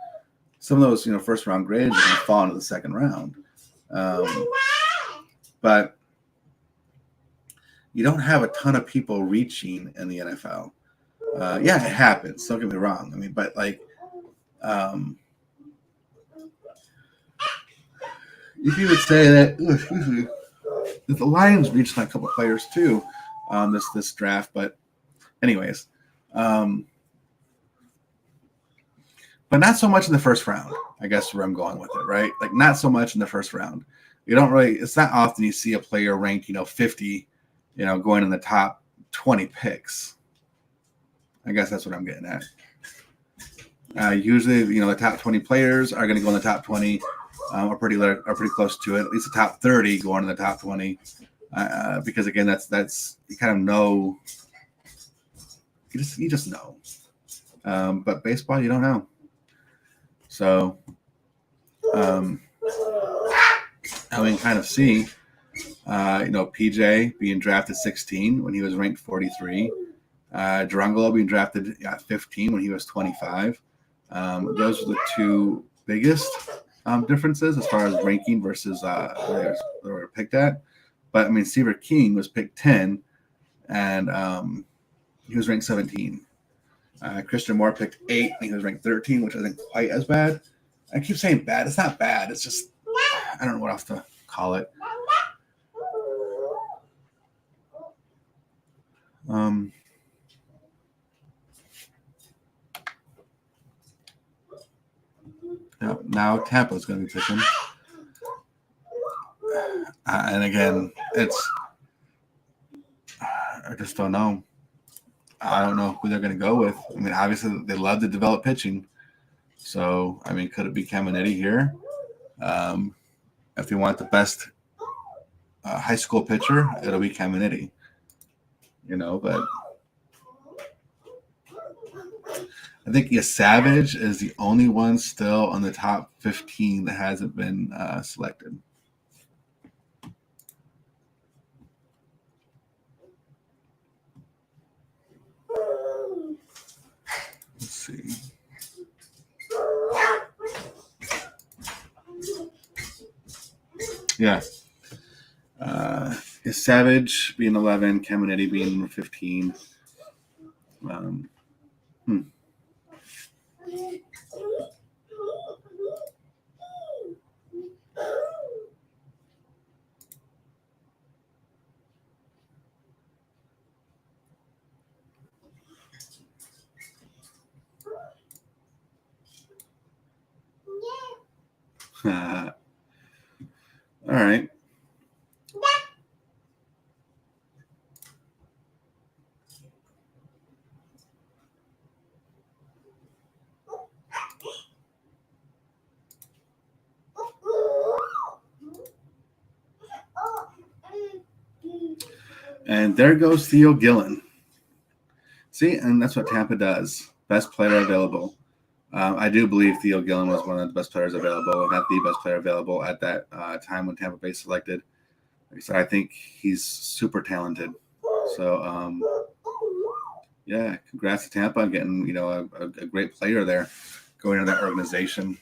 Speaker 1: some of those first round grades are going to fall into the second round, but you don't have a ton of people reaching in the NFL. Yeah, it happens. Don't get me wrong. I mean, but like, if you would say that the Lions reached a couple players too, this draft, but anyways, but not so much in the first round. I guess where I'm going with it, right? Like not so much in the first round. You don't really. It's not often you see a player ranked 50, going in the top 20 picks. I guess that's what I'm getting at. Usually, the top 20 players are going to go in the top 20, are pretty close to it. At least the top 30 going in the top 20, because again, that's you kind of know. You just know, but baseball you don't know. So, I mean, kind of see, PJ being drafted 16 when he was ranked 43. Durangelo being drafted at 15 when he was 25. Those are the two biggest differences as far as ranking versus where they were picked at. But I mean, Seaver King was picked 10, and he was ranked 17. Christian Moore picked 8, and he was ranked 13, which isn't quite as bad. I keep saying bad. It's not bad. It's just I don't know what else to call it. Now Tampa's going to be picking. And again, I just don't know. I don't know who they're going to go with. I mean, obviously, they love to develop pitching. So, I mean, could it be Caminiti here? If you want the best high school pitcher, it'll be Caminiti. But I think Savage is the only one still on the top 15 that hasn't been selected. Let's see. Yeah. Is Savage being 11, Caminiti being 15. All right. And there goes Theo Gillen. See, and that's what Tampa does. Best player available. I do believe Theo Gillen was one of the best players available, not the best player available at that time when Tampa Bay selected. Like I said, I think he's super talented. So, yeah, congrats to Tampa on getting, a great player there going into that organization.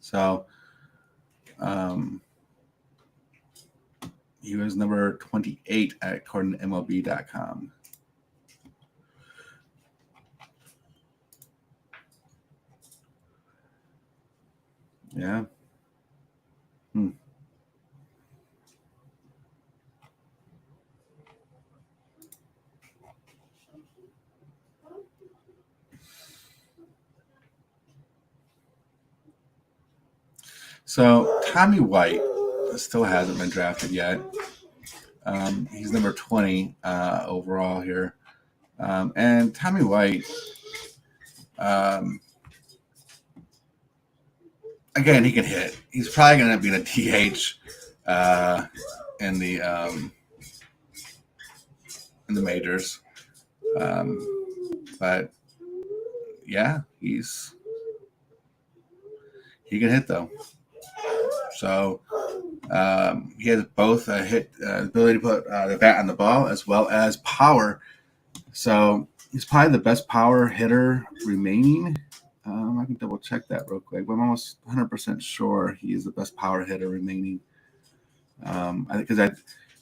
Speaker 1: So, he was number 28 according to MLB.com. Yeah. So Tommy White still hasn't been drafted yet. He's number 20 overall here. And Tommy White, again, he can hit. He's probably going to be the DH in the majors. But yeah, he can hit though. So he has both a hit ability to put the bat on the ball as well as power. So he's probably the best power hitter remaining. I can double check that real quick, but I'm almost 100% sure he is the best power hitter remaining. I think because I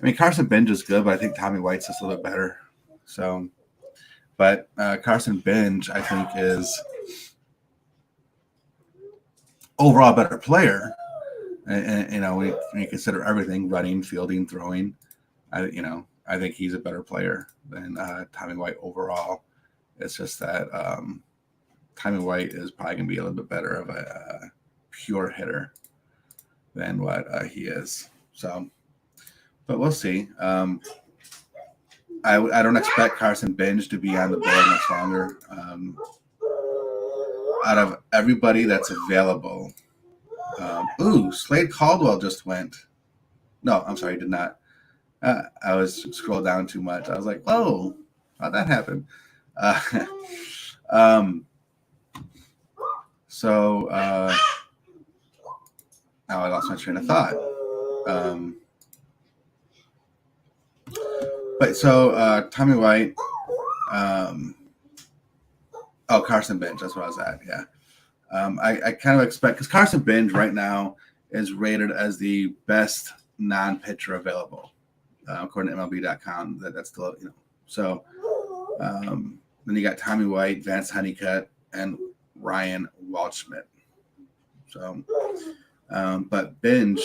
Speaker 1: mean Carson Bench is good, but I think Tommy White's just a little bit better. So, but Carson Bench I think is overall a better player. And when you consider everything, running, fielding, throwing, I think he's a better player than Tommy White overall. It's just that Tommy White is probably going to be a little bit better of a pure hitter than what he is. So, but we'll see. I don't expect Carson Bench to be on the board much longer. Out of everybody that's available, Slade Caldwell just went. No, I'm sorry, he did not. I was scrolled down too much. I was like, "Whoa, how'd that happen?" So now I lost my train of thought. But so Tommy White. Carson Bench. That's what I was at. Yeah. I kind of expect because Carson Bench right now is rated as the best non-pitcher available, according to MLB.com. That's still So then you got Tommy White, Vance Honeycutt, and Ryan Waldschmidt. So, but Bench,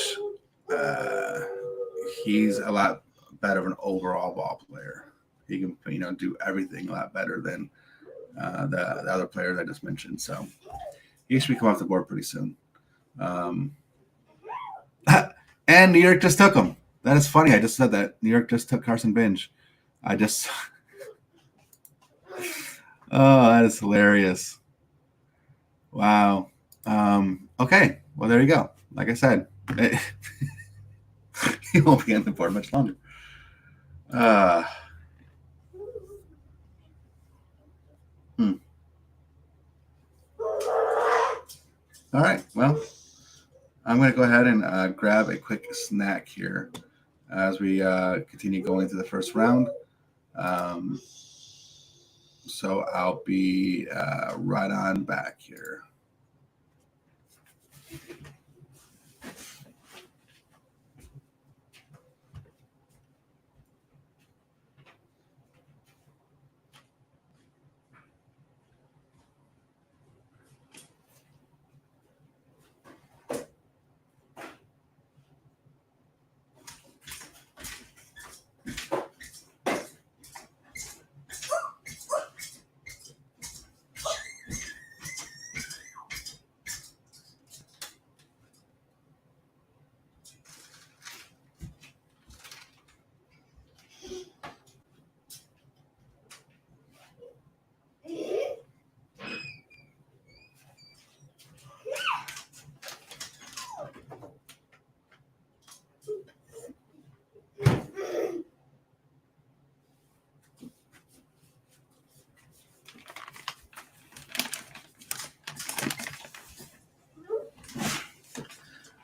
Speaker 1: he's a lot better of an overall ball player. He can do everything a lot better than the other players I just mentioned. So he should be coming off the board pretty soon. And New York just took him. That is funny. I just said that. New York just took Carson Bench. Oh, that is hilarious. Wow. Okay. Well, there you go. Like I said, he won't be on the board much longer. All right. Well, I'm going to go ahead and grab a quick snack here as we continue going through the first round. So I'll be right on back here.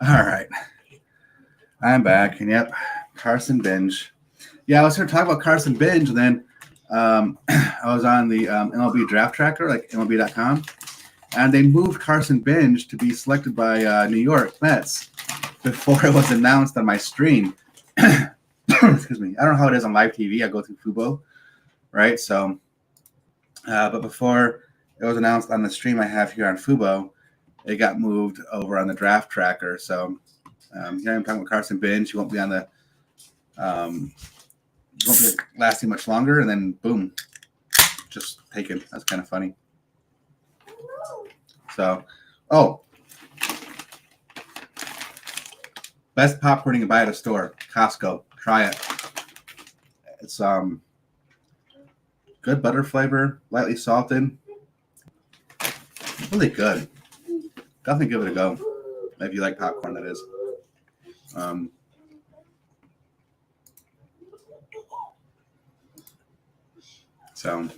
Speaker 1: All right. I'm back. And yep, Carson Bench. Yeah, I was here to talk about Carson Bench, and then I was on the MLB Draft Tracker, like MLB.com, and they moved Carson Bench to be selected by New York Mets before it was announced on my stream. Excuse me. I don't know how it is on live TV. I go through Fubo, right? So, but before it was announced on the stream I have here on Fubo, it got moved over on the Draft Tracker. So here I'm talking about Carson Bench. He won't be on the won't be lasting much longer, and then boom, just taken. That's kind of funny. So, Best popcorn you can buy at a store. Costco. Try it. It's good butter flavor, lightly salted. Really good. Definitely give it a go if you like popcorn. That is. So,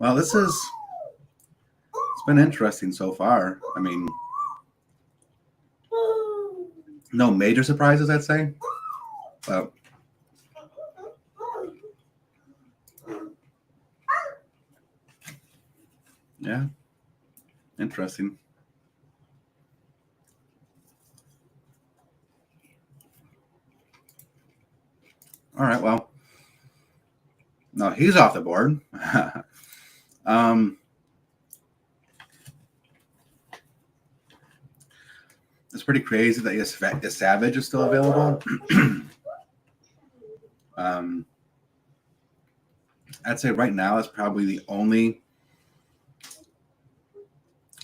Speaker 1: well, it's been interesting so far. I mean, no major surprises, I'd say. But yeah, interesting. All right, well, no, he's off the board. It's pretty crazy that Yes Savage is still available. I'd say right now it's probably the only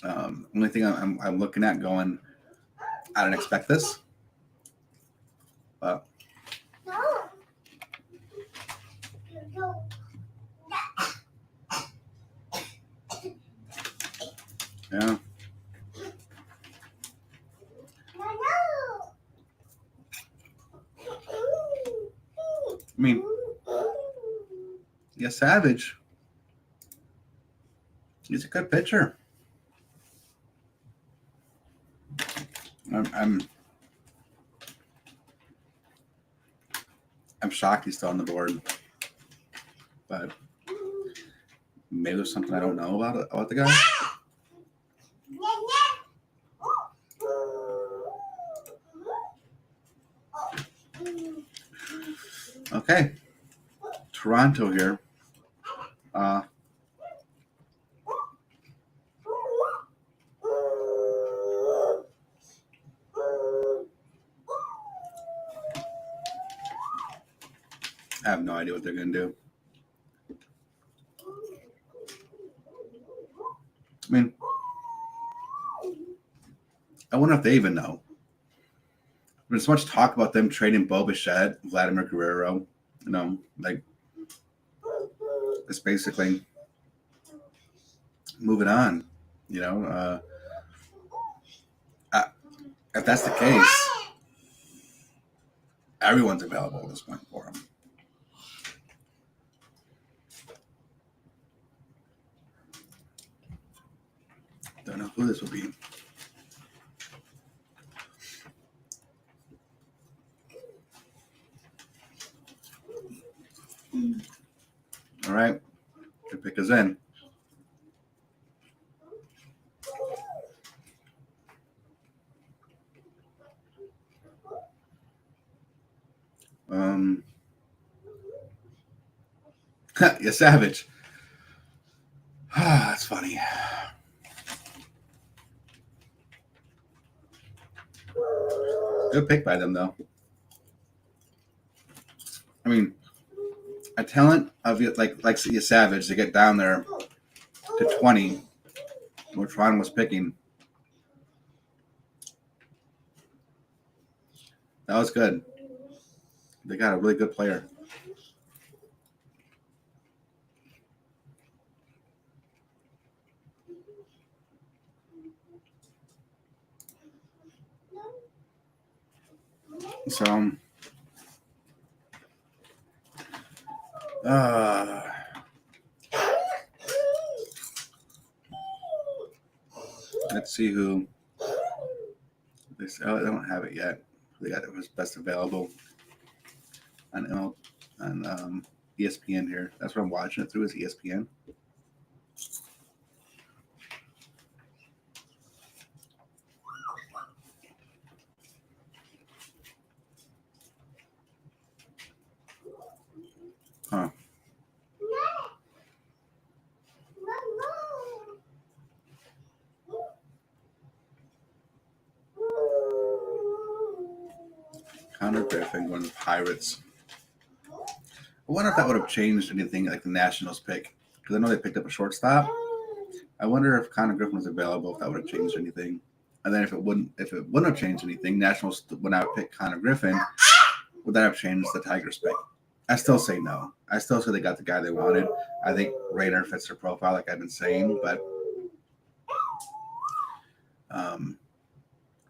Speaker 1: thing I'm looking at going, I didn't expect this. But yeah. I mean, yeah, Savage. He's a good pitcher. I'm shocked he's still on the board, but maybe there's something I don't know about the guy. Okay, Toronto here. I have no idea what they're going to do. I mean, I wonder if they even know. There's so much talk about them trading Bo Bichette, Vladimir Guerrero. You know, like, it's basically moving on. You know, if that's the case, everyone's available at this point for him. Don't know who this will be. All right, good pick is in. Yeah, Savage. That's funny. Good pick by them, though. I mean, a talent of like Savage to get down there to 20, which Ron was picking. That was good. They got a really good player. So, let's see who. They don't have it yet. They got it was best available on ESPN here. That's what I'm watching it through is ESPN. Huh. Connor Griffin going to the Pirates. I wonder if that would have changed anything like the Nationals pick. Because I know they picked up a shortstop. I wonder if Connor Griffin was available, if that would have changed anything. And then if it wouldn't have changed anything, Nationals when I would pick Connor Griffin, would that have changed the Tigers pick? I still say no. I still say they got the guy they wanted. I think Rayner fits their profile, like I've been saying, but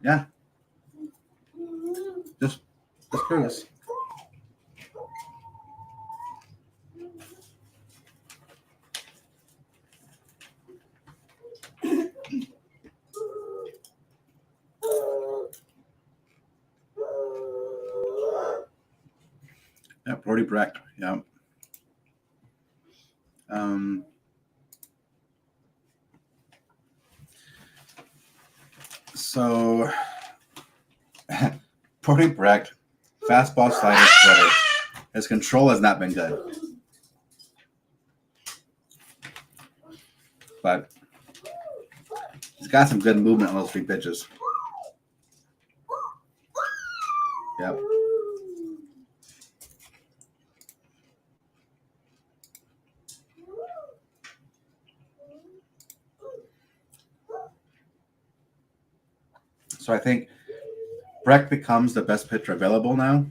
Speaker 1: yeah, just curious. Yeah, Brody Brecht. Yeah. So Brody Brecht, fastball, slider, splitter. His control has not been good, but he's got some good movement on those 3 pitches. Yep. So I think Brecht becomes the best pitcher available now.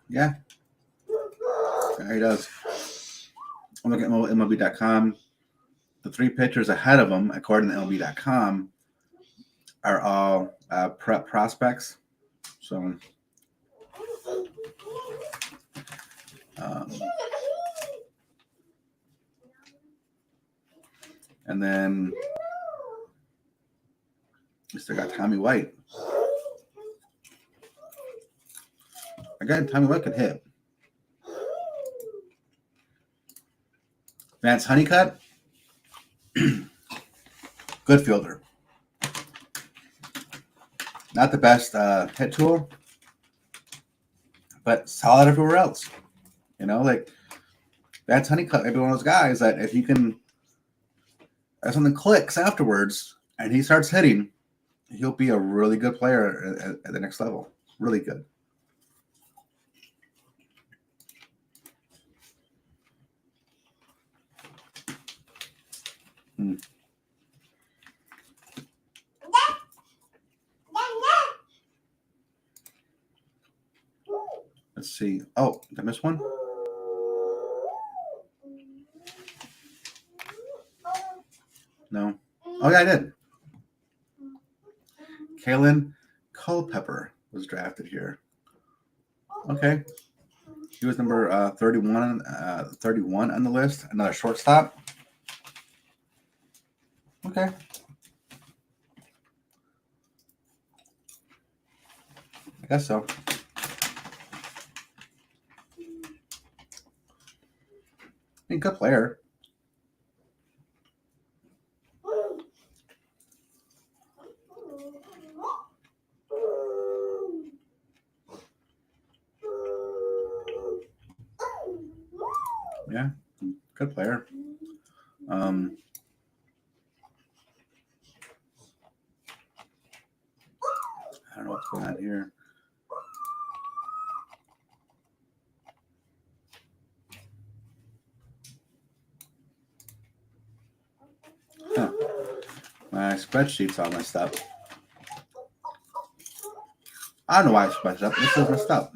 Speaker 1: Yeah, he does. I'm looking at MLB.com. The 3 pitchers ahead of him, according to MLB.com, are all prep prospects. So, and then we still got Tommy White. Again, Tommy White could hit. Vance Honeycutt, good fielder. Not the best hit tool, but solid everywhere else. You know, like Vance Honeycutt may be one of those guys that if something clicks afterwards and he starts hitting, he'll be a really good player at the next level. Really good. Let's see. Oh, did I miss one? No. Oh, yeah, I did. Kalen Culpepper was drafted here. Okay. He was number 31 on the list. Another shortstop. Okay. I guess so. I mean, good player. Yeah, good player. I don't know what's going on here. Huh. My spreadsheet's all messed up. I don't know why it's messed up. This is messed up.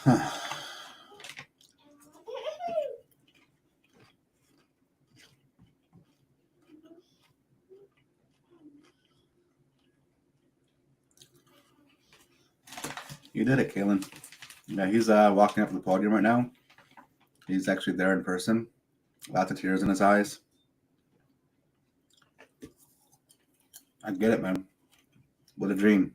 Speaker 1: Huh. You did it, Kalen. Yeah, he's walking up to the podium right now. He's actually there in person. Lots of tears in his eyes. I get it, man. What a dream.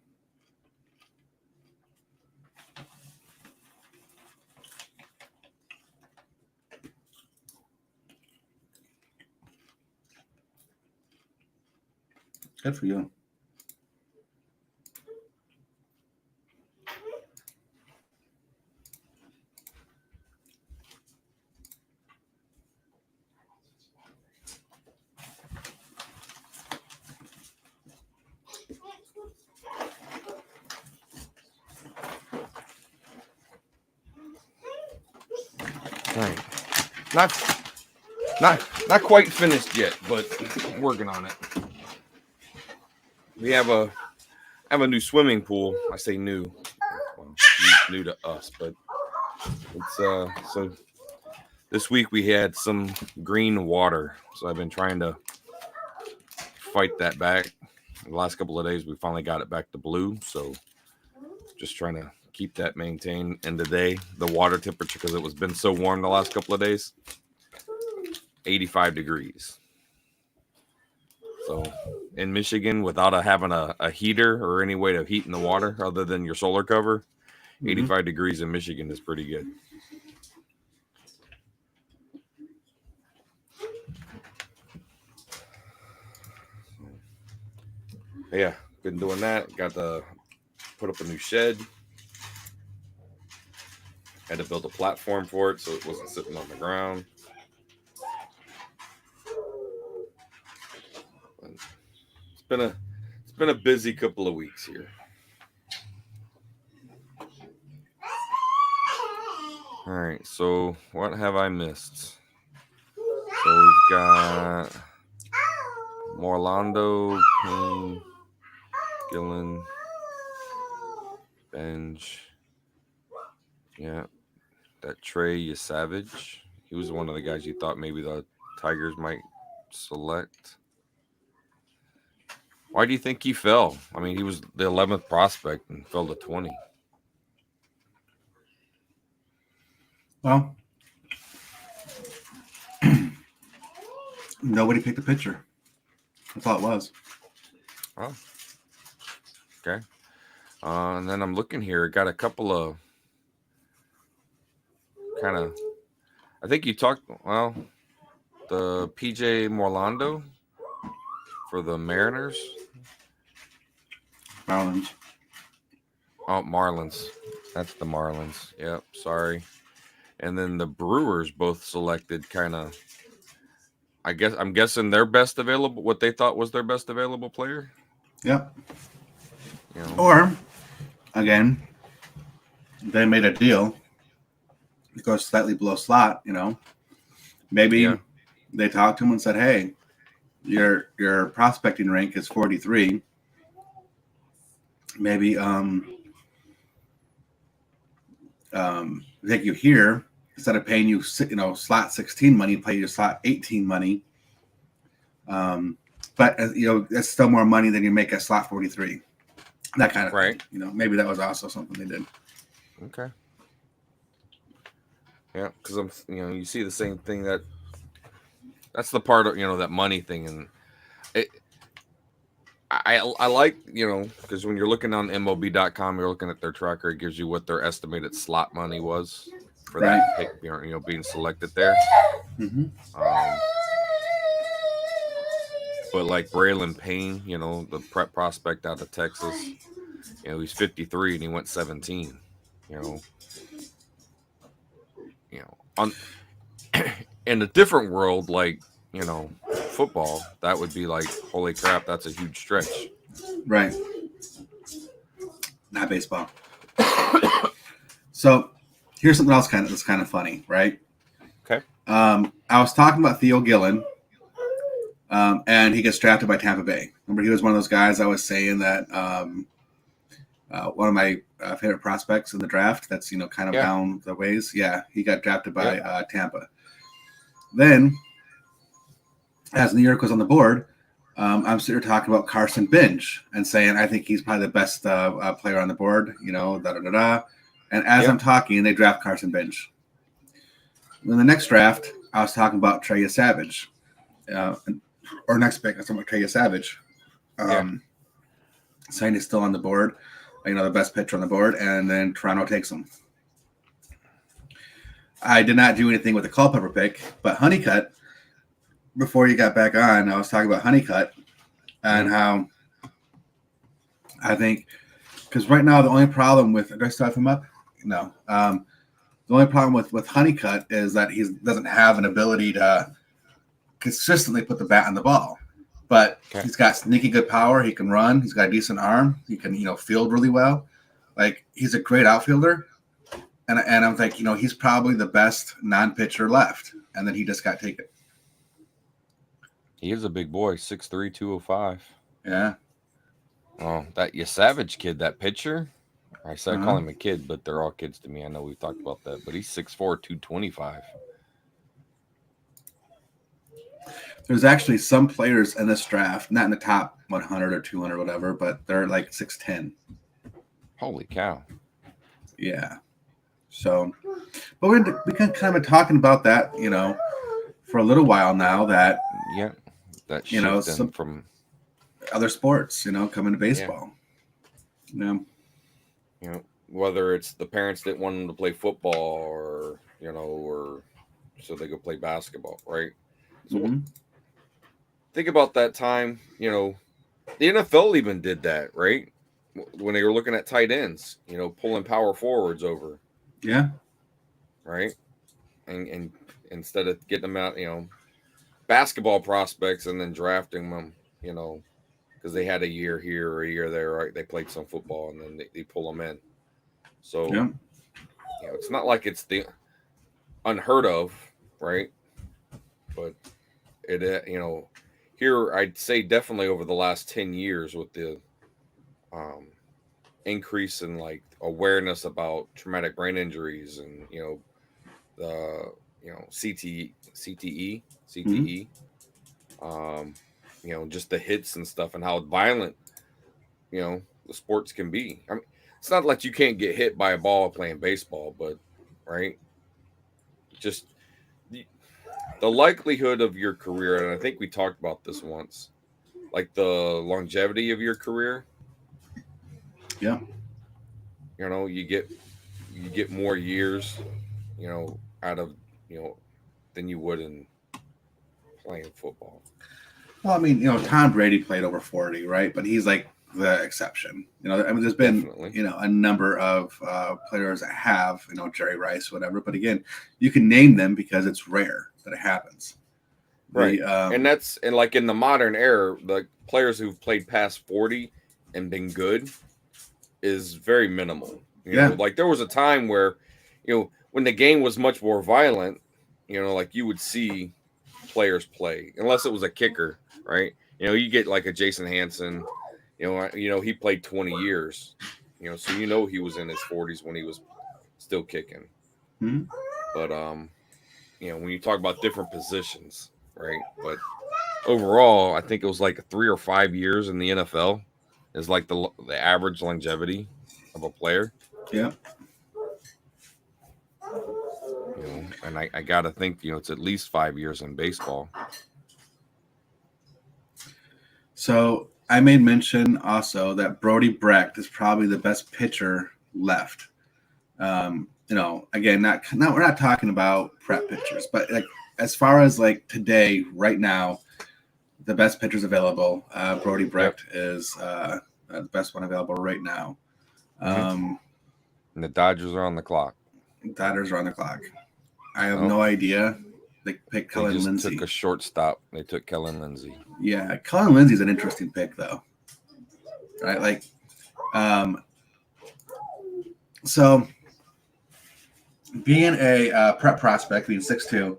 Speaker 1: Good for you.
Speaker 3: All right. Not quite finished yet, but working on it. We have a new swimming pool. I say new. Well, new to us, but it's so this week we had some green water. So I've been trying to fight that back. The last couple of days we finally got it back to blue, so just trying to keep that maintained. And today the water temperature, because it was been so warm the last couple of days, 85 degrees. So in Michigan, without having a heater or any way of heating the water other than your solar cover, 85 degrees in Michigan is pretty good. Yeah, been doing that. Got to put up a new shed. Had to build a platform for it so it wasn't sitting on the ground. It's been a busy couple of weeks here. All right, so what have I missed? So we've got Morlando, Payne, Gillen, Benj. Yeah, that Trey Savage. He was one of the guys you thought maybe the Tigers might select. Why do you think he fell? I mean, he was the 11th prospect and fell to 20.
Speaker 1: Well, nobody picked a pitcher. That's all it was.
Speaker 3: Oh, okay. And then I'm looking here. Got a couple of kind of. I think you talked. Well, the PJ Morlando for the Mariners.
Speaker 1: Marlins.
Speaker 3: Oh, Marlins. That's the Marlins. Yep. Sorry. And then the Brewers both selected kind of. I'm guessing their best available. What they thought was their best available player.
Speaker 1: Yep.
Speaker 3: You know.
Speaker 1: Or, again, they made a deal. It goes slightly below slot, you know. Maybe they talked to him and said, "Hey, your prospecting rank is 43. Maybe take you here instead of paying you slot 16 money, pay you slot 18 money. But that's still more money than you make at slot 43. That kind of thing. Maybe that was also something they did.
Speaker 3: Okay. Yeah, because you see the same thing that's the part of that money thing, and I like because when you're looking on MLB.com, you're looking at their tracker, it gives you what their estimated slot money was for that pick, being selected there.
Speaker 1: Mm-hmm.
Speaker 3: But like Braylon Payne, the prep prospect out of Texas, he's 53 and he went 17. On in a different world, like football, that would be like, holy crap, that's a huge stretch.
Speaker 1: Right. Not baseball. So here's something else that's kind of funny, right?
Speaker 3: Okay.
Speaker 1: I was talking about Theo Gillen, and he gets drafted by Tampa Bay. Remember, he was one of those guys I was saying that one of my favorite prospects in the draft. That's kind of down the ways. Yeah, he got drafted by Tampa. Then, as New York was on the board, I'm sitting here talking about Carson Bench and saying I think he's probably the best player on the board. And as I'm talking, they draft Carson Bench. In the next draft, I was talking about Trey Savage. Or next pick, I was talking about Trey Savage. saying he's still on the board, the best pitcher on the board, and then Toronto takes him. I did not do anything with the Culpepper pick, but Honeycutt, before you got back on, I was talking about Honeycutt and how I think, because right now the only problem with, did I start him up? No. The only problem with Honeycutt is that he doesn't have an ability to consistently put the bat on the ball. But he's got sneaky good power. He can run. He's got a decent arm. He can, field really well. Like, he's a great outfielder. And I'm like, he's probably the best non-pitcher left. And then he just got taken.
Speaker 3: He is a big boy, 6'3", 205.
Speaker 1: Yeah.
Speaker 3: Oh, that Savage kid, that pitcher. I said I call him a kid, but they're all kids to me. I know we've talked about that, but he's 6'4", 225.
Speaker 1: There's actually some players in this draft, not in the top 100 or 200 or whatever, but they're like 6'10".
Speaker 3: Holy cow.
Speaker 1: Yeah. So, but we can kind of talking about that, for a little while now that,
Speaker 3: that
Speaker 1: some
Speaker 3: from
Speaker 1: other sports, coming to baseball. Yeah.
Speaker 3: Whether it's the parents that want them to play football or so they go play basketball, right? So think about that time, the NFL even did that, right? When they were looking at tight ends, pulling power forwards over.
Speaker 1: Yeah.
Speaker 3: Right. And instead of getting them out, basketball prospects and then drafting them, because they had a year here or a year there, right? They played some football and then they pull them in. So, it's not like it's the unheard of, right? But it, here I'd say definitely over the last 10 years with the increase in like awareness about traumatic brain injuries and the CTE, just the hits and stuff and how violent the sports can be. I mean, it's not like you can't get hit by a ball playing baseball, but right, just the likelihood of your career, and I think we talked about this once, like the longevity of your career.
Speaker 1: Yeah.
Speaker 3: You get more years, out of, than you would in playing football.
Speaker 1: Well, I mean, Tom Brady played over 40, right? But he's like the exception. There's been, a number of players that have, Jerry Rice, whatever. But again, you can name them because it's rare that it happens.
Speaker 3: Right. And like in the modern era, the players who've played past 40 and been good is very minimal. Like there was a time where, when the game was much more violent, like you would see players play, unless it was a kicker, right? You get like a Jason Hansen, he played 20 years, so he was in his 40s when he was still kicking.
Speaker 1: Mm-hmm.
Speaker 3: But when you talk about different positions, right? But overall, I think it was like 3 or 5 years in the NFL is like the average longevity of a player.
Speaker 1: Yeah.
Speaker 3: And I got to think, it's at least 5 years in baseball.
Speaker 1: So I made mention also that Brody Brecht is probably the best pitcher left. Again, we're not talking about prep pitchers, but like as far as like today, right now, the best pitchers available, Brody Brecht is the best one available right now.
Speaker 3: And the Dodgers are on the clock.
Speaker 1: I have no idea. They picked Kellen
Speaker 3: Lindsey.
Speaker 1: Lindsey.
Speaker 3: Took a shortstop. They took Kellen Lindsey.
Speaker 1: Yeah, Kellen Lindsey's an interesting pick, though. Right, like, so being a prep prospect, being 6'2",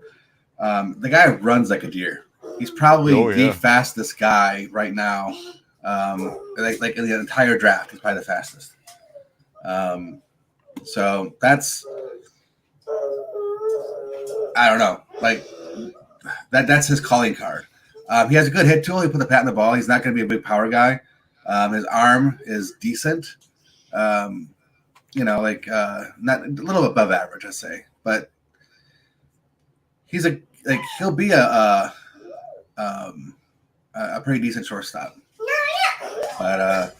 Speaker 1: the guy runs like a deer. He's probably the fastest guy right now. Like in the entire draft, he's probably the fastest. So that's, I don't know, like that's his calling card. He has a good hit tool. He put the bat in the ball. He's not going to be a big power guy. His arm is decent. Not a little above average, I'd say, but he'll be a pretty decent shortstop. But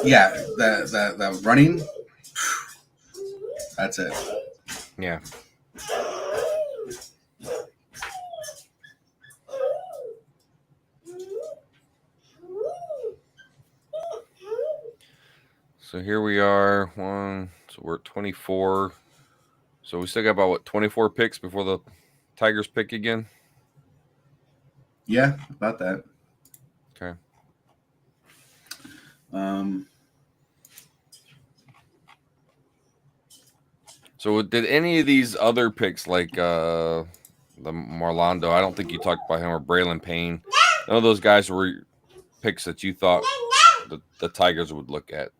Speaker 1: Yeah, the running, that's it.
Speaker 3: Yeah. So here we are. So we're at 24. So we still got about 24 picks before the Tigers pick again.
Speaker 1: Yeah, about that.
Speaker 3: Okay. So did any of these other picks, like the Marlando, I don't think you talked about him, or Braylon Payne, none of those guys were picks that you thought the Tigers would look at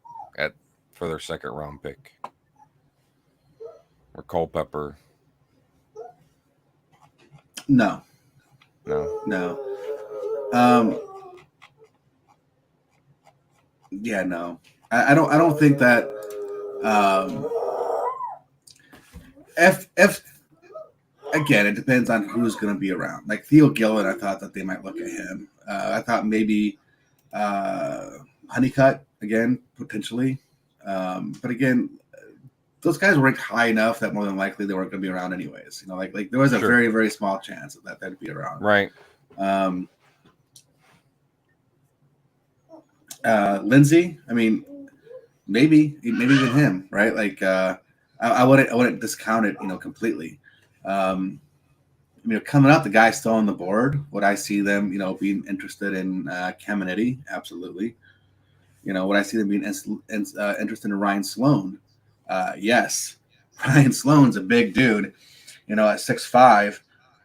Speaker 3: for their second round pick, or Culpepper?
Speaker 1: No. Yeah, no. I don't think that. If again, it depends on who's going to be around. Like Theo Gillen, I thought that they might look at him. I thought maybe Honeycutt again, potentially. But again, those guys were ranked high enough that more than likely they weren't going to be around anyways. You know, like there was a very, very small chance that they'd be around.
Speaker 3: Right.
Speaker 1: Lindsay, I mean, maybe even him, right? Like I wouldn't discount it, completely. Coming up, the guy's still on the board. Would I see them, being interested in Caminiti? Absolutely. Would I see them being interested in Ryan Sloan? Yes. Ryan Sloan's a big dude, at 6'5",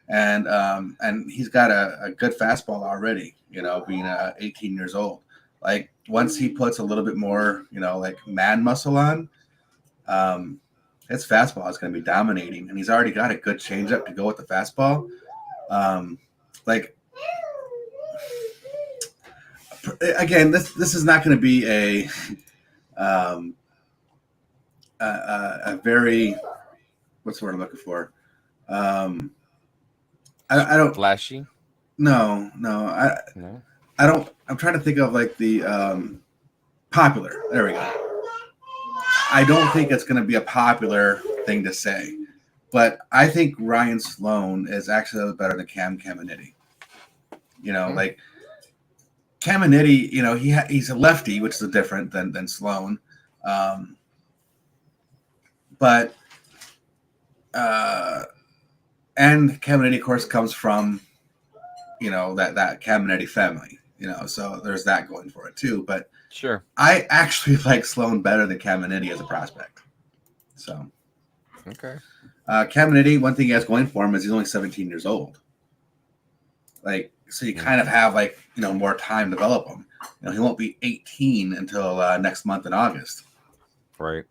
Speaker 1: and he's got a good fastball already. Being 18 years old. Like once he puts a little bit more, like man muscle on, his fastball is going to be dominating, and he's already got a good changeup to go with the fastball. Again, this is not going to be a very, what's the word I'm looking for? I don't
Speaker 3: flashy.
Speaker 1: No. I don't. I'm trying to think of like the popular. There we go. I don't think it's going to be a popular thing to say, but I think Ryan Sloan is actually better than Cam Caminiti. Like Caminiti, he's a lefty, which is different than Sloan. But and Caminiti, of course, comes from that Caminiti family. So there's that going for it too. But
Speaker 3: sure,
Speaker 1: I actually like Sloan better than Caminiti as a prospect. So,
Speaker 3: okay.
Speaker 1: Caminiti, one thing he has going for him is he's only 17 years old. Like, so you kind of have more time to develop him. He won't be 18 until next month in August.
Speaker 3: Right.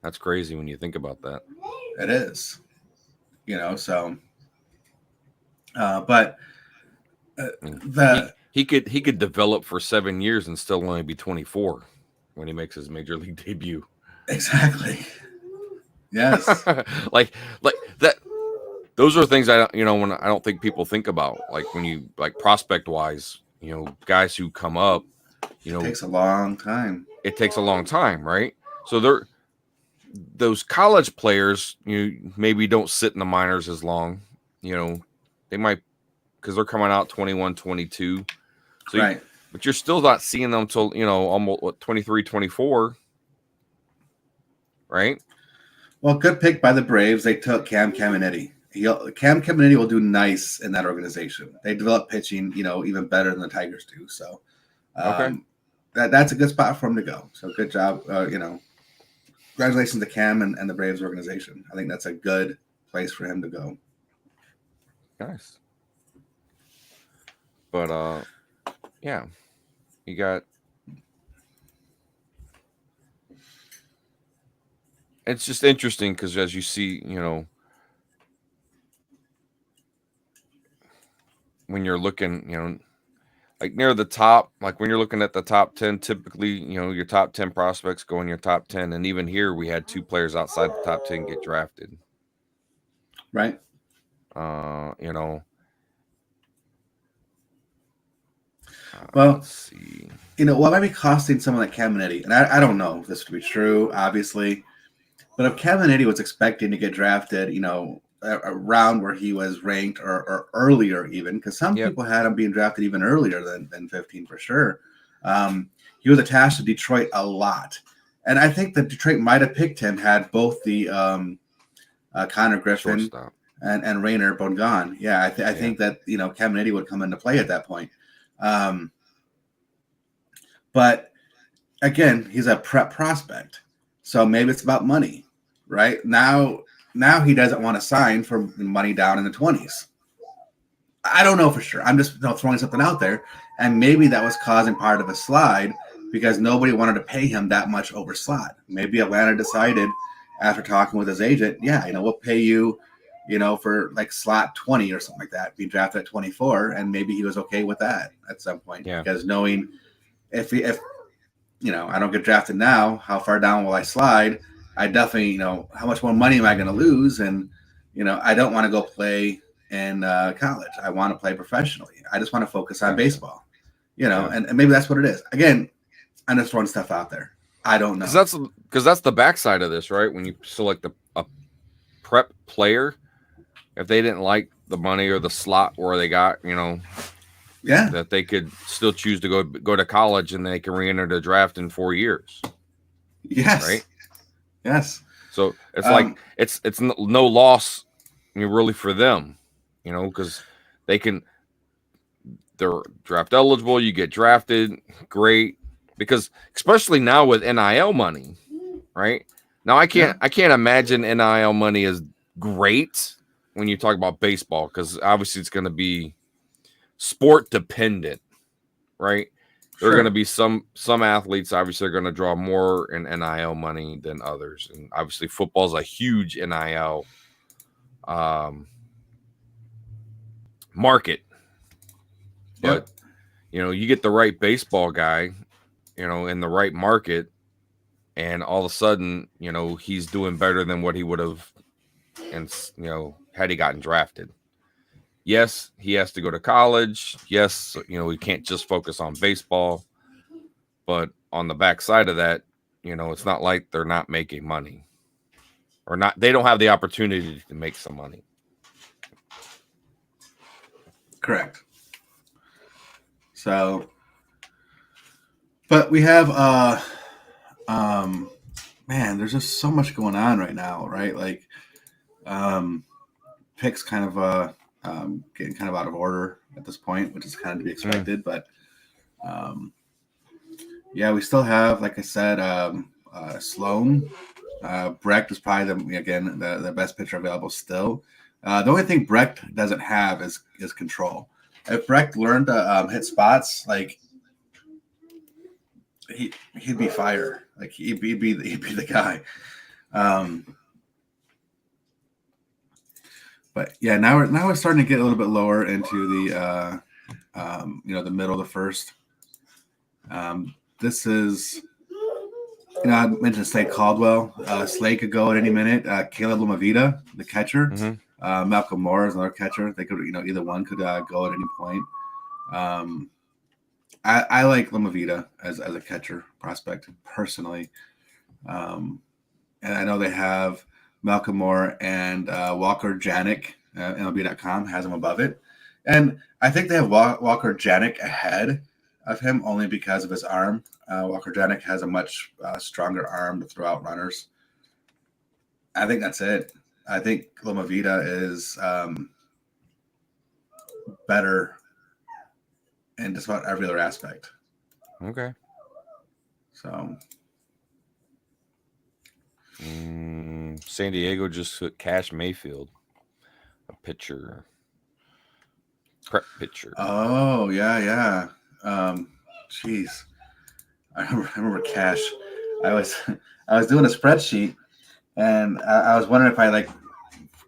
Speaker 3: That's crazy when you think about that.
Speaker 1: It is. So, but
Speaker 3: he could develop for 7 years and still only be 24 when he makes his major league debut.
Speaker 1: Exactly. Yes.
Speaker 3: like that. Those are things when I don't think people think about. Like when you prospect wise, guys who come up,
Speaker 1: it takes a long time.
Speaker 3: It takes a long time, right? So those college players, maybe don't sit in the minors as long. They might, because they're coming out 21, 22. So
Speaker 1: right.
Speaker 3: But you're still not seeing them till, almost 23, 24. Right?
Speaker 1: Well, good pick by the Braves. They took Cam Caminiti. Cam Caminiti will do nice in that organization. They develop pitching, even better than the Tigers do. So
Speaker 3: okay.
Speaker 1: That's a good spot for him to go. So good job. Congratulations to Cam and the Braves organization. I think that's a good place for him to go.
Speaker 3: Nice. But yeah, you got. It's just interesting because as you see, when you're looking, like near the top, like when you're looking at the top 10, typically, your top 10 prospects go in your top 10. And even here, we had 2 players outside the top 10 get drafted.
Speaker 1: Right. Well,
Speaker 3: Let's see.
Speaker 1: what might be costing someone like Caminiti, and I don't know if this would be true, obviously, but if Caminiti was expecting to get drafted, around where he was ranked or earlier even, because some
Speaker 3: Yep.
Speaker 1: people had him being drafted even earlier than 15 for sure. He was attached to Detroit a lot. And I think that Detroit might have picked him had both the Connor Griffin
Speaker 3: Shortstop.
Speaker 1: and Rainer both gone. Yeah, I think that, Caminiti would come into play at that point. But again, he's a prep prospect. So maybe it's about money, right? Now he doesn't want to sign for money down in the 20s. I don't know for sure. I'm just throwing something out there. And maybe that was causing part of a slide because nobody wanted to pay him that much over slot. Maybe Atlanta decided after talking with his agent, we'll pay you, for like slot 20 or something like that, be drafted at 24. And maybe he was okay with that at some point.
Speaker 3: Yeah.
Speaker 1: Because knowing if I don't get drafted now, how far down will I slide? I definitely, how much more money am I going to lose? And, I don't want to go play in college. I want to play professionally. I just want to focus on baseball, and maybe that's what it is. Again, I'm just throwing stuff out there. I don't know.
Speaker 3: Because that's the backside of this, right? When you select a prep player, if they didn't like the money or the slot where they got, that they could still choose to go to college and they can re-enter the draft in 4 years.
Speaker 1: Yes.
Speaker 3: Right.
Speaker 1: Yes.
Speaker 3: So it's like it's no loss, really for them, because they're draft eligible. You get drafted, great. Because especially now with NIL money, right? Now I can't imagine NIL money is great when you talk about baseball because obviously it's going to be sport dependent, right? There are going to be some athletes obviously are going to draw more in NIL money than others, and obviously football is a huge NIL market. But you get the right baseball guy, in the right market, and all of a sudden, he's doing better than what he would have, and had he gotten drafted. Yes, he has to go to college. Yes, he can't just focus on baseball. But on the backside of that, it's not like they're not making money, or not. They don't have the opportunity to make some money.
Speaker 1: Correct. So, but we have, man, there's just so much going on right now, right? Like, picks kind of getting kind of out of order at this point, which is kind of to be expected. But we still have, like I said, Sloan. Brecht is probably the best pitcher available still. The only thing Brecht doesn't have is control. If Brecht learned to hit spots, like he'd be fire. Like he'd be the guy. But yeah, now we're starting to get a little bit lower into the the middle of the first. This is, I mentioned Slade Caldwell. Slade could go at any minute. Caleb Lamavita, the catcher. Mm-hmm. Malcolm Moore is another catcher. They could, either one could go at any point. I like Lamavita as a catcher prospect personally. And I know they have Malcolm Moore and Walker Janik. MLB.com has him above it. And I think they have Walker Janik ahead of him only because of his arm. Walker Janik has a much stronger arm to throw out runners. I think that's it. I think Lamavita is better in just about every other aspect.
Speaker 3: Okay.
Speaker 1: So
Speaker 3: San Diego just took Cash Mayfield, a pitcher, prep pitcher.
Speaker 1: Oh yeah. Jeez, I remember Cash. I was doing a spreadsheet, and I was wondering if I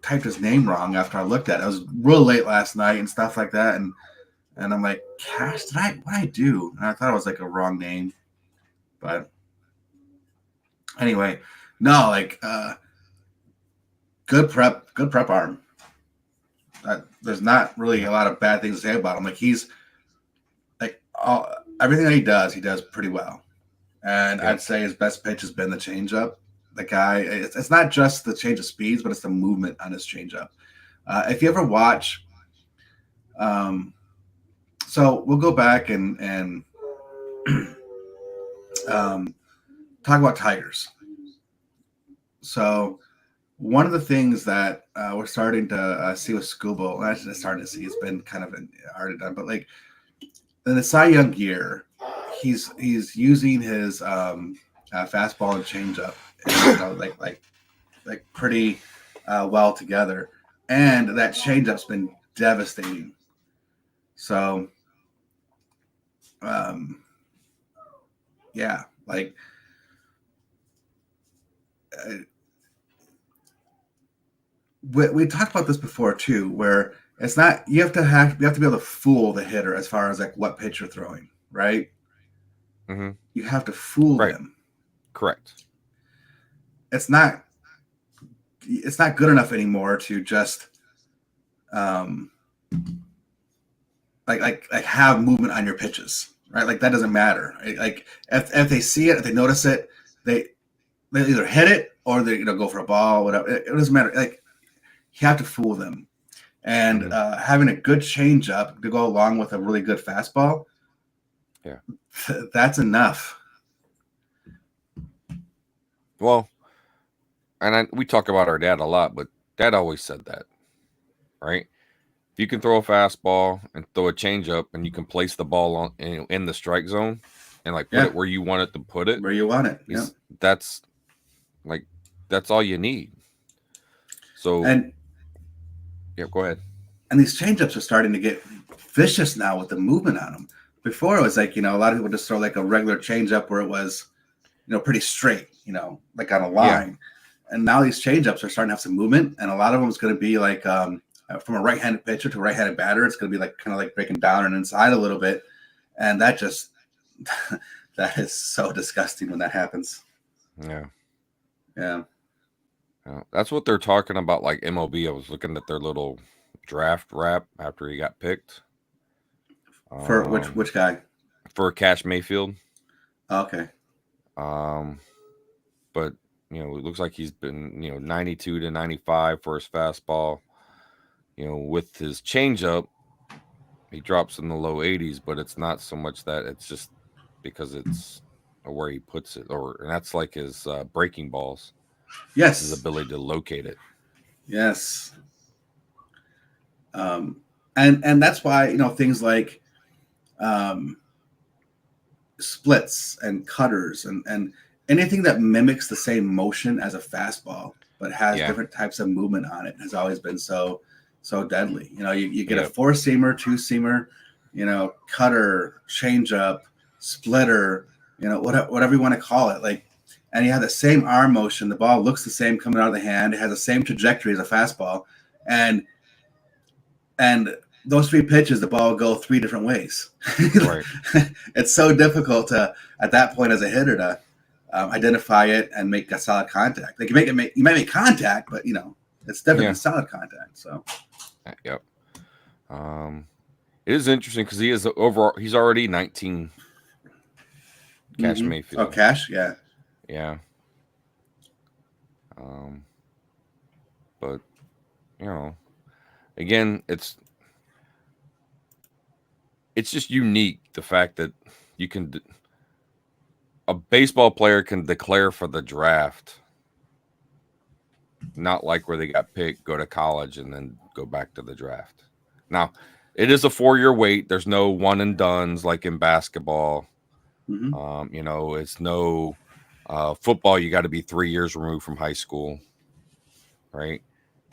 Speaker 1: typed his name wrong after I looked at it. I was real late last night and stuff like that, and I'm like, Cash, what did I do? And I thought it was a wrong name, but anyway, no, good prep arm. There's not really a lot of bad things to say about him. He's everything that he does pretty well. And
Speaker 3: Yep.
Speaker 1: I'd say his best pitch has been the changeup. The guy, it's not just the change of speeds, but it's the movement on his changeup. If you ever watch, so we'll go back and talk about Tigers. So one of the things that we're starting to see with Scooble, I'm just starting to see, it's been kind of already done, but like in the Cy Young year, he's using his fastball and changeup, like pretty well together, and that changeup's been devastating. So, yeah, like. We talked about this before too, where it's not you have to be able to fool the hitter as far as like what pitch you're throwing, right?
Speaker 3: Mm-hmm.
Speaker 1: You have to fool them.
Speaker 3: Correct.
Speaker 1: It's not good enough anymore to just like have movement on your pitches, right? Like that doesn't matter. Like if they see it, if they notice it, they either hit it or they go for a ball, whatever. It doesn't matter. Like you have to fool them, and having a good changeup to go along with a really good fastball, that's enough.
Speaker 3: Well, and we talk about our dad a lot, but Dad always said that, right? If you can throw a fastball and throw a changeup, and you can place the ball in the strike zone, and like put it where you want it to put it,
Speaker 1: where you want it,
Speaker 3: that's all you need. So go ahead.
Speaker 1: And these changeups are starting to get vicious now with the movement on them. Before it was like, a lot of people just throw like a regular changeup where it was, pretty straight, like on a line. Yeah. And now these changeups are starting to have some movement, and a lot of them is going to be like from a right-handed pitcher to a right-handed batter. It's going to be like kind of like breaking down and inside a little bit, and that just that is so disgusting when that happens. Yeah.
Speaker 3: That's what they're talking about. Like MLB, I was looking at their little draft wrap after he got picked.
Speaker 1: For which guy?
Speaker 3: For Cash Mayfield.
Speaker 1: Okay.
Speaker 3: But it looks like he's been 92 to 95 for his fastball. With his changeup, he drops in the low 80s, but it's not so much that, it's just because it's where he puts it, and that's like his breaking balls.
Speaker 1: Yes,
Speaker 3: his ability to locate it.
Speaker 1: Yes. And that's why things like splits and cutters and anything that mimics the same motion as a fastball but has different types of movement on it has always been so deadly. You get a 4-seamer, 2-seamer, cutter, changeup, splitter, whatever you want to call it, like. And you have the same arm motion. The ball looks the same coming out of the hand. It has the same trajectory as a fastball. And those 3 pitches, the ball will go 3 different ways.
Speaker 3: Right.
Speaker 1: It's so difficult to, at that point as a hitter, to identify it and make a solid contact. Like you might make contact, but it's definitely solid contact. So.
Speaker 3: Yep. It is interesting because he's already 19. Cash Mayfield.
Speaker 1: Oh, Cash, yeah.
Speaker 3: Yeah. But again, it's just unique, the fact that you can a baseball player can declare for the draft, not like where they got picked, go to college, and then go back to the draft. Now, it is a 4-year wait. There's no one and dones like in basketball. It's no football, you got to be 3 years removed from high school, right?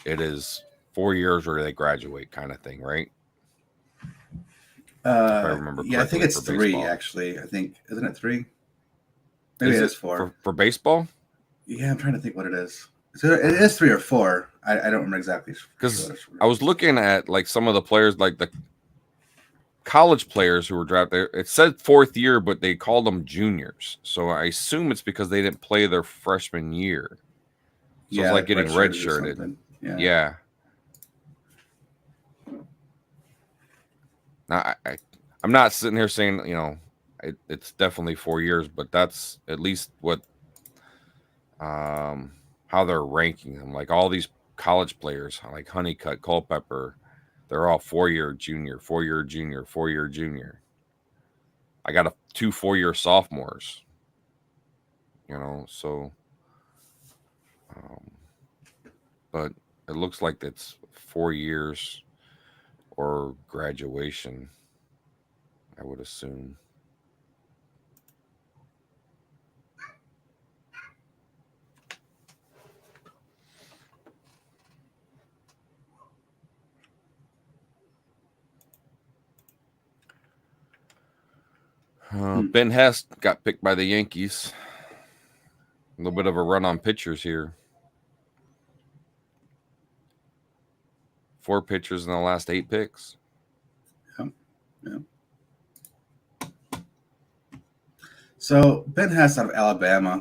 Speaker 3: It is 4 years where they graduate kind of thing, right?
Speaker 1: If I remember correctly. Yeah, I think it's 3, baseball. Actually. I think, isn't it 3? Maybe it is 4.
Speaker 3: For baseball?
Speaker 1: Yeah, I'm trying to think what it is. It is 3 or 4. I don't remember exactly.
Speaker 3: Because I was looking at like some of the players, like the college players who were drafted. It said 4th year, but they called them juniors. So I assume it's because they didn't play their freshman year. So it's like getting redshirted. Yeah. Now I'm not sitting here saying, it's definitely 4 years, but that's at least what how they're ranking them. Like all these college players, like Honeycutt, Culpepper, they're all 4-year junior, 4-year junior, 4-year junior. I got 2 4-year sophomores. So but it looks like it's 4 years or graduation, I would assume. Ben Hest got picked by the Yankees. A little bit of a run on pitchers here. 4 pitchers in the last 8 picks.
Speaker 1: Yeah. So Ben Hess out of Alabama,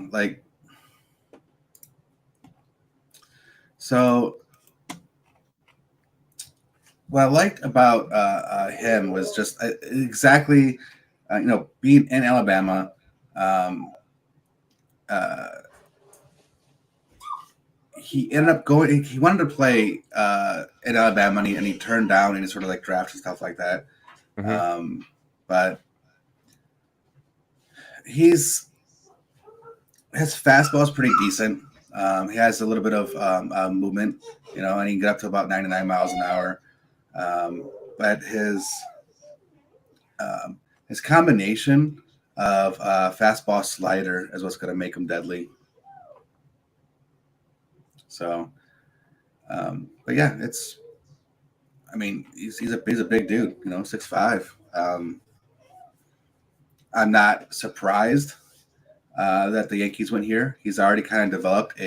Speaker 1: what I liked about him was just exactly, being in Alabama. He ended up going. He wanted to play in Alabama, and he turned down any sort of like drafts and stuff like that.
Speaker 3: Mm-hmm.
Speaker 1: But his fastball is pretty decent. He has a little bit of movement, and he can get up to about 99 miles an hour. But his combination of fastball slider is what's going to make him deadly. So, but yeah, he's a big dude, 6'5". I'm not surprised that the Yankees went here. He's already kind of developed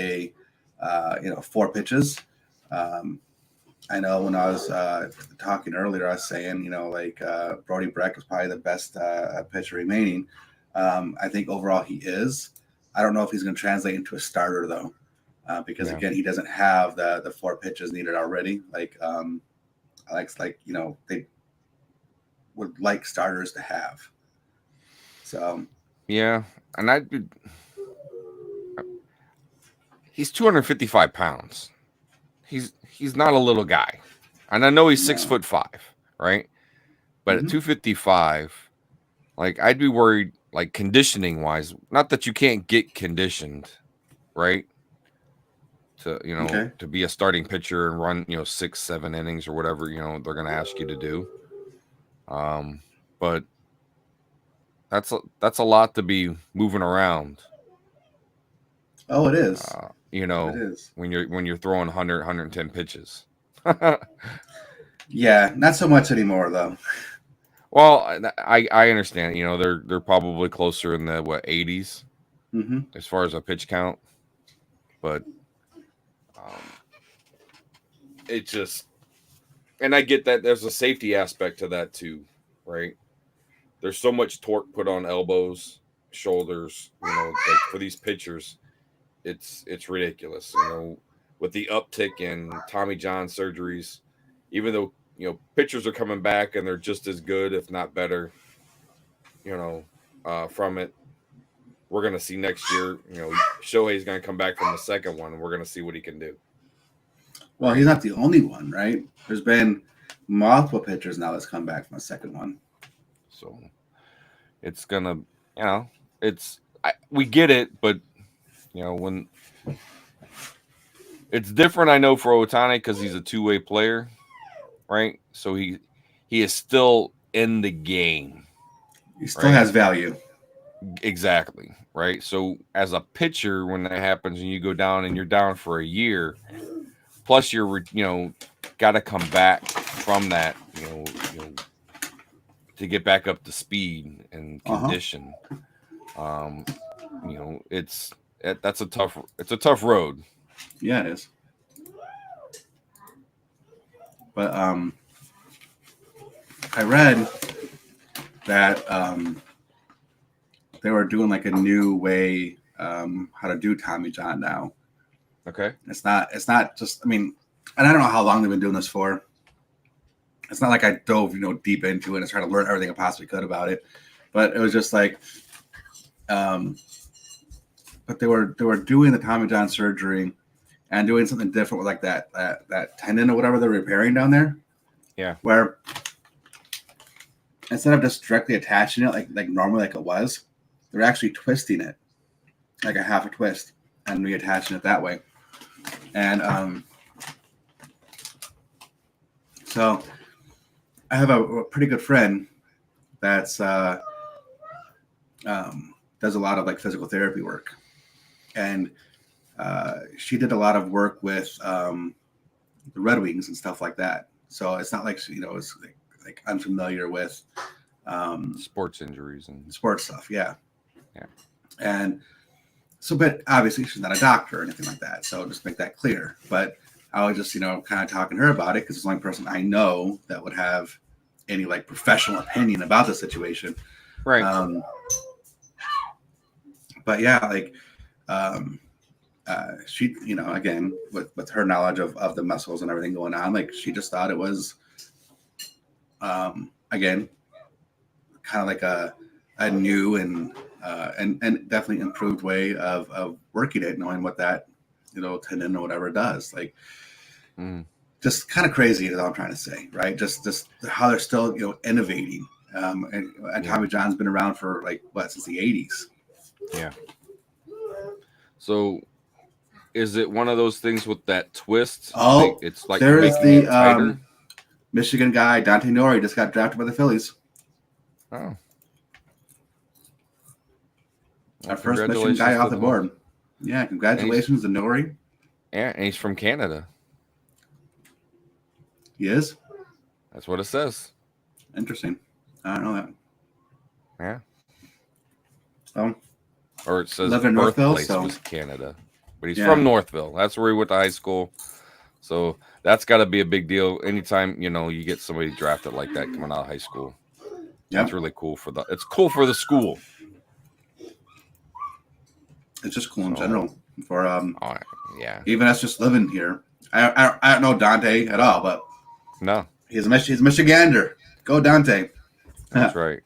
Speaker 1: 4 pitches. I know when I was talking earlier, I was saying, Brody Breck is probably the best pitcher remaining. I think overall he is. I don't know if he's going to translate into a starter though. Because again, he doesn't have the 4 pitches needed already. They would like starters to have. So
Speaker 3: yeah, and he's 255 pounds. He's not a little guy, and I know he's 6'5", right? But at 255, I'd be worried, conditioning wise. Not that you can't get conditioned, right? To to be a starting pitcher and run 6-7 innings or whatever they're going to ask you to do. But that's a lot to be moving around.
Speaker 1: Oh, it is.
Speaker 3: It is when you're throwing 110 pitches.
Speaker 1: Yeah, not so much anymore though.
Speaker 3: Well, I understand. They're probably closer in the 80s as far as a pitch count, but it just, and I get that there's a safety aspect to that too, right? There's so much torque put on elbows, shoulders, for these pitchers, it's ridiculous, with the uptick in Tommy John surgeries, even though, pitchers are coming back and they're just as good, if not better, from it. We're going to see next year, Shohei's going to come back from the second one and we're going to see what he can do.
Speaker 1: Well, he's not the only one, right? There's been multiple pitchers now that's come back from the second one.
Speaker 3: So it's gonna, we get it, but when it's different, I know for Ohtani because he's a 2-way player, right? So he is still in the game.
Speaker 1: He still has value.
Speaker 3: Exactly, right? So as a pitcher, when that happens and you go down and you're down for a year. Plus, you're got to come back from that, to get back up to speed and condition. It's a tough road.
Speaker 1: Yeah, it is. But I read that they were doing a new way how to do Tommy John now.
Speaker 3: Okay.
Speaker 1: It's not just, and I don't know how long they've been doing this for. it's not like I dove, deep into it and tried to learn everything I possibly could about it. But it was just like, but they were doing the Tommy John surgery and doing something different with like that tendon or whatever they're repairing down there.
Speaker 3: Yeah.
Speaker 1: Where instead of just directly attaching it like normally like it was, they're actually twisting it like a half a twist and reattaching it that way. And so I have a pretty good friend that's does a lot of like physical therapy work, and she did a lot of work with the Red Wings and stuff like that. So it's not like she, is like unfamiliar with
Speaker 3: sports injuries and
Speaker 1: sports stuff. Yeah.
Speaker 3: Yeah.
Speaker 1: And so, but obviously she's not a doctor or anything like that. So just make that clear. But I was just, kind of talking to her about it because it's the only person I know that would have any like professional opinion about the situation.
Speaker 3: right.
Speaker 1: But yeah, like she, again, with her knowledge of the muscles and everything going on, like she just thought it was, again, kind of like a new and definitely improved way of working it, knowing what that, tendon or whatever does. Like, just kind of crazy is all I'm trying to say, right? Just how they're still, innovating. And Tommy John's been around for like since the 80s.
Speaker 3: Yeah. So, is it one of those things with that twist?
Speaker 1: Oh,
Speaker 3: it's like
Speaker 1: there is
Speaker 3: making
Speaker 1: the
Speaker 3: it tighter?
Speaker 1: Michigan guy Dante Nori just got drafted by the Phillies.
Speaker 3: Oh.
Speaker 1: Our first Michigan guy off the board. Yeah, congratulations to Nori.
Speaker 3: Yeah, and he's from Canada.
Speaker 1: He is?
Speaker 3: That's what it says.
Speaker 1: Interesting. I don't know that.
Speaker 3: Yeah.
Speaker 1: Oh.
Speaker 3: Or it says
Speaker 1: Live in Northville,
Speaker 3: birthplace
Speaker 1: so
Speaker 3: was Canada. But he's from Northville. That's where he went to high school. So that's got to be a big deal. Anytime, you get somebody drafted like that coming out of high school. Yeah. It's really cool it's cool for the school.
Speaker 1: It's just cool in general for
Speaker 3: yeah.
Speaker 1: Even us just living here. I don't know Dante at all, but
Speaker 3: no,
Speaker 1: he's a Michigander. Go Dante.
Speaker 3: That's right.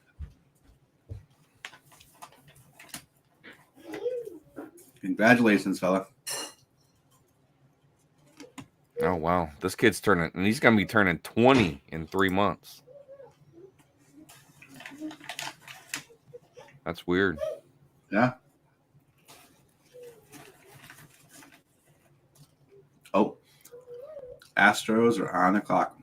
Speaker 1: Congratulations, fella.
Speaker 3: Oh wow, this kid's he's gonna be turning 20 in 3 months. That's weird.
Speaker 1: Yeah. Oh, Astros are on the clock.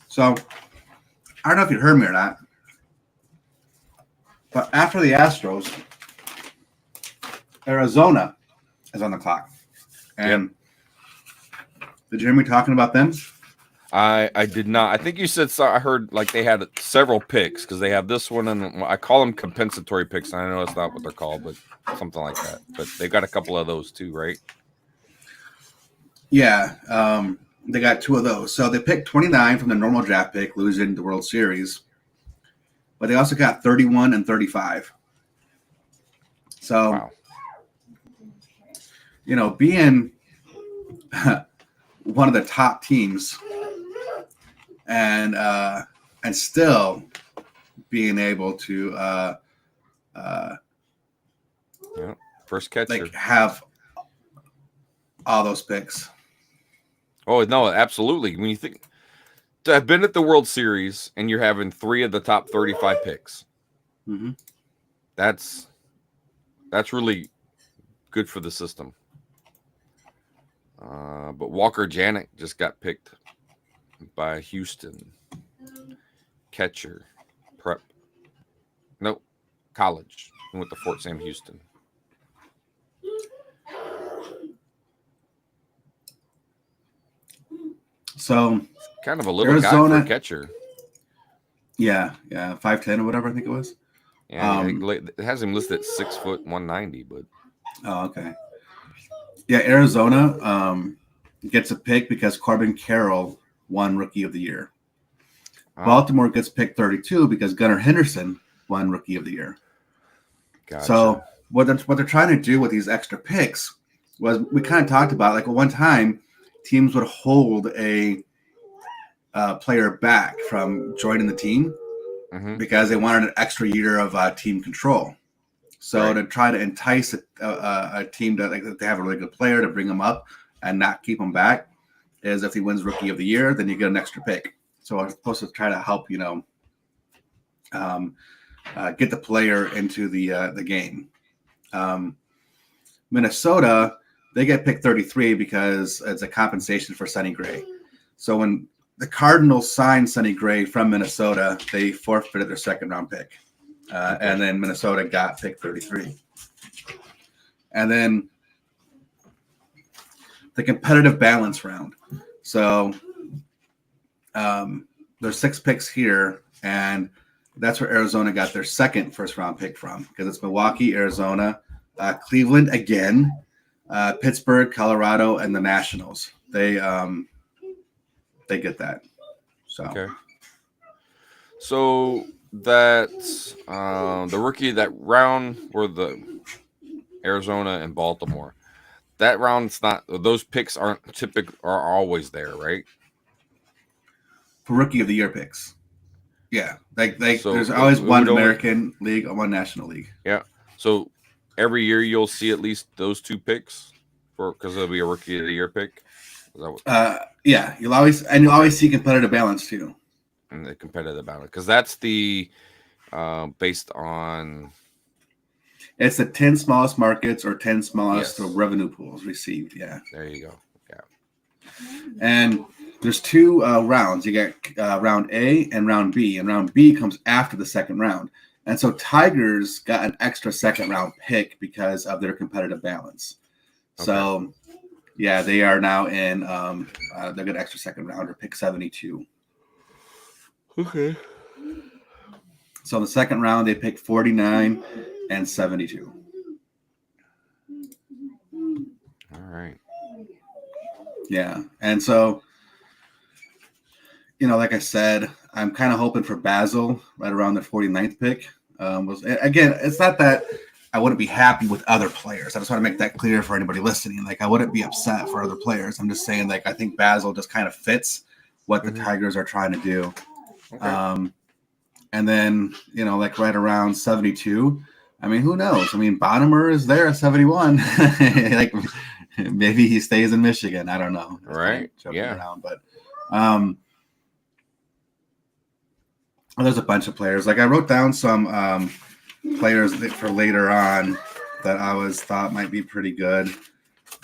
Speaker 1: So, I don't know if you heard me or not, but after the Astros, Arizona is on the clock. And did you hear me talking about them?
Speaker 3: I did not. I think you said so. I heard like they had several picks because they have this one, and I call them compensatory picks. And I know that's not what they're called, but something like that. But they got a couple of those too, right?
Speaker 1: Yeah, they got 2 of those. So they picked 29 from the normal draft pick, losing the World Series. But they also got 31 and 35. So,
Speaker 3: wow.
Speaker 1: Being one of the top teams and still being able to
Speaker 3: first catcher,
Speaker 1: like have all those picks.
Speaker 3: Oh no, absolutely. When you think to have been at the World Series and you're having 3 of the top 35 picks, that's really good for the system. But Walker Janet just got picked by Houston. Catcher, prep. Nope, college. He went to Fort Sam Houston.
Speaker 1: So
Speaker 3: kind of a little
Speaker 1: Arizona,
Speaker 3: guy for a catcher.
Speaker 1: Yeah, 5'10" or whatever I think it was.
Speaker 3: Yeah, it has him listed at 6 foot 190, but
Speaker 1: okay. Yeah, Arizona gets a pick because Corbin Carroll won Rookie of the Year. Baltimore gets picked 32 because Gunnar Henderson won Rookie of the Year.
Speaker 3: Gotcha.
Speaker 1: So what they're trying to do with these extra picks was we kind of talked about like at one time teams would hold a player back from joining the team because they wanted an extra year of team control. So to try to entice a team to like they have a really good player to bring them up and not keep them back is if he wins Rookie of the Year, then you get an extra pick. So I'm supposed to try to help get the player into the game. Minnesota, they get pick 33 because it's a compensation for Sonny Gray. So when the Cardinals signed Sonny Gray from Minnesota, they forfeited their second round pick. And then Minnesota got pick 33. And then the competitive balance round. So there's 6 picks here, and that's where Arizona got their second first round pick from because it's Milwaukee, Arizona, Cleveland again, Pittsburgh, Colorado, and the Nationals. They get that.
Speaker 3: So that's the rookie that round were the Arizona and Baltimore. That round's not; those picks are always there, right?
Speaker 1: For Rookie of the Year picks. Yeah, so there's always one American League and one National League.
Speaker 3: Yeah, so every year you'll see at least those 2 picks because it'll be a Rookie of the Year pick. Is that what...
Speaker 1: Yeah, you'll always see competitive balance too.
Speaker 3: And the competitive balance because that's the based on.
Speaker 1: It's the 10 smallest markets or 10 smallest revenue pools received. Yeah,
Speaker 3: there you go. Yeah,
Speaker 1: and there's 2 rounds. You get round A and round B, and round B comes after the second round. And so Tigers got an extra second round pick because of their competitive balance. Okay. So, yeah, they are now in. They get an extra second rounder, pick 72.
Speaker 3: Okay.
Speaker 1: So in the second round, they pick 49 and 72.
Speaker 3: All right.
Speaker 1: Yeah, and so. Like I said, I'm kind of hoping for Basil right around the 49th pick. Again, it's not that I wouldn't be happy with other players. I just want to make that clear for anybody listening. Like, I wouldn't be upset for other players. I'm just saying, like, I think Basil just kind of fits what the Tigers are trying to do. Okay. And then, like right around 72, I mean, who knows? I mean, Bonnemer is there at 71. Like, maybe he stays in Michigan. I don't know.
Speaker 3: Just right. Yeah.
Speaker 1: Around, but there's a bunch of players. Like I wrote down some players for later on that I thought might be pretty good.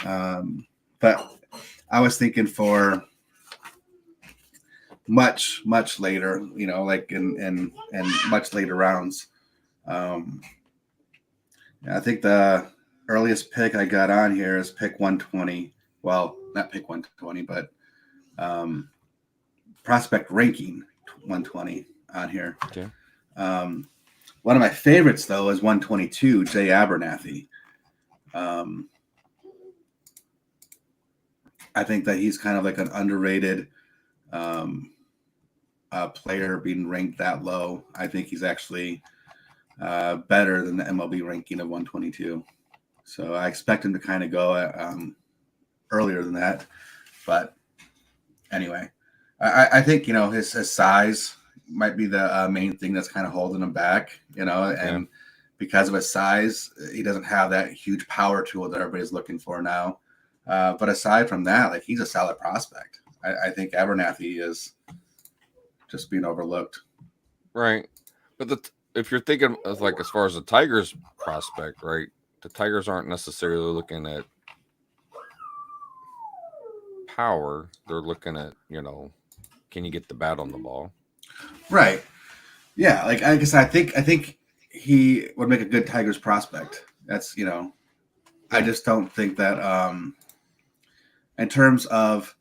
Speaker 1: But I was thinking for much later, like in much later rounds. I think the earliest pick I got on here is pick 120. Well, not pick 120, but prospect ranking 120. On here.
Speaker 3: Okay.
Speaker 1: One of my favorites though is 122, Jay Abernathy. I think that he's kind of like an underrated player being ranked that low. I think he's actually better than the MLB ranking of 122. So I expect him to kind of go earlier than that. But anyway, I think his size might be the main thing that's kind of holding him back, and because of his size, he doesn't have that huge power tool that everybody's looking for now. But aside from that, like he's a solid prospect. I think Abernathy is just being overlooked.
Speaker 3: Right. But if you're thinking of like as far as the Tigers prospect, right? The Tigers aren't necessarily looking at power. They're looking at, can you get the bat on the ball?
Speaker 1: Right. Yeah. Like I guess I think he would make a good Tigers prospect. That's I just don't think that in terms of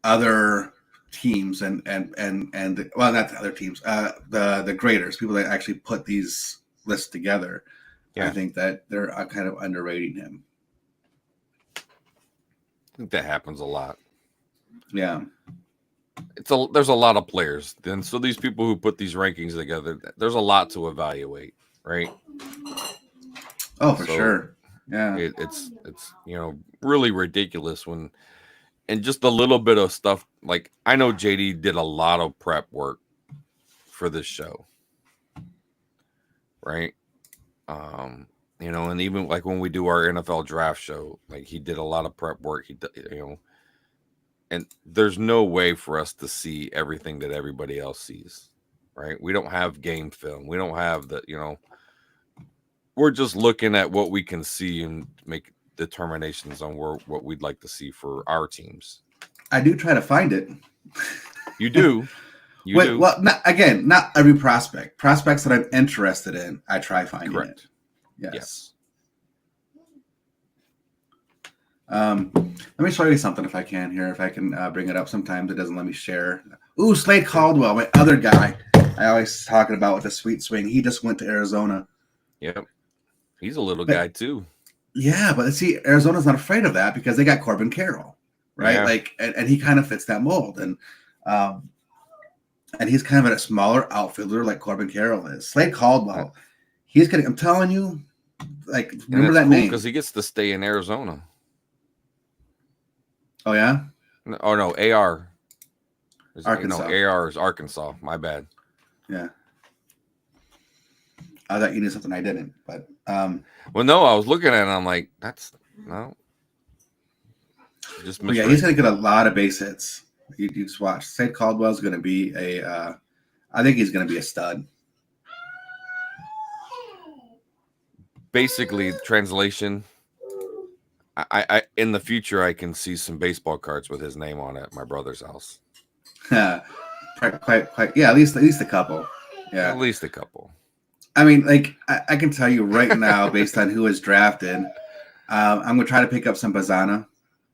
Speaker 1: other teams and well, not the other teams, the graders, people that actually put these lists together. Yeah. I think that they're kind of underrating him.
Speaker 3: I think that happens a lot.
Speaker 1: Yeah.
Speaker 3: There's a lot of players. And so these people who put these rankings together, there's a lot to evaluate, right?
Speaker 1: Oh, for
Speaker 3: So
Speaker 1: sure. Yeah.
Speaker 3: it's really ridiculous when, and just a little bit of stuff. Like, I know JD did a lot of prep work for this show, right? And even like when we do our NFL draft show, like he did a lot of prep work. And there's no way for us to see everything that everybody else sees, right? We don't have game film. We don't have we're just looking at what we can see and make determinations on what we'd like to see for our teams.
Speaker 1: I do try to find it.
Speaker 3: You do.
Speaker 1: Well, not every prospect. Prospects that I'm interested in, I try finding
Speaker 3: Correct.
Speaker 1: it. Yes. Let me show you something if I can here. If I can bring it up, sometimes it doesn't let me share. Ooh, Slade Caldwell, my other guy. I always talking about with the sweet swing. He just went to Arizona.
Speaker 3: Yep. He's a little guy too.
Speaker 1: Yeah, but see, Arizona's not afraid of that because they got Corbin Carroll, right?
Speaker 3: Yeah.
Speaker 1: Like, and he kind of fits that mold, and he's kind of a smaller outfielder like Corbin Carroll is. Slade Caldwell, he's getting. I'm telling you, like, remember that name
Speaker 3: because he gets to stay in Arizona.
Speaker 1: Oh yeah.
Speaker 3: Oh no, AR.
Speaker 1: Arkansas.
Speaker 3: AR is Arkansas. My bad.
Speaker 1: Yeah. I thought you knew something I didn't, but
Speaker 3: well, no, I was looking at it and I'm like, that's no. Just
Speaker 1: yeah, he's gonna get a lot of base hits. You just watch. Slade Caldwell's gonna be I think he's gonna be a stud.
Speaker 3: Basically, translation. I in the future I can see some baseball cards with his name on it at my brother's house.
Speaker 1: quite. Yeah, at least a couple. Yeah,
Speaker 3: at least a couple.
Speaker 1: I mean, like I can tell you right now, based on who is drafted, I'm gonna try to pick up some Bazana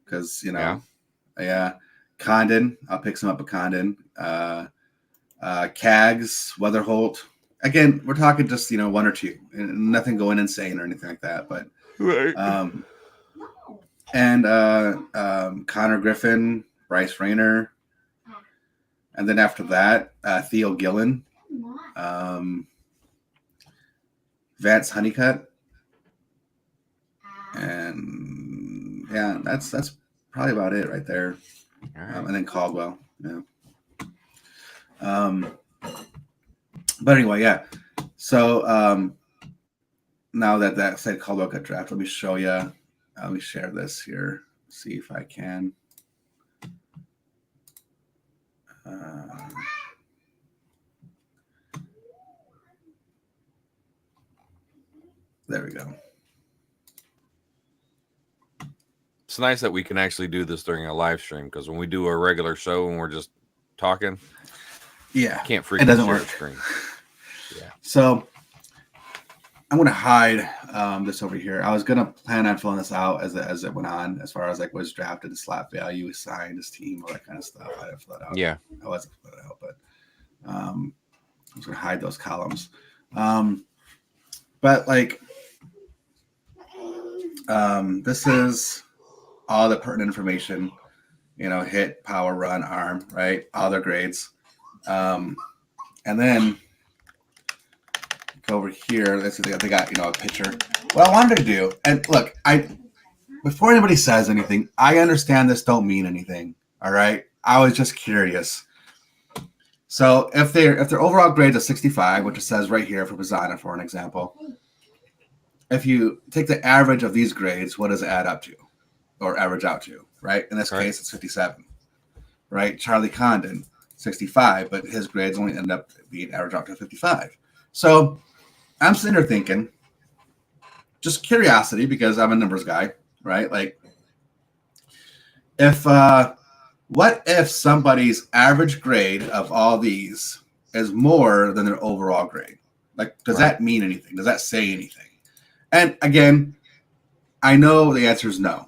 Speaker 1: because yeah, Condon. I'll pick some up at Condon. Cags, Weatherholt. Again, we're talking just one or two, and nothing going insane or anything like that. But
Speaker 3: right.
Speaker 1: And Connor Griffin, Bryce Rayner, and then after that, Theo Gillen, Vance Honeycutt, and yeah, that's probably about it right there.
Speaker 3: Right.
Speaker 1: And then Caldwell, yeah. But anyway, yeah. So now that said Caldwell got drafted, let me show you. Let me share this here. See if I can. There we go.
Speaker 3: It's nice that we can actually do this during a live stream because when we do a regular show and we're just talking,
Speaker 1: yeah,
Speaker 3: can't freaking
Speaker 1: it doesn't
Speaker 3: share
Speaker 1: work.
Speaker 3: the screen. Yeah.
Speaker 1: So I'm going to hide this over here. I was going to plan on filling this out as it went on, as far as like was drafted, the slot value, signed, his team, all that kind of stuff. I didn't fill it out. Yeah, I wasn't filling it out, but I was going to hide those columns. But like, this is all the pertinent information. Hit, power, run, arm, right? All their grades, and then. Over here, they got a pitcher. What I wanted to do, and look, before anybody says anything, I understand this don't mean anything. All right, I was just curious. So if their overall grade is 65, which it says right here for Bazana, for an example, if you take the average of these grades, what does it add up to, or average out to? Right. In this case, it's 57. Right. Charlie Condon, 65, but his grades only end up being averaged out to 55. So I'm sitting there thinking, just curiosity, because I'm a numbers guy, right? Like, what if somebody's average grade of all these is more than their overall grade? Like, does that mean anything? Does that say anything? And again, I know the answer is no,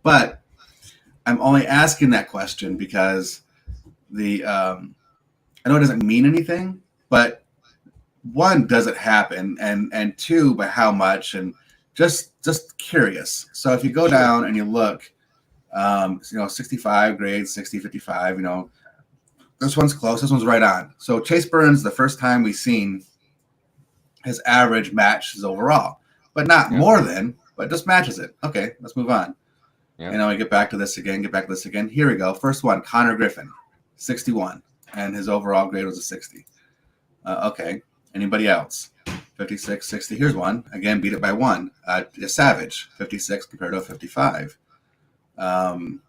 Speaker 1: but I'm only asking that question because I know it doesn't mean anything, but one, does it happen, and two, by how much, and just curious. So if you go down and you look, 65 grades, 60, 55, this one's close, this one's right on. So Chase Burns, the first time we seen his average match his overall. but not
Speaker 3: Yeah.
Speaker 1: more than, but just matches it. Okay, let's move on.
Speaker 3: Yeah.
Speaker 1: And now we get back to this again, Here we go. First one, Connor Griffin, 61. And his overall grade was a 60. Okay. Anybody else? 56, 60. Here's one. Again, beat it by 1. Savage, 56 compared to a 55. And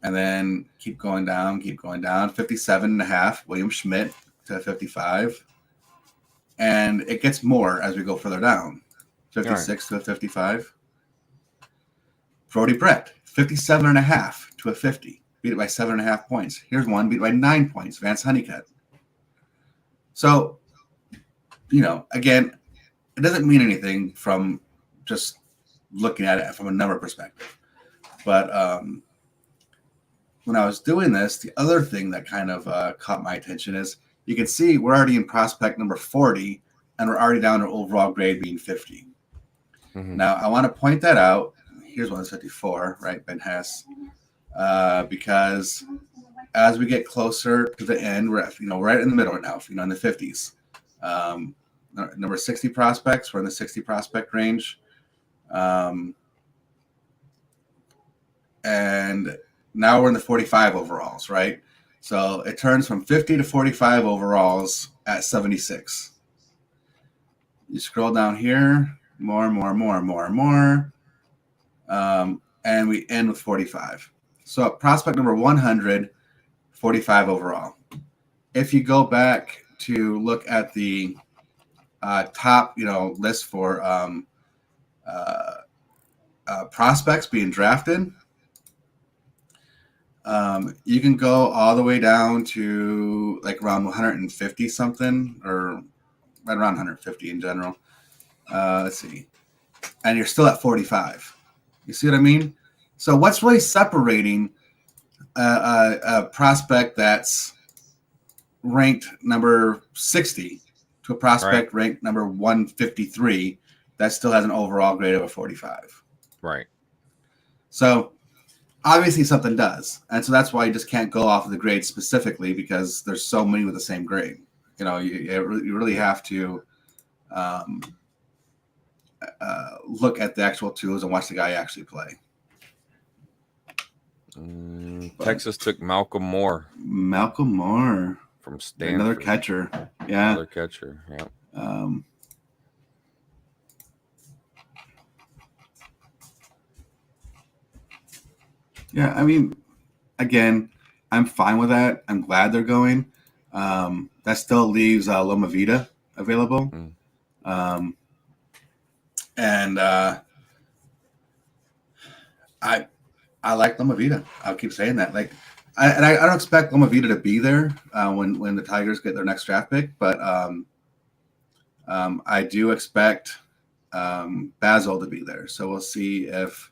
Speaker 1: then keep going down. 57.5. William Schmidt to 55. And it gets more as we go further down. 56 to a 55. Brody Brett, 57.5 to a 50. Beat it by 7.5 points. Here's one, beat it by 9 points. Vance Honeycutt. So, again, it doesn't mean anything from just looking at it from a number perspective. But when I was doing this, the other thing that kind of caught my attention is you can see we're already in prospect number 40, and we're already down to overall grade being 50. Mm-hmm. Now, I want to point that out. Here's one that's 54, right? Ben Hess. Because as we get closer to the end, we're right in the middle right now, in the 50s. Number 60 prospects, we're in the 60 prospect range. And now we're in the 45 overalls, right? So it turns from 50 to 45 overalls at 76. You scroll down here, more. And we end with 45. So at prospect number 100, 45 overall. If you go back to look at the top, list for prospects being drafted, you can go all the way down to like around 150 something, or right around 150 in general. Let's see. And you're still at 45. You see what I mean? So what's really separating a prospect that's ranked number 60 to a prospect ranked number 153 that still has an overall grade of a 45?
Speaker 3: Right.
Speaker 1: So obviously something does. And so that's why you just can't go off of the grade specifically, because there's so many with the same grade. You really have to look at the actual tools and watch the guy actually play.
Speaker 3: Texas took Malcolm Moore
Speaker 1: from
Speaker 3: Stanford.
Speaker 1: Another catcher. Yeah.
Speaker 3: Another catcher. Yeah.
Speaker 1: Yeah, I mean, again, I'm fine with that. I'm glad they're going. That still leaves Loma Vida available. And I like Loma Vida. I'll keep saying that. I don't expect Loma Vida to be there when the Tigers get their next draft pick, but I do expect Basil to be there. So we'll see if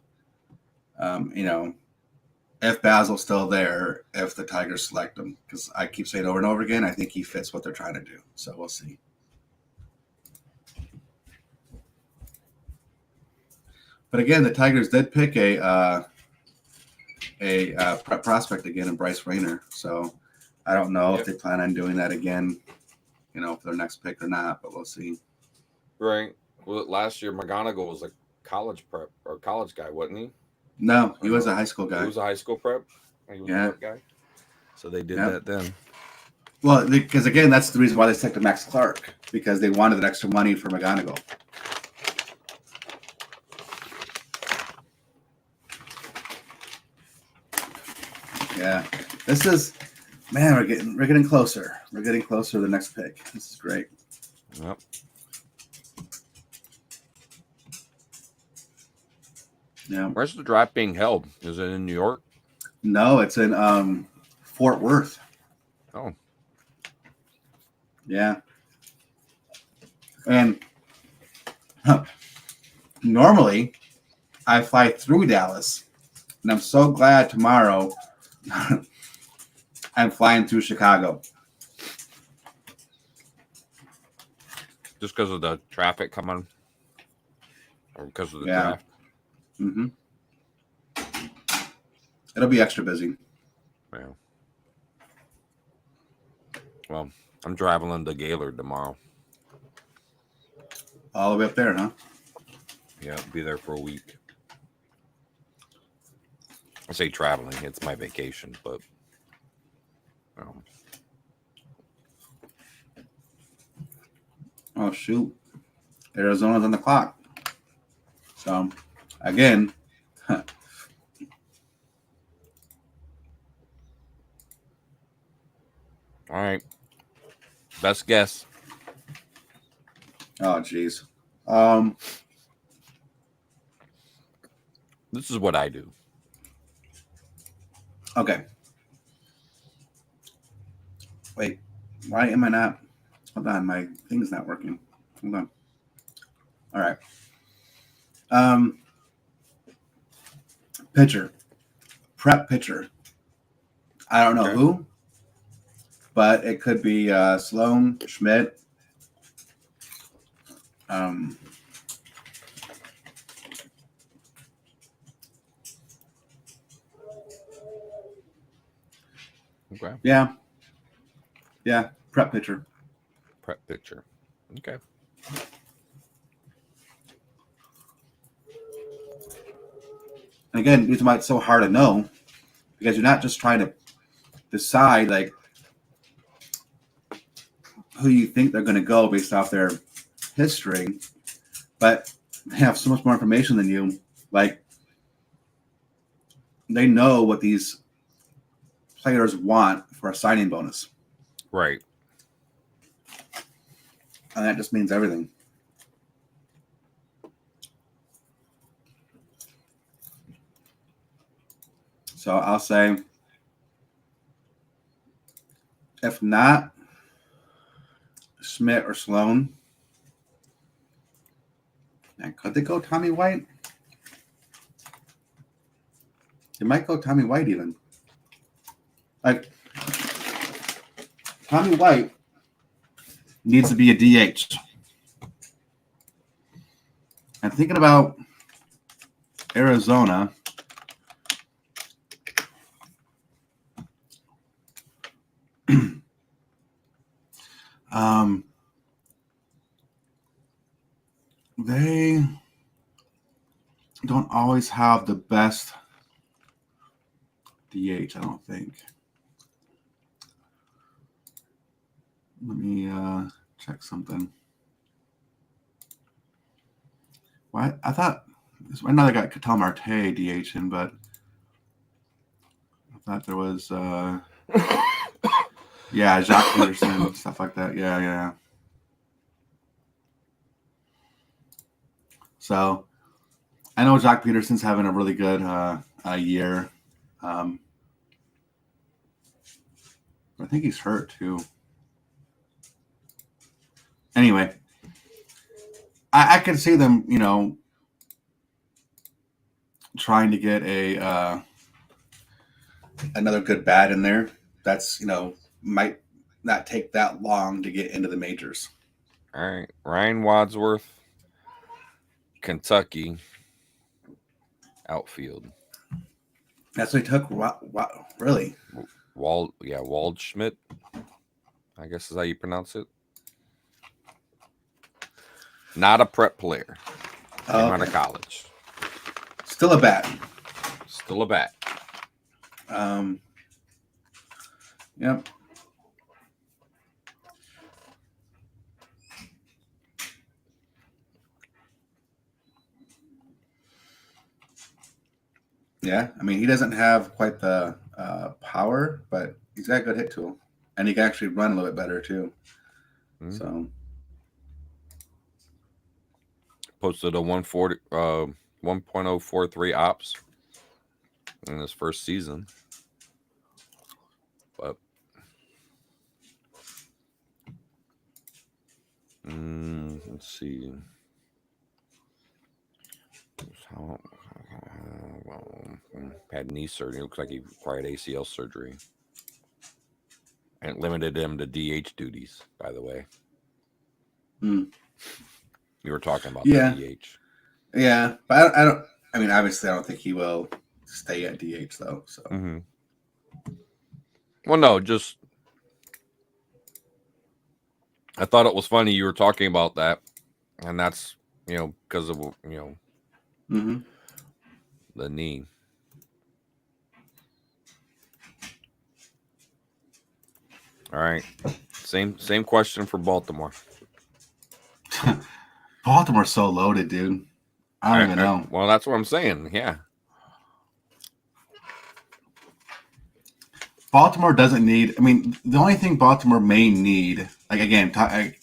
Speaker 1: if Basil's still there, if the Tigers select him, because I keep saying over and over again, I think he fits what they're trying to do. So we'll see. But again, the Tigers did pick a prospect again in Bryce Rayner. So I don't know if they plan on doing that again, for their next pick or not, but we'll see.
Speaker 3: Right. Well, last year, McGonigal was a college prep or college guy, wasn't he?
Speaker 1: No, he was a high school guy.
Speaker 3: He was a high school prep? He was a prep guy? So they did that then.
Speaker 1: Well, because again, that's the reason why they selected Max Clark, because they wanted that extra money for McGonigal. Yeah, this is, man, we're getting closer. We're getting closer to the next pick. This is great.
Speaker 3: Yep.
Speaker 1: Yeah.
Speaker 3: Where's the draft being held? Is it in New York?
Speaker 1: No, it's in Fort Worth.
Speaker 3: Oh.
Speaker 1: Yeah. And normally I fly through Dallas, and I'm so glad tomorrow I'm flying through Chicago.
Speaker 3: Just because of the traffic coming? Or because of the draft?
Speaker 1: Mm-hmm. It'll be extra busy.
Speaker 3: Yeah. Well, I'm traveling to Gaylord tomorrow.
Speaker 1: All the way up there, huh?
Speaker 3: Yeah, I'll be there for a week. I say traveling. It's my vacation, but
Speaker 1: Oh shoot, Arizona's on the clock. So again,
Speaker 3: all right. Best guess.
Speaker 1: oh geez.
Speaker 3: This is what I do.
Speaker 1: Okay. Wait, why am I not? Hold on, my thing's not working. Hold on. All right. Pitcher, prep pitcher. I don't know
Speaker 3: Okay.
Speaker 1: who, but it could be Sloan, Schmidt.
Speaker 3: Okay.
Speaker 1: Yeah, prep pitcher.
Speaker 3: Prep picture. Okay.
Speaker 1: And again, the reason why it's so hard to know, because you're not just trying to decide like who you think they're going to go based off their history, but they have so much more information than you. Like they know what these players want for a signing bonus,
Speaker 3: Right.
Speaker 1: and that just means everything. So I'll say, if not Schmidt or Sloan, and could they go Tommy White? They might go Tommy White even. Like Tommy White needs to be a DH. I'm thinking about Arizona. They don't always have the best DH, I don't think. Let me check something. Why? I thought right now they got Ketel Marte DHing, but I thought there was yeah, Jacques Peterson, stuff like that. Yeah. So I know Jacques Peterson's having a really good year. I think he's hurt too. Anyway, I can see them, trying to get a another good bat in there. That's might not take that long to get into the majors.
Speaker 3: All right. Ryan Wadsworth, Kentucky, outfield.
Speaker 1: That's what he took. Really?
Speaker 3: Waldschmidt, I guess is how you pronounce it. Not a prep player. Came out of college.
Speaker 1: Still a bat.
Speaker 3: Still a bat.
Speaker 1: Yep. Yeah, I mean, he doesn't have quite the power, but he's got a good hit tool, and he can actually run a little bit better too.
Speaker 3: Mm-hmm.
Speaker 1: So
Speaker 3: posted a 1.043 ops in his first season, but let's see. Had knee surgery. Looks like he required ACL surgery. And it limited him to DH duties, by the way. You were talking about the DH.
Speaker 1: Yeah, but I don't. I mean, obviously, I don't think he will stay at DH though. So.
Speaker 3: Mm-hmm. Well, no, just I thought it was funny you were talking about that and that's because of
Speaker 1: Mm-hmm.
Speaker 3: the knee. All right, same question for Baltimore.
Speaker 1: Baltimore's so loaded, dude. I don't even know.
Speaker 3: Well, that's what I'm saying. Yeah.
Speaker 1: Baltimore doesn't need. I mean, the only thing Baltimore may need, like again, I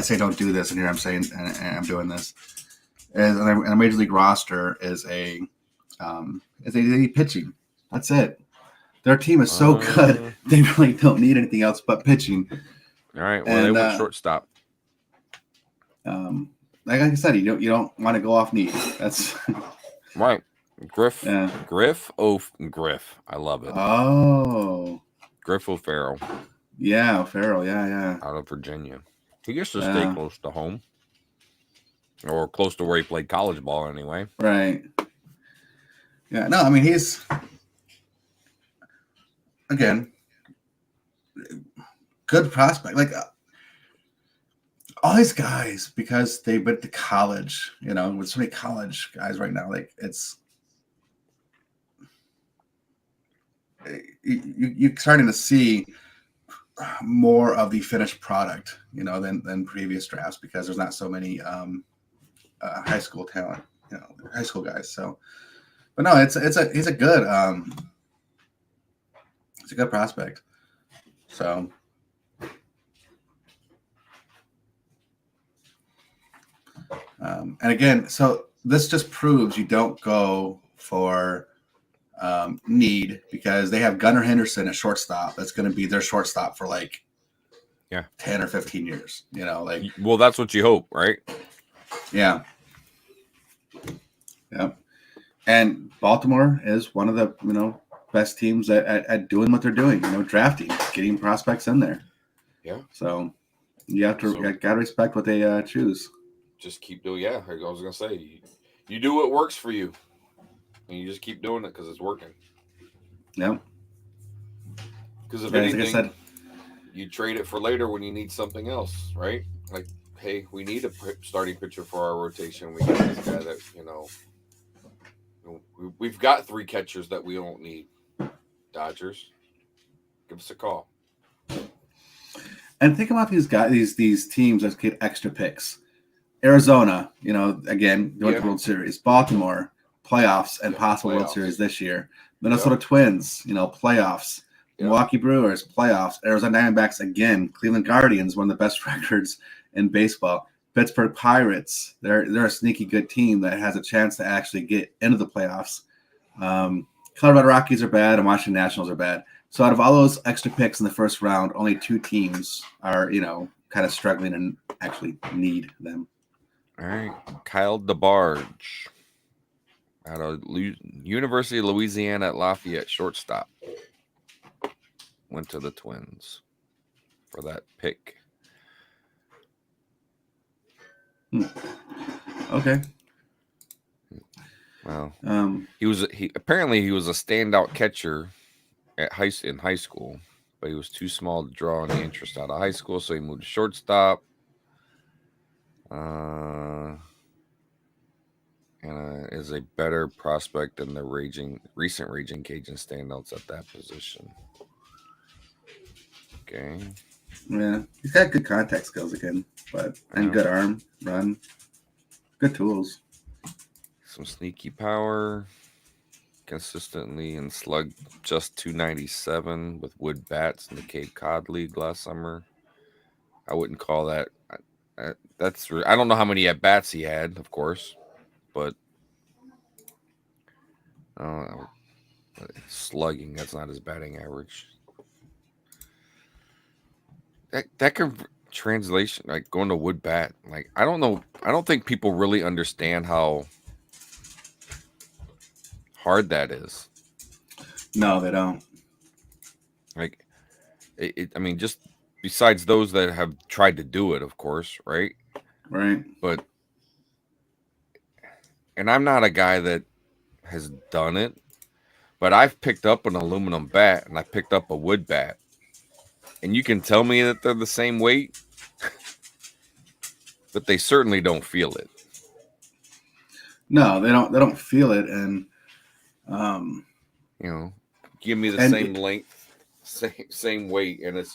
Speaker 1: say don't do this, and here I'm saying, and I'm doing this, is and a major league roster is a they need pitching. That's it. Their team is so good, they really don't need anything else but pitching.
Speaker 3: All right. Well, they went shortstop.
Speaker 1: Like I said, you don't want to go off need. That's
Speaker 3: right. Griff.
Speaker 1: Yeah.
Speaker 3: Griff. I love it.
Speaker 1: Oh.
Speaker 3: Griff O'Farrell.
Speaker 1: Yeah, O'Farrell. Yeah.
Speaker 3: Out of Virginia. He gets to stay close to home. Or close to where he played college ball anyway.
Speaker 1: Right. Yeah, no, I mean, he's, again, good prospect. Like, all these guys, because they went to college, with so many college guys right now, like, it's, you're starting to see more of the finished product, than previous drafts, because there's not so many high school talent, high school guys. So, but no, he's a good prospect. So, and again, so this just proves you don't go for need, because they have Gunnar Henderson at shortstop. That's going to be their shortstop for 10 or 15 years.
Speaker 3: Well, that's what you hope, right?
Speaker 1: Yeah. And Baltimore is one of the best teams at doing what they're doing. Drafting, getting prospects in there.
Speaker 3: Yeah.
Speaker 1: So you have to gotta respect what they choose.
Speaker 3: Just keep doing. Yeah, I was gonna say, you do what works for you, and you just keep doing it because it's working.
Speaker 1: Yeah.
Speaker 3: Because if anything, like I said, you trade it for later when you need something else, right? Like, hey, we need a starting pitcher for our rotation. We got this guy that we've got 3 catchers that we don't need. Dodgers, give us a call.
Speaker 1: And think about these guys, these teams that get extra picks. Arizona, again, they went to World Series. Baltimore, playoffs and possible World Series this year. Minnesota Twins, playoffs. Milwaukee Brewers, playoffs. Arizona Diamondbacks again. Cleveland Guardians, one of the best records in baseball. Pittsburgh Pirates, they're a sneaky good team that has a chance to actually get into the playoffs. Colorado Rockies are bad, and Washington Nationals are bad. So out of all those extra picks in the first round, only 2 teams are, kind of struggling and actually need them.
Speaker 3: All right. Kyle DeBarge out of University of Louisiana at Lafayette, shortstop. Went to the Twins for that pick.
Speaker 1: Okay.
Speaker 3: Well, he apparently was a standout catcher in high school, but he was too small to draw any interest out of high school, so he moved to shortstop. And is a better prospect than the recent Raging Cajun standouts at that position. Okay.
Speaker 1: Yeah, he's got good contact skills again, and good arm, run, good tools.
Speaker 3: Some sneaky power, consistently and slug just 297 with wood bats in the Cape Cod League last summer. I wouldn't call that. I don't know how many at bats he had, of course, but slugging, that's not his batting average. That can translation, like going to wood bat. Like, I don't know. I don't think people really understand how hard that is.
Speaker 1: No, they don't.
Speaker 3: Like, I mean, just besides those that have tried to do it, of course, right?
Speaker 1: Right.
Speaker 3: But, and I'm not a guy that has done it, but I've picked up an aluminum bat and I picked up a wood bat. And you can tell me that they're the same weight. but they certainly don't feel it.
Speaker 1: No, they don't feel it, and
Speaker 3: give me the same length, same weight, and it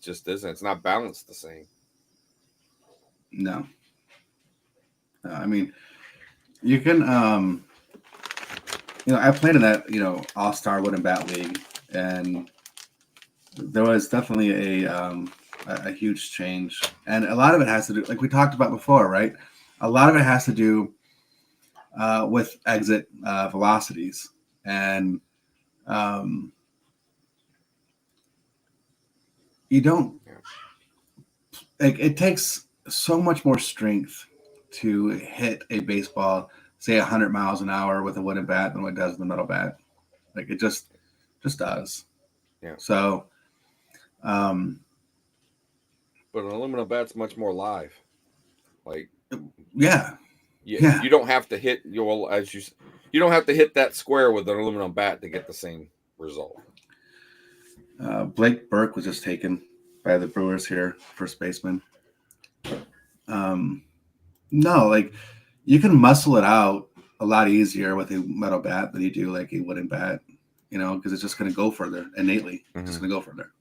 Speaker 3: just isn't. It's not balanced the same.
Speaker 1: No. I mean, you can I played in that all-star wooden bat league, and there was definitely a huge change, and a lot of it has to do, like we talked about before, right? A lot of it has to do with exit velocities, and you don't like, it takes so much more strength to hit a baseball, say 100 miles an hour with a wooden bat than what it does with a metal bat. Like, it just does.
Speaker 3: Yeah.
Speaker 1: So,
Speaker 3: but an aluminum bat's much more live. Like,
Speaker 1: yeah.
Speaker 3: You don't have to hit you don't have to hit that square with an aluminum bat to get the same result.
Speaker 1: Blake Burke was just taken by the Brewers here, first baseman. No, like, you can muscle it out a lot easier with a metal bat than you do like a wooden bat, because it's just going to go further innately.
Speaker 3: Mm-hmm.
Speaker 1: It's going to go further.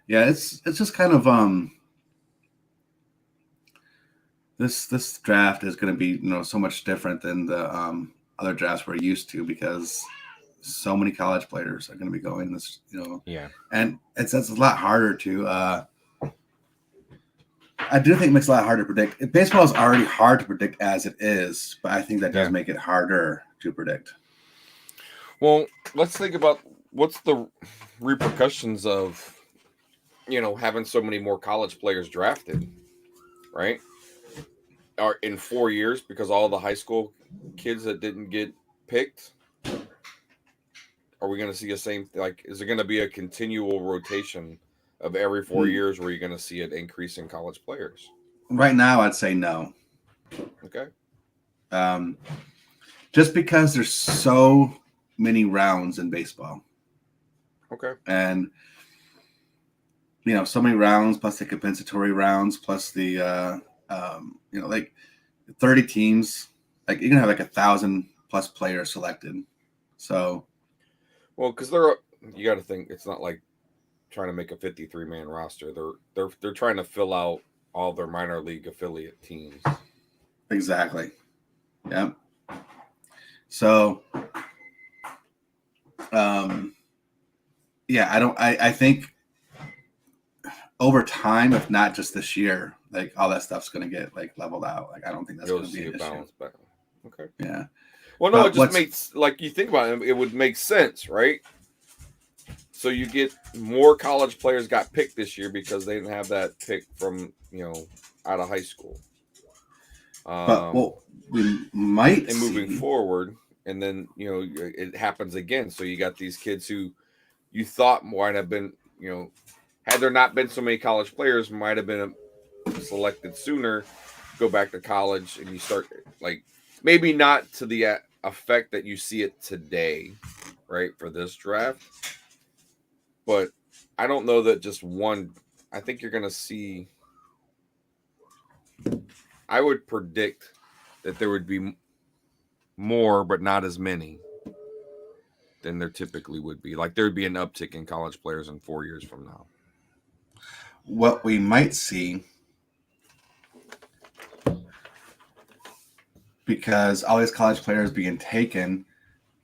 Speaker 1: Yeah, it's just kind of this draft is going to be so much different than the other drafts we're used to, because so many college players are going to be going this,
Speaker 3: Yeah,
Speaker 1: and it's a lot harder to. I do think it makes it a lot harder to predict. Baseball is already hard to predict as it is, but I think that does make it harder to predict.
Speaker 3: Well, let's think about what's the repercussions of having so many more college players drafted, right? Are in 4 years, because all the high school kids that didn't get picked. Are we going to see the same? Like, is there going to be a continual rotation of every 4 years where you're going to see an increase in college players?
Speaker 1: Right now, I'd say no.
Speaker 3: Okay.
Speaker 1: Just because there's so many rounds in baseball.
Speaker 3: Okay.
Speaker 1: And so many rounds plus the compensatory rounds plus the like 30 teams. Like, you're gonna have like 1,000 plus players selected. So,
Speaker 3: well, because you got to think, it's not like trying to make a 53-man roster. They're trying to fill out all their minor league affiliate teams.
Speaker 1: Exactly. Yeah. So, I think over time, if not just this year, like, all that stuff's going to get like leveled out. Like, I don't think that's going to be an issue.
Speaker 3: Back. Okay.
Speaker 1: Yeah.
Speaker 3: Well, no, it just makes, like, you think about it, it would make sense, right? So you get more college players got picked this year because they didn't have that pick from, out of high school.
Speaker 1: But we might
Speaker 3: and moving forward, and then, it happens again. So you got these kids who you thought might have been, had there not been so many college players, might have been selected sooner, go back to college, and you start, like, maybe not to the effect that you see it today, right, for this draft. But I don't know that just one. I think you're going to see. I would predict that there would be more, but not as many than there typically would be. Like, there would be an uptick in college players in 4 years from now.
Speaker 1: What we might see, because all these college players being taken,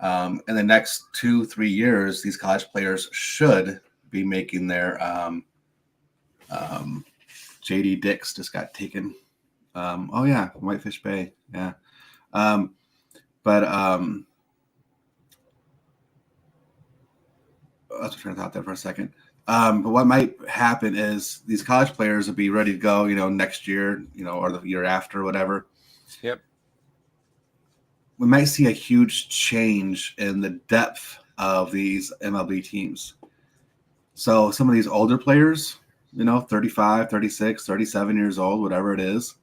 Speaker 1: in the next 2-3 years, these college players should be making their JD Dix just got taken. Whitefish Bay. Yeah. Let's try to thought there for a second. But what might happen is these college players will be ready to go, next year, or the year after, whatever.
Speaker 3: Yep.
Speaker 1: We might see a huge change in the depth of these MLB teams. So some of these older players, 35, 36, 37 years old, whatever it is,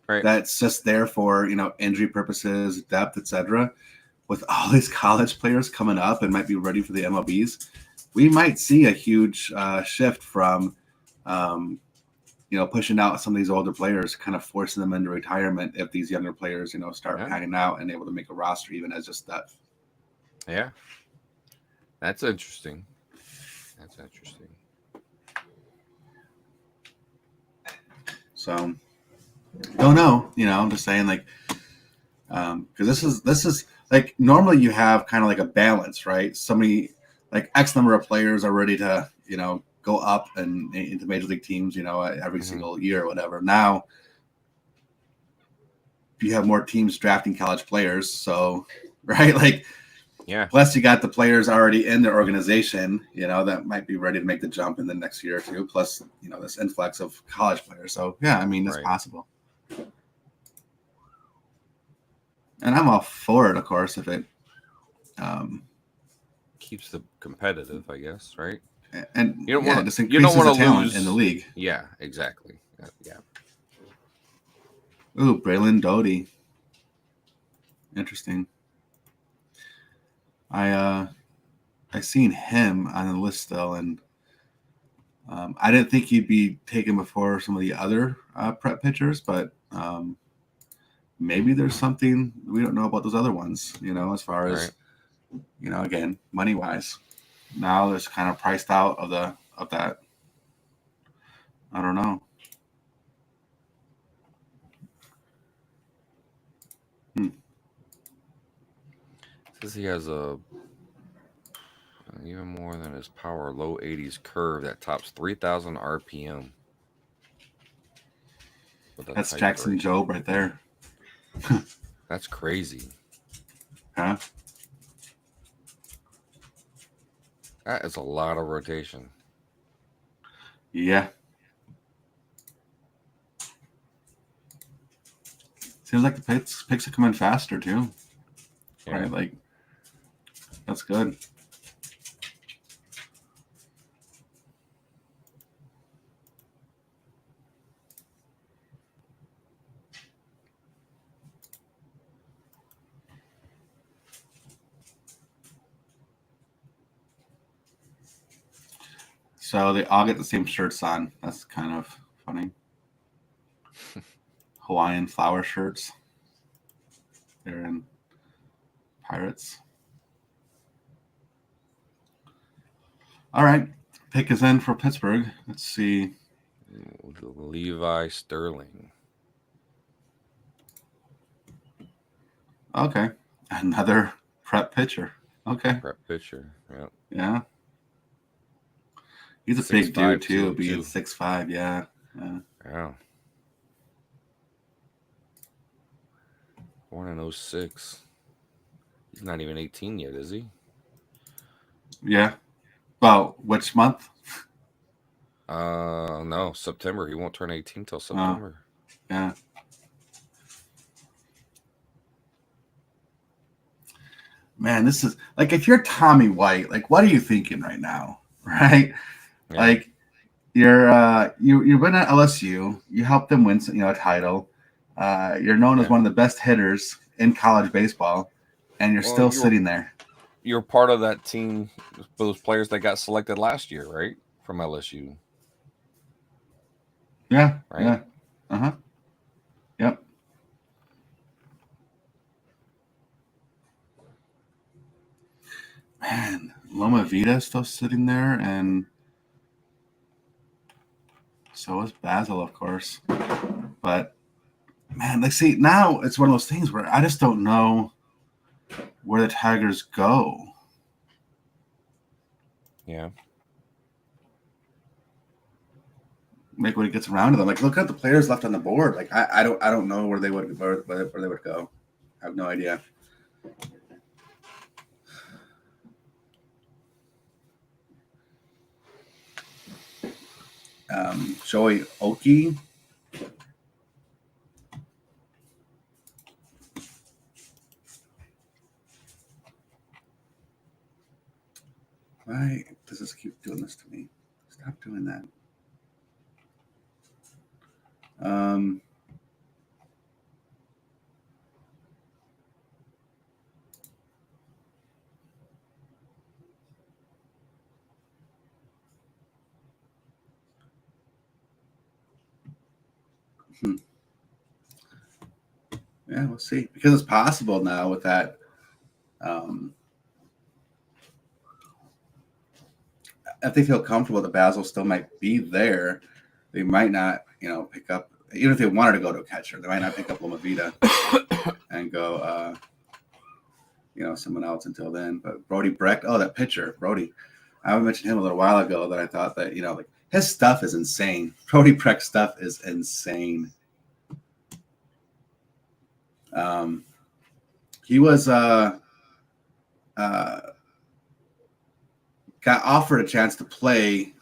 Speaker 3: right,
Speaker 1: that's just there for, injury purposes, depth, etc. with all these college players coming up and might be ready for the MLBs, we might see a huge shift from, pushing out some of these older players, kind of forcing them into retirement if these younger players, start panning out and able to make a roster even as just that.
Speaker 3: Yeah. That's interesting.
Speaker 1: So, don't know. I'm just saying, like, because this is like normally you have kind of like a balance, right? Somebody like X number of players are ready to go up and into major league teams, every single year or whatever. Now you have more teams drafting college players, so right, like.
Speaker 3: Yeah.
Speaker 1: Plus, you got the players already in their organization, that might be ready to make the jump in the next year or two. Plus, this influx of college players. So, yeah, I mean, it's possible. And I'm all for it, of course, if it
Speaker 3: keeps the competitive, I guess, right?
Speaker 1: And
Speaker 3: you don't want
Speaker 1: just increases the talent in the league.
Speaker 3: Yeah, exactly. Yeah.
Speaker 1: Ooh, Braylon Doty. Interesting. I seen him on the list still, and I didn't think he'd be taken before some of the other prep pitchers, but maybe there's something we don't know about those other ones, as far as, again, money wise. Now it's kind of priced out of that. I don't know.
Speaker 3: Says he has a even more than his power low 80s curve that tops 3,000 RPM.
Speaker 1: That's Jackson Jobe right there.
Speaker 3: That's crazy.
Speaker 1: Huh?
Speaker 3: That is a lot of rotation.
Speaker 1: Yeah. Seems like the picks are coming faster too. Yeah. Right? Like, that's good. So they all get the same shirts on. That's kind of funny. Hawaiian flower shirts. They're in Pirates. All right. Pick is in for Pittsburgh. Let's see.
Speaker 3: Levi Sterling.
Speaker 1: Okay. Another prep pitcher. Okay.
Speaker 3: Prep pitcher. Yep.
Speaker 1: Yeah. He's a big dude too, being 6'5". Yeah.
Speaker 3: Yeah. Born in 06. He's not even 18 yet, is he?
Speaker 1: Yeah. Well, which month?
Speaker 3: No, September. He won't turn 18 till September.
Speaker 1: Yeah. Man, this is like, if you're Tommy White, like, what are you thinking right now? Right? Yeah. Like, you've been at LSU, you helped them win, a title. You're known as one of the best hitters in college baseball, and you're still sitting there.
Speaker 3: You're part of that team, those players that got selected last year, right? From LSU.
Speaker 1: Yeah.
Speaker 3: Right?
Speaker 1: Yeah. Uh-huh. Yep. Man, Loma Vida is still sitting there, and so is Basil, of course. But, man, like, see, now it's one of those things where I just don't know where the Tigers go.
Speaker 3: Yeah.
Speaker 1: Like, when it gets around to them, like, look at the players left on the board. Like, I don't know where they would go. I have no idea. Joey Oki. Why does this keep doing this to me? Stop doing that. Yeah, we'll see. Because it's possible now with that. If they feel comfortable that Basil still might be there, they might not, pick up. Even if they wanted to go to a catcher, they might not pick up Loma Vida and go, someone else until then. But Brody Brecht, that pitcher, Brody. I mentioned him a little while ago that I thought that, like his stuff is insane. Brody Brecht's stuff is insane. He was got offered a chance to play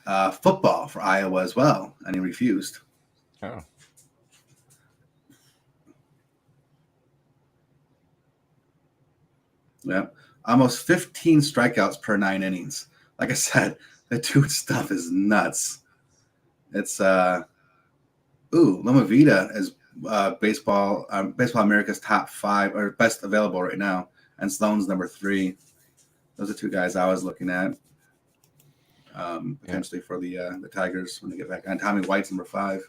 Speaker 1: football for Iowa as well, and he refused.
Speaker 3: Oh.
Speaker 1: Yeah, almost 15 strikeouts per 9 innings. Like I said, the dude's stuff is nuts. It's Loma Vida is Baseball America's top 5 or best available right now, and Sloan's number 3. Those are 2 guys I was looking at potentially for the Tigers when they get back on. Tommy White's number 5.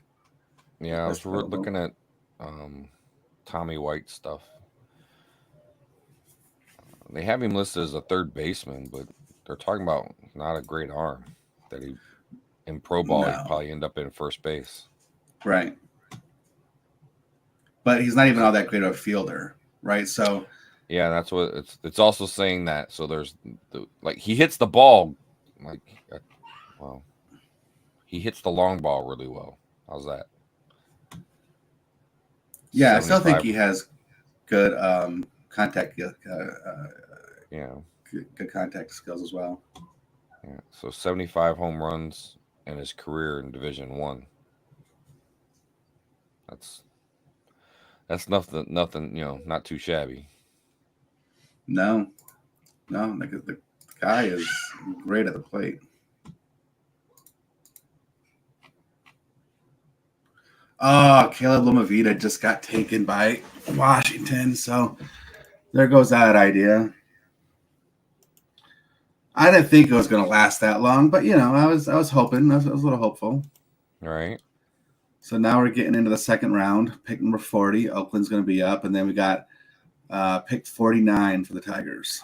Speaker 3: Yeah, I was looking at Tommy White stuff. They have him listed as a third baseman, but they're talking about not a great arm. That he in pro ball he'd probably end up in first base.
Speaker 1: Right. But he's not even all that great of a fielder, right? So
Speaker 3: yeah, that's what it's also saying that. So there's he hits the ball he hits the long ball really well. How's that?
Speaker 1: Yeah, I still think he has good contact. Good contact skills as well.
Speaker 3: Yeah, so 75 home runs in his career in Division I. That's nothing. Not too shabby.
Speaker 1: No, the guy is great at the plate. Oh, Caleb Loma Vida just got taken by Washington, so there goes that idea. I didn't think it was going to last that long, but I was hoping. I was a little hopeful.
Speaker 3: All right.
Speaker 1: So now we're getting into the second round. Pick number 40. Oakland's going to be up, and then we got pick 49 for the Tigers.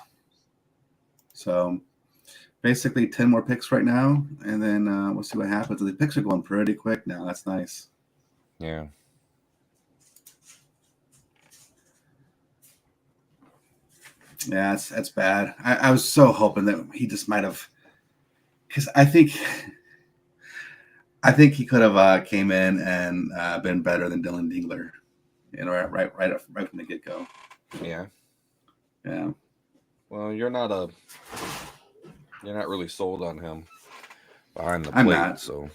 Speaker 1: So basically 10 more picks right now, and then we'll see what happens. The picks are going pretty quick now. That's nice.
Speaker 3: Yeah.
Speaker 1: Yeah, that's bad. I was so hoping that he just might have, because I think he could have came in and been better than Dylan Dingler, right from the get go.
Speaker 3: Yeah.
Speaker 1: Yeah.
Speaker 3: Well, you're not really sold on him behind the plate.
Speaker 1: I'm not.
Speaker 3: So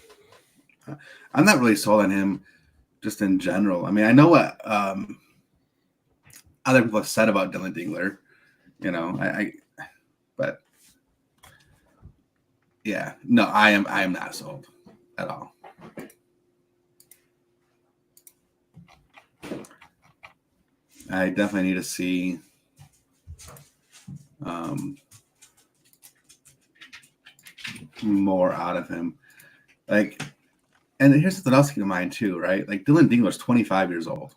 Speaker 1: I'm not really sold on him just in general. I mean, I know what other people have said about Dylan Dingler. But yeah, no, I am not sold at all. I definitely need to see more out of him. And here's something else to keep in mind too, right? Like Dylan Dingler's 25 years old.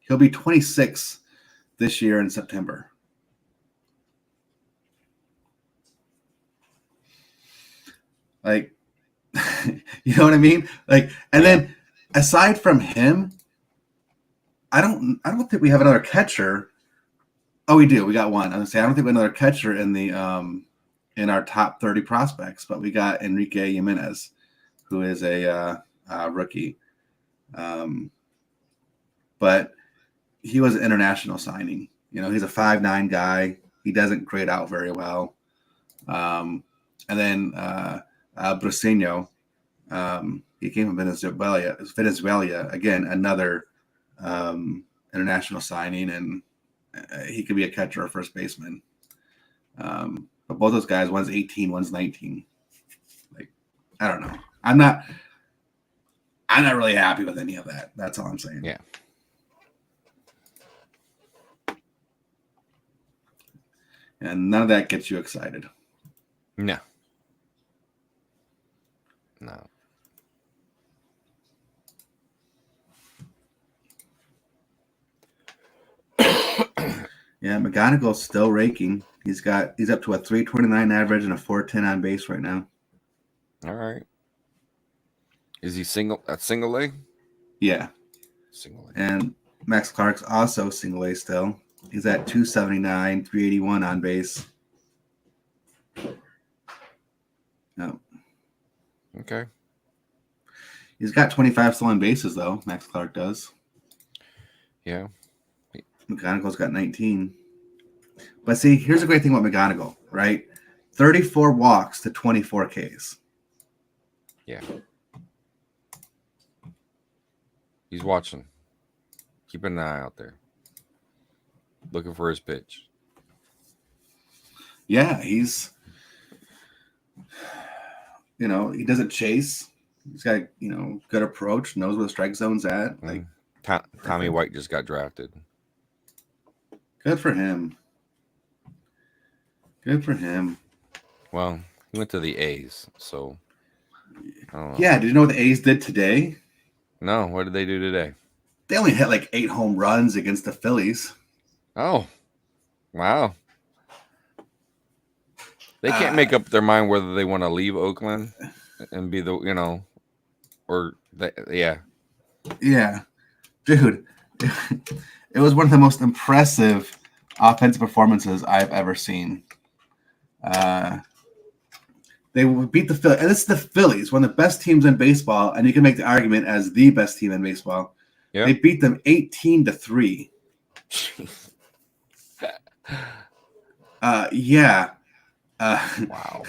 Speaker 1: He'll be 26 this year in September. You know what I mean? Then aside from him, I don't think we have another catcher. Oh, we do. We got one. I was gonna say I don't think we have another catcher in the in our top 30 prospects, but we got Enrique Jimenez, who is a rookie. But he was an international signing. He's a 5'9" guy. He doesn't grade out very well. And then Bruceño, he came from Venezuela. Again, another international signing, and he could be a catcher or first baseman. But both those guys, one's 18, one's 19. I don't know. I'm not really happy with any of that. That's all I'm saying.
Speaker 3: Yeah.
Speaker 1: And none of that gets you excited.
Speaker 3: No.
Speaker 1: Yeah, McGonagall's still raking. He's up to a 329 average and a 410 on base right now.
Speaker 3: All right. Is he single A?
Speaker 1: Yeah.
Speaker 3: Single A.
Speaker 1: And Max Clark's also single A still. He's at 279, 381 on base. No.
Speaker 3: Okay.
Speaker 1: He's got 25 stolen bases, though. Max Clark does.
Speaker 3: Yeah.
Speaker 1: McGonagall's got 19. But see, here's a great thing about McGonagall, right? 34 walks to 24 Ks.
Speaker 3: Yeah. He's watching. Keeping an eye out there. Looking for his pitch.
Speaker 1: Yeah, he's, he doesn't chase. He's got, good approach, knows where the strike zone's at. Like
Speaker 3: Tommy White just got drafted.
Speaker 1: Good for him. Good for him.
Speaker 3: Well, he went to the A's, so I don't know.
Speaker 1: Yeah, did you know what the A's did today?
Speaker 3: No, what did they do today?
Speaker 1: They only hit like 8 home runs against the Phillies.
Speaker 3: Oh, wow. They can't make up their mind whether they want to leave Oakland and be the, yeah.
Speaker 1: Yeah. Dude, it was one of the most impressive offensive performances I've ever seen. They beat the Phillies. And this is the Phillies, one of the best teams in baseball, and you can make the argument as the best team in baseball.
Speaker 3: Yep.
Speaker 1: They beat them 18-3. Yeah.
Speaker 3: Wow.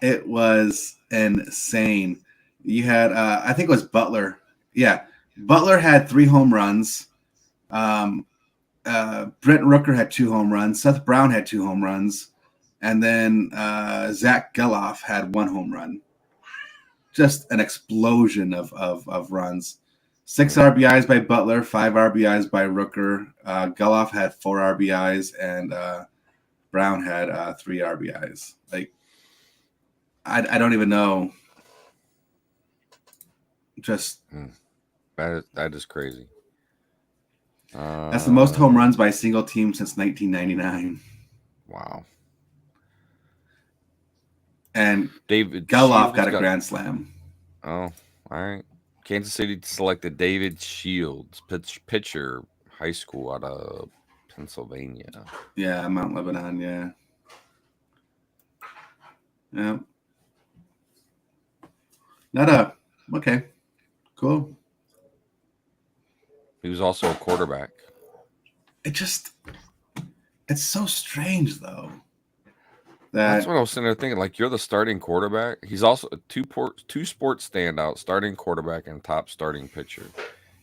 Speaker 1: It was insane. You had, I think it was Butler. Yeah. Butler had 3 home runs. Brent Rooker had 2 home runs. Seth Brown had 2 home runs. And then Zach Geloff had 1 home run. Just an explosion of runs. 6 RBIs by Butler, 5 RBIs by Rooker. Geloff had 4 RBIs, and Brown had 3 RBIs. Like, I don't even know. Just
Speaker 3: that is crazy.
Speaker 1: That's the most home runs by a single team since 1999.
Speaker 3: Wow.
Speaker 1: And
Speaker 3: David
Speaker 1: Geloff got a grand slam.
Speaker 3: Oh, all right. Kansas City selected David Shields, pitcher, high school out of Pennsylvania.
Speaker 1: Yeah, Mount Lebanon, yeah. Yeah. Okay. Cool.
Speaker 3: He was also a quarterback.
Speaker 1: It's so strange, though.
Speaker 3: That's what I was sitting there thinking. Like, you're the starting quarterback. He's also a two sports standout, starting quarterback and top starting pitcher.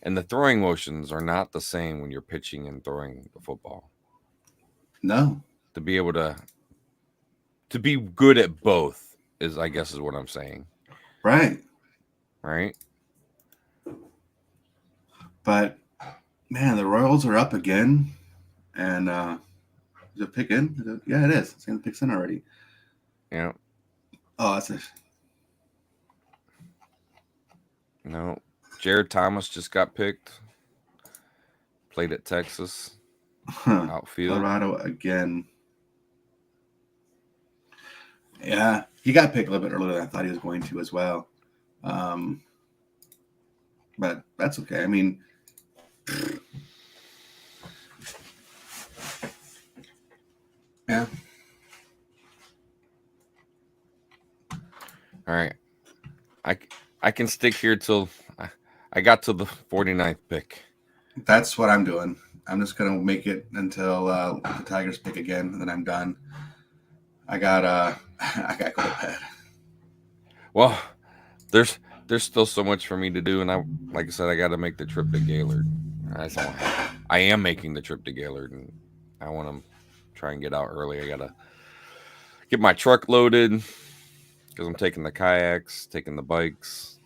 Speaker 3: And the throwing motions are not the same when you're pitching and throwing the football.
Speaker 1: No.
Speaker 3: To be able to be good at both is what I'm saying.
Speaker 1: Right.
Speaker 3: Right.
Speaker 1: But man, the Royals are up again, and is it pick in? Yeah, it is. It's gonna pick in already.
Speaker 3: Yeah.
Speaker 1: Oh, that's it.
Speaker 3: No, Jared Thomas just got picked. Played at Texas. Outfield.
Speaker 1: Colorado again. Yeah, he got picked a little bit earlier than I thought he was going to as well. But that's okay. I mean, yeah.
Speaker 3: All right. I can stick here till I got to the 49th pick.
Speaker 1: That's what I'm doing. I'm just gonna make it until the Tigers pick again, and then I'm done. I got to go to bed.
Speaker 3: Well, there's still so much for me to do, and like I said, I got to make the trip to Gaylord. I am making the trip to Gaylord, and I want to try and get out early. I got to get my truck loaded because I'm taking the kayaks, taking the bikes.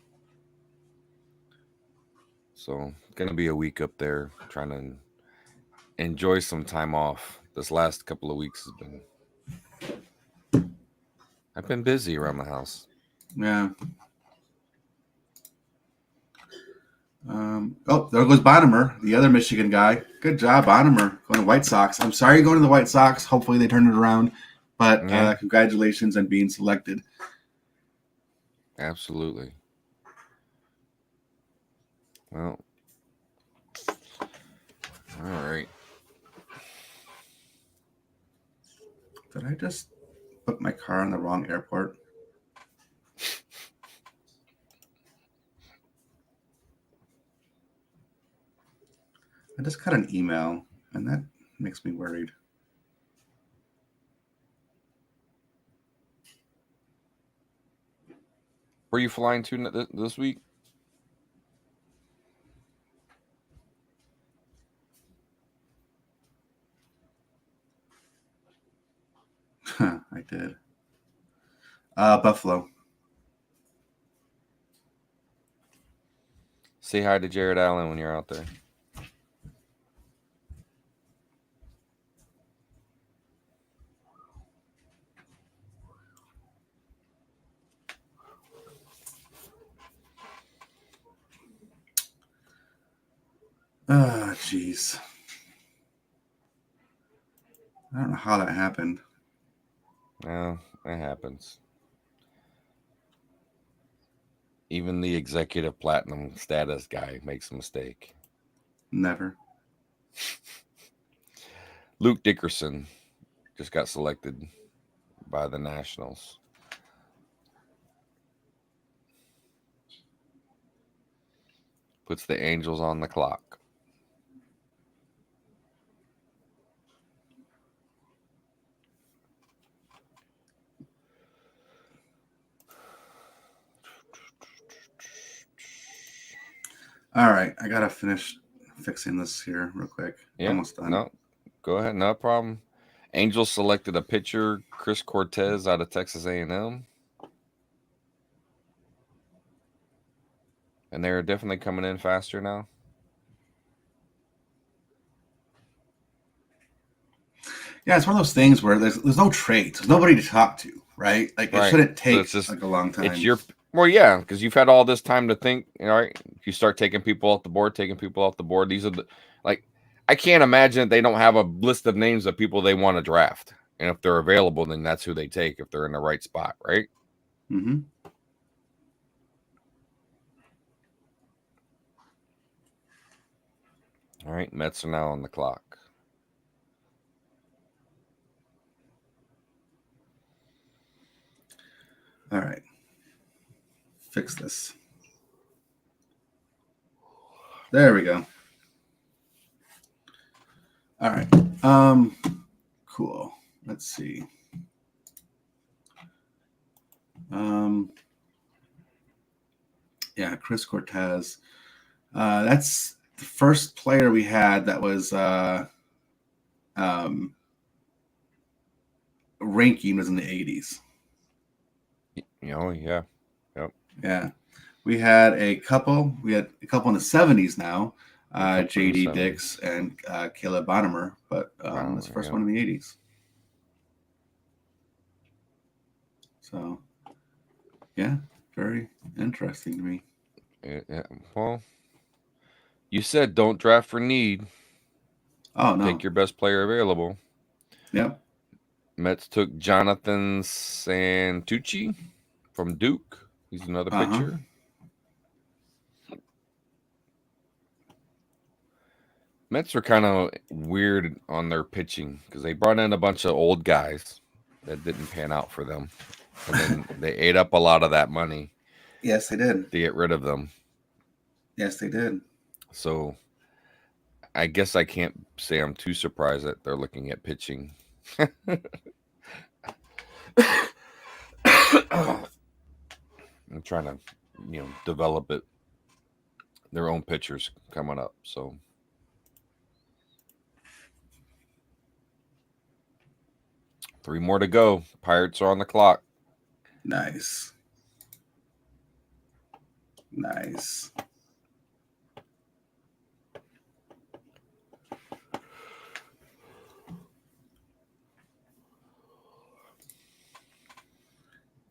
Speaker 3: So it's going to be a week up there trying to enjoy some time off. This last couple of weeks I've been busy around the house.
Speaker 1: Yeah. There goes Bonnemer, the other Michigan guy. Good job, Bonnemer, going to White Sox. I'm sorry you're going to the White Sox. Hopefully they turn it around. But congratulations on being selected.
Speaker 3: Absolutely. Well, all right.
Speaker 1: Did I just put my car in the wrong airport? I just got an email, and that makes me worried.
Speaker 3: Where are you flying to this week?
Speaker 1: I did. Buffalo.
Speaker 3: Say hi to Jared Allen when you're out there.
Speaker 1: Jeez. I don't know how that happened.
Speaker 3: No, that happens. Even the executive platinum status guy makes a mistake.
Speaker 1: Never.
Speaker 3: Luke Dickerson just got selected by the Nationals. Puts the Angels on the clock.
Speaker 1: All right, I gotta finish fixing this here real quick.
Speaker 3: Yeah,
Speaker 1: Almost done.
Speaker 3: No, go ahead, no problem. Angels selected a pitcher, Chris Cortez, out of Texas A&M, and they're definitely coming in faster now.
Speaker 1: Yeah, it's one of those things where there's no trades, there's nobody to talk to, right? Like it shouldn't take a long time.
Speaker 3: It's your because you've had all this time to think. Right? If you start taking people off the board, these are the I can't imagine that they don't have a list of names of people they want to draft, and if they're available, then that's who they take if they're in the right spot, right?
Speaker 1: Mm-hmm.
Speaker 3: All right, Mets are now on the clock.
Speaker 1: All right. Fix this. There we go. All right. Cool. Let's see. Yeah, Chris Cortez. That's the first player we had that was ranking was in the 80s.
Speaker 3: Oh, yeah. Yep.
Speaker 1: Yeah. We had a couple. We had a couple in the 70s now. J.D. Dix and Caleb Bonnemer, but that's the first one in the 80s. So, yeah, very interesting to me.
Speaker 3: Yeah, well, you said don't draft for need.
Speaker 1: Oh, no.
Speaker 3: Take your best player available.
Speaker 1: Yep.
Speaker 3: Mets took Jonathan Santucci from Duke. He's another pitcher. Mets are kind of weird on their pitching because they brought in a bunch of old guys that didn't pan out for them. And then they ate up a lot of that money.
Speaker 1: Yes, they did.
Speaker 3: To get rid of them.
Speaker 1: Yes, they did.
Speaker 3: So I guess I can't say I'm too surprised that they're looking at pitching. I'm trying to, develop their own pitchers coming up. So 3 more to go. Pirates are on the clock.
Speaker 1: Nice. Nice.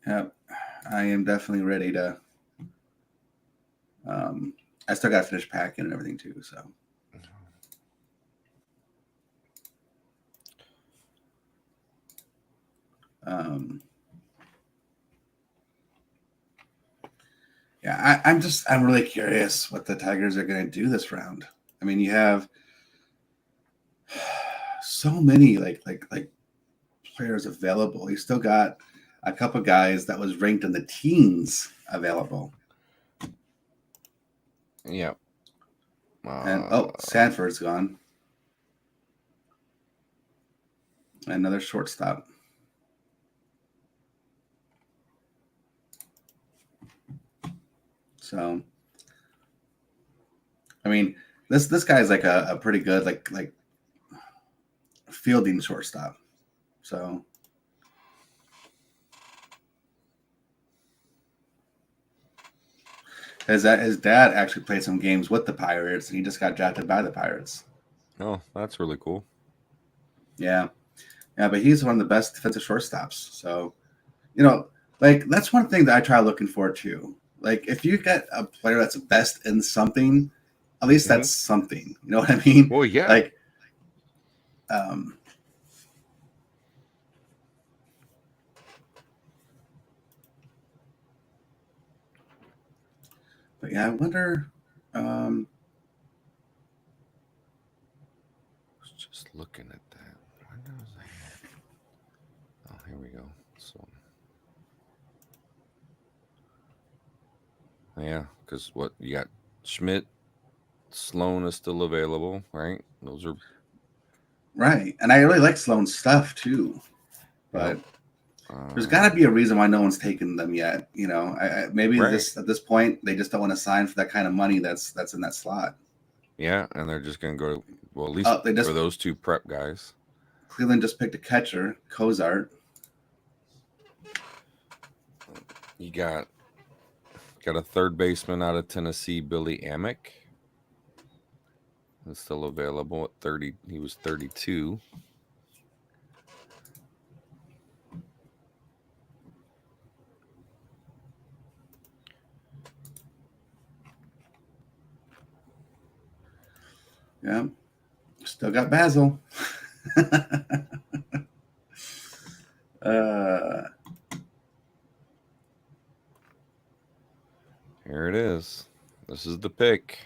Speaker 1: Yep. I am definitely ready to I still got to finish packing and everything too. So. Yeah, I'm really curious what the Tigers are going to do this round. I mean, you have so many like players available. You still got a couple guys that was ranked in the teens available.
Speaker 3: Yeah.
Speaker 1: And Sanford's gone. Another shortstop. So, I mean, this guy's like a pretty good like fielding shortstop. So, his dad actually played some games with the Pirates, and he just got drafted by the Pirates.
Speaker 3: Oh, that's really cool.
Speaker 1: Yeah, but he's one of the best defensive shortstops. So, you know, like that's one thing that I try looking for too. Like if you get a player that's best in something, at least that's something. You know what I mean?
Speaker 3: Well, yeah.
Speaker 1: Like, but yeah, I wonder.
Speaker 3: Just looking at that. When was I? Oh, here we go. So, yeah, because what you got? Schmidt, Sloan is still available, right? Those are
Speaker 1: right, and I really like Sloan's stuff too, but there's got to be a reason why no one's taken them yet. You know, maybe at this point they just don't want to sign for that kind of money that's in that slot.
Speaker 3: Yeah, and they're just going to go. Well, at least for those two prep guys.
Speaker 1: Cleveland just picked a catcher, Cozart.
Speaker 3: You got a third baseman out of Tennessee, Billy Amick. Is still available at 30. He was 32.
Speaker 1: Yeah. Still got Basil.
Speaker 3: Here it is. This is the pick.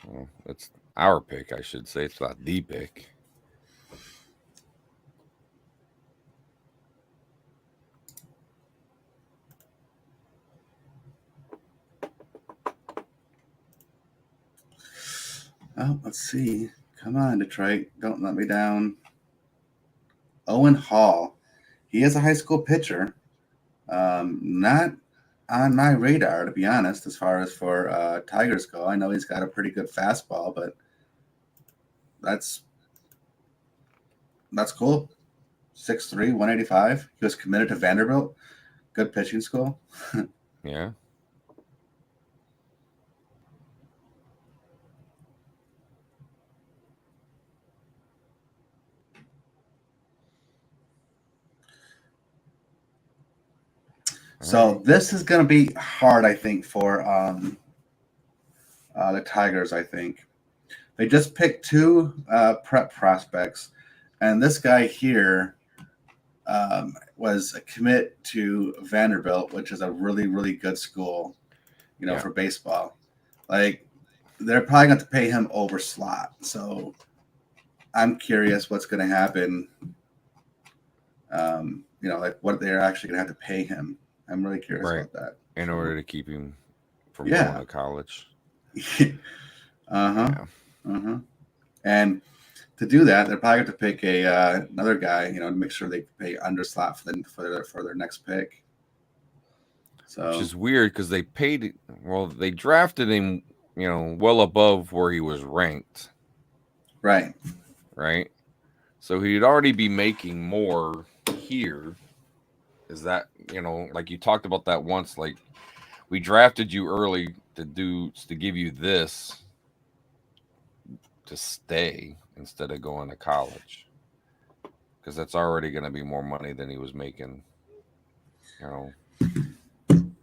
Speaker 3: Well, it's our pick, I should say. It's not the pick.
Speaker 1: Oh, let's see. Come on, Detroit. Don't let me down. Owen Hall. He is a high school pitcher. Not on my radar, to be honest, as far as for Tigers go. I know he's got a pretty good fastball, but that's cool. 6'3", 185. He was committed to Vanderbilt. Good pitching school.
Speaker 3: Yeah.
Speaker 1: So this is going to be hard, I think, for the Tigers, I think. They just picked two prep prospects, and this guy here was a commit to Vanderbilt, which is a really, really good school, for baseball. Like, they're probably going to pay him over slot. So I'm curious what's going to happen, like what they're actually going to have to pay him. I'm really curious about that.
Speaker 3: In order to keep him from going to college.
Speaker 1: And to do that, they're probably going to pick another guy, to make sure they pay under slot for their next pick. So,
Speaker 3: which is weird because they drafted him, well above where he was ranked.
Speaker 1: Right.
Speaker 3: So he'd already be making more here. Is that, like you talked about that once, like we drafted you early to give you this to stay instead of going to college, because that's already going to be more money than he was making,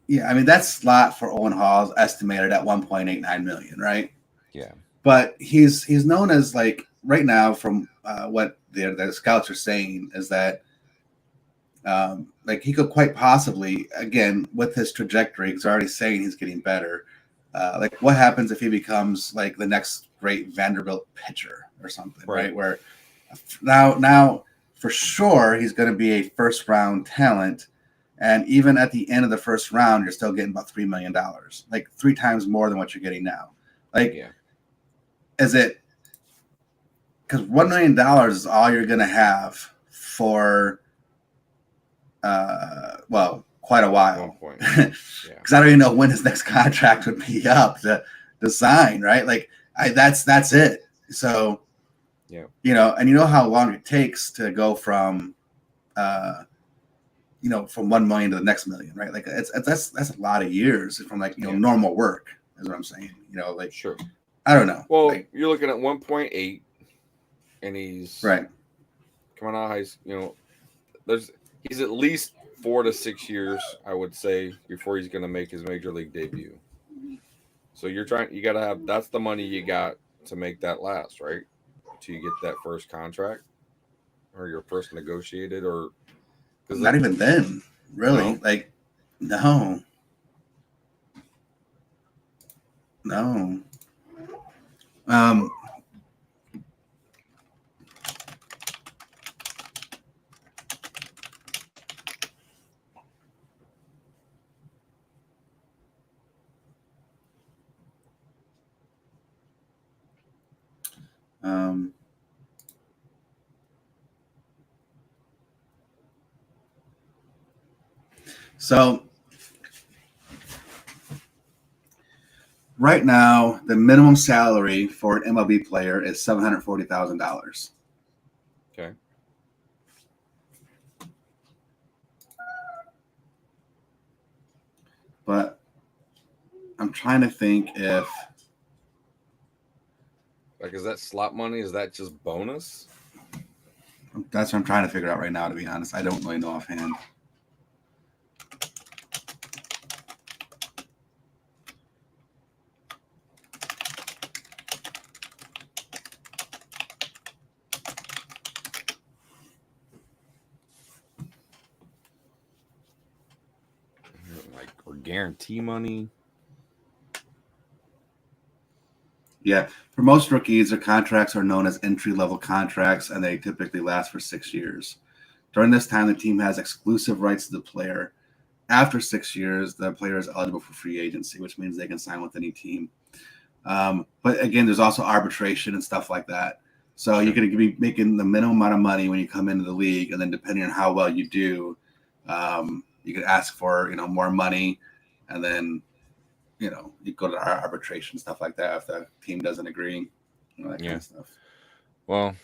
Speaker 1: Yeah, I mean that slot for Owen Hall is estimated at 1.89 million, right?
Speaker 3: Yeah.
Speaker 1: But he's known as like right now from what the scouts are saying is that like he could quite possibly again with his trajectory. He's already saying he's getting better. Like what happens if he becomes like the next great Vanderbilt pitcher or something, right? Where now for sure he's going to be a first round talent. And even at the end of the first round, you're still getting about $3 million, like 3 times more than what you're getting now. Like, is it because $1 million is all you're going to have for, quite a while. Because I don't even know when his next contract would be up to sign, right? Like, that's it. So, and you know how long it takes to go from, from 1 million to the next million, right? Like that's a lot of years from like, normal work is what I'm saying, like,
Speaker 3: sure.
Speaker 1: I don't know.
Speaker 3: Well,
Speaker 1: like,
Speaker 3: you're looking at 1.8 and he's
Speaker 1: right.
Speaker 3: Coming out high, he's at least 4 to 6 years, I would say, before he's going to make his major league debut. So you got to have, that's the money you got to make that last, right? Till you get that first contract or your first negotiated or.
Speaker 1: Not even then, really. No. Like, no. So right now, the minimum salary for an MLB player is $740,000.
Speaker 3: Okay.
Speaker 1: But I'm trying to think if,
Speaker 3: like, is that slot money? Is that just bonus?
Speaker 1: That's what I'm trying to figure out right now, to be honest. I don't really know offhand.
Speaker 3: Or guarantee money.
Speaker 1: Yeah, for most rookies, their contracts are known as entry-level contracts, and they typically last for 6 years. During this time, the team has exclusive rights to the player. After 6 years, the player is eligible for free agency, which means they can sign with any team. But again, there's also arbitration and stuff like that. So you're going to be making the minimum amount of money when you come into the league, and then depending on how well you do, you could ask for, more money, and then, you go to arbitration, stuff like that if the team doesn't agree, that kind of stuff.
Speaker 3: Well,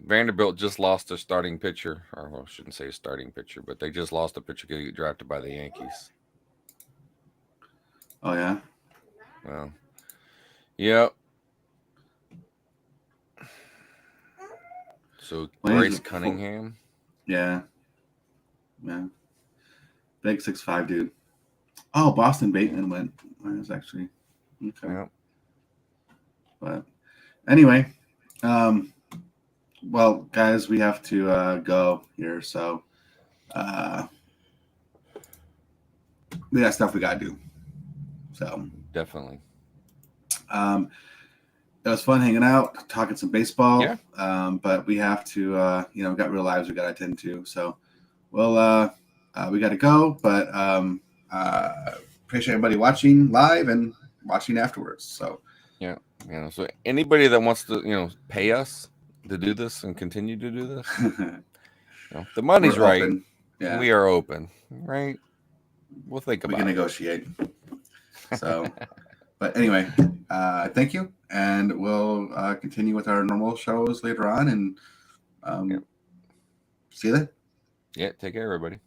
Speaker 3: Vanderbilt just lost their starting pitcher, or I shouldn't say starting pitcher, but they just lost a pitcher getting drafted by the Yankees.
Speaker 1: Oh, yeah?
Speaker 3: Well, yep. So Grace Cunningham.
Speaker 1: Yeah. Big 6'5" dude. Oh, Boston Bateman went. That was actually okay.
Speaker 3: Yep.
Speaker 1: But anyway, well, guys, we have to go here. So we got stuff we got to do. So
Speaker 3: definitely.
Speaker 1: It was fun hanging out, talking some baseball.
Speaker 3: Yeah.
Speaker 1: But we have to, got real lives we got to attend to. So, well, we got to go. But appreciate everybody watching live and watching afterwards. So,
Speaker 3: yeah. So anybody that wants to, pay us to do this and continue to do this, the money's right.
Speaker 1: Open. Yeah.
Speaker 3: We are open, right? We'll think about it.
Speaker 1: We can negotiate. So, but anyway, thank you. And we'll continue with our normal shows later on. And see you then.
Speaker 3: Yeah. Take care, everybody.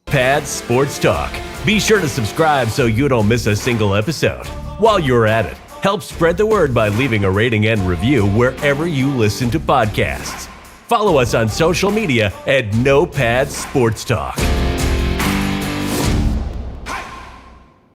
Speaker 2: Pad Sports Talk. Be sure to subscribe so you don't miss a single episode. While you're at it, help spread the word by leaving a rating and review wherever you listen to podcasts. Follow us on social media at No Pads Sports Talk.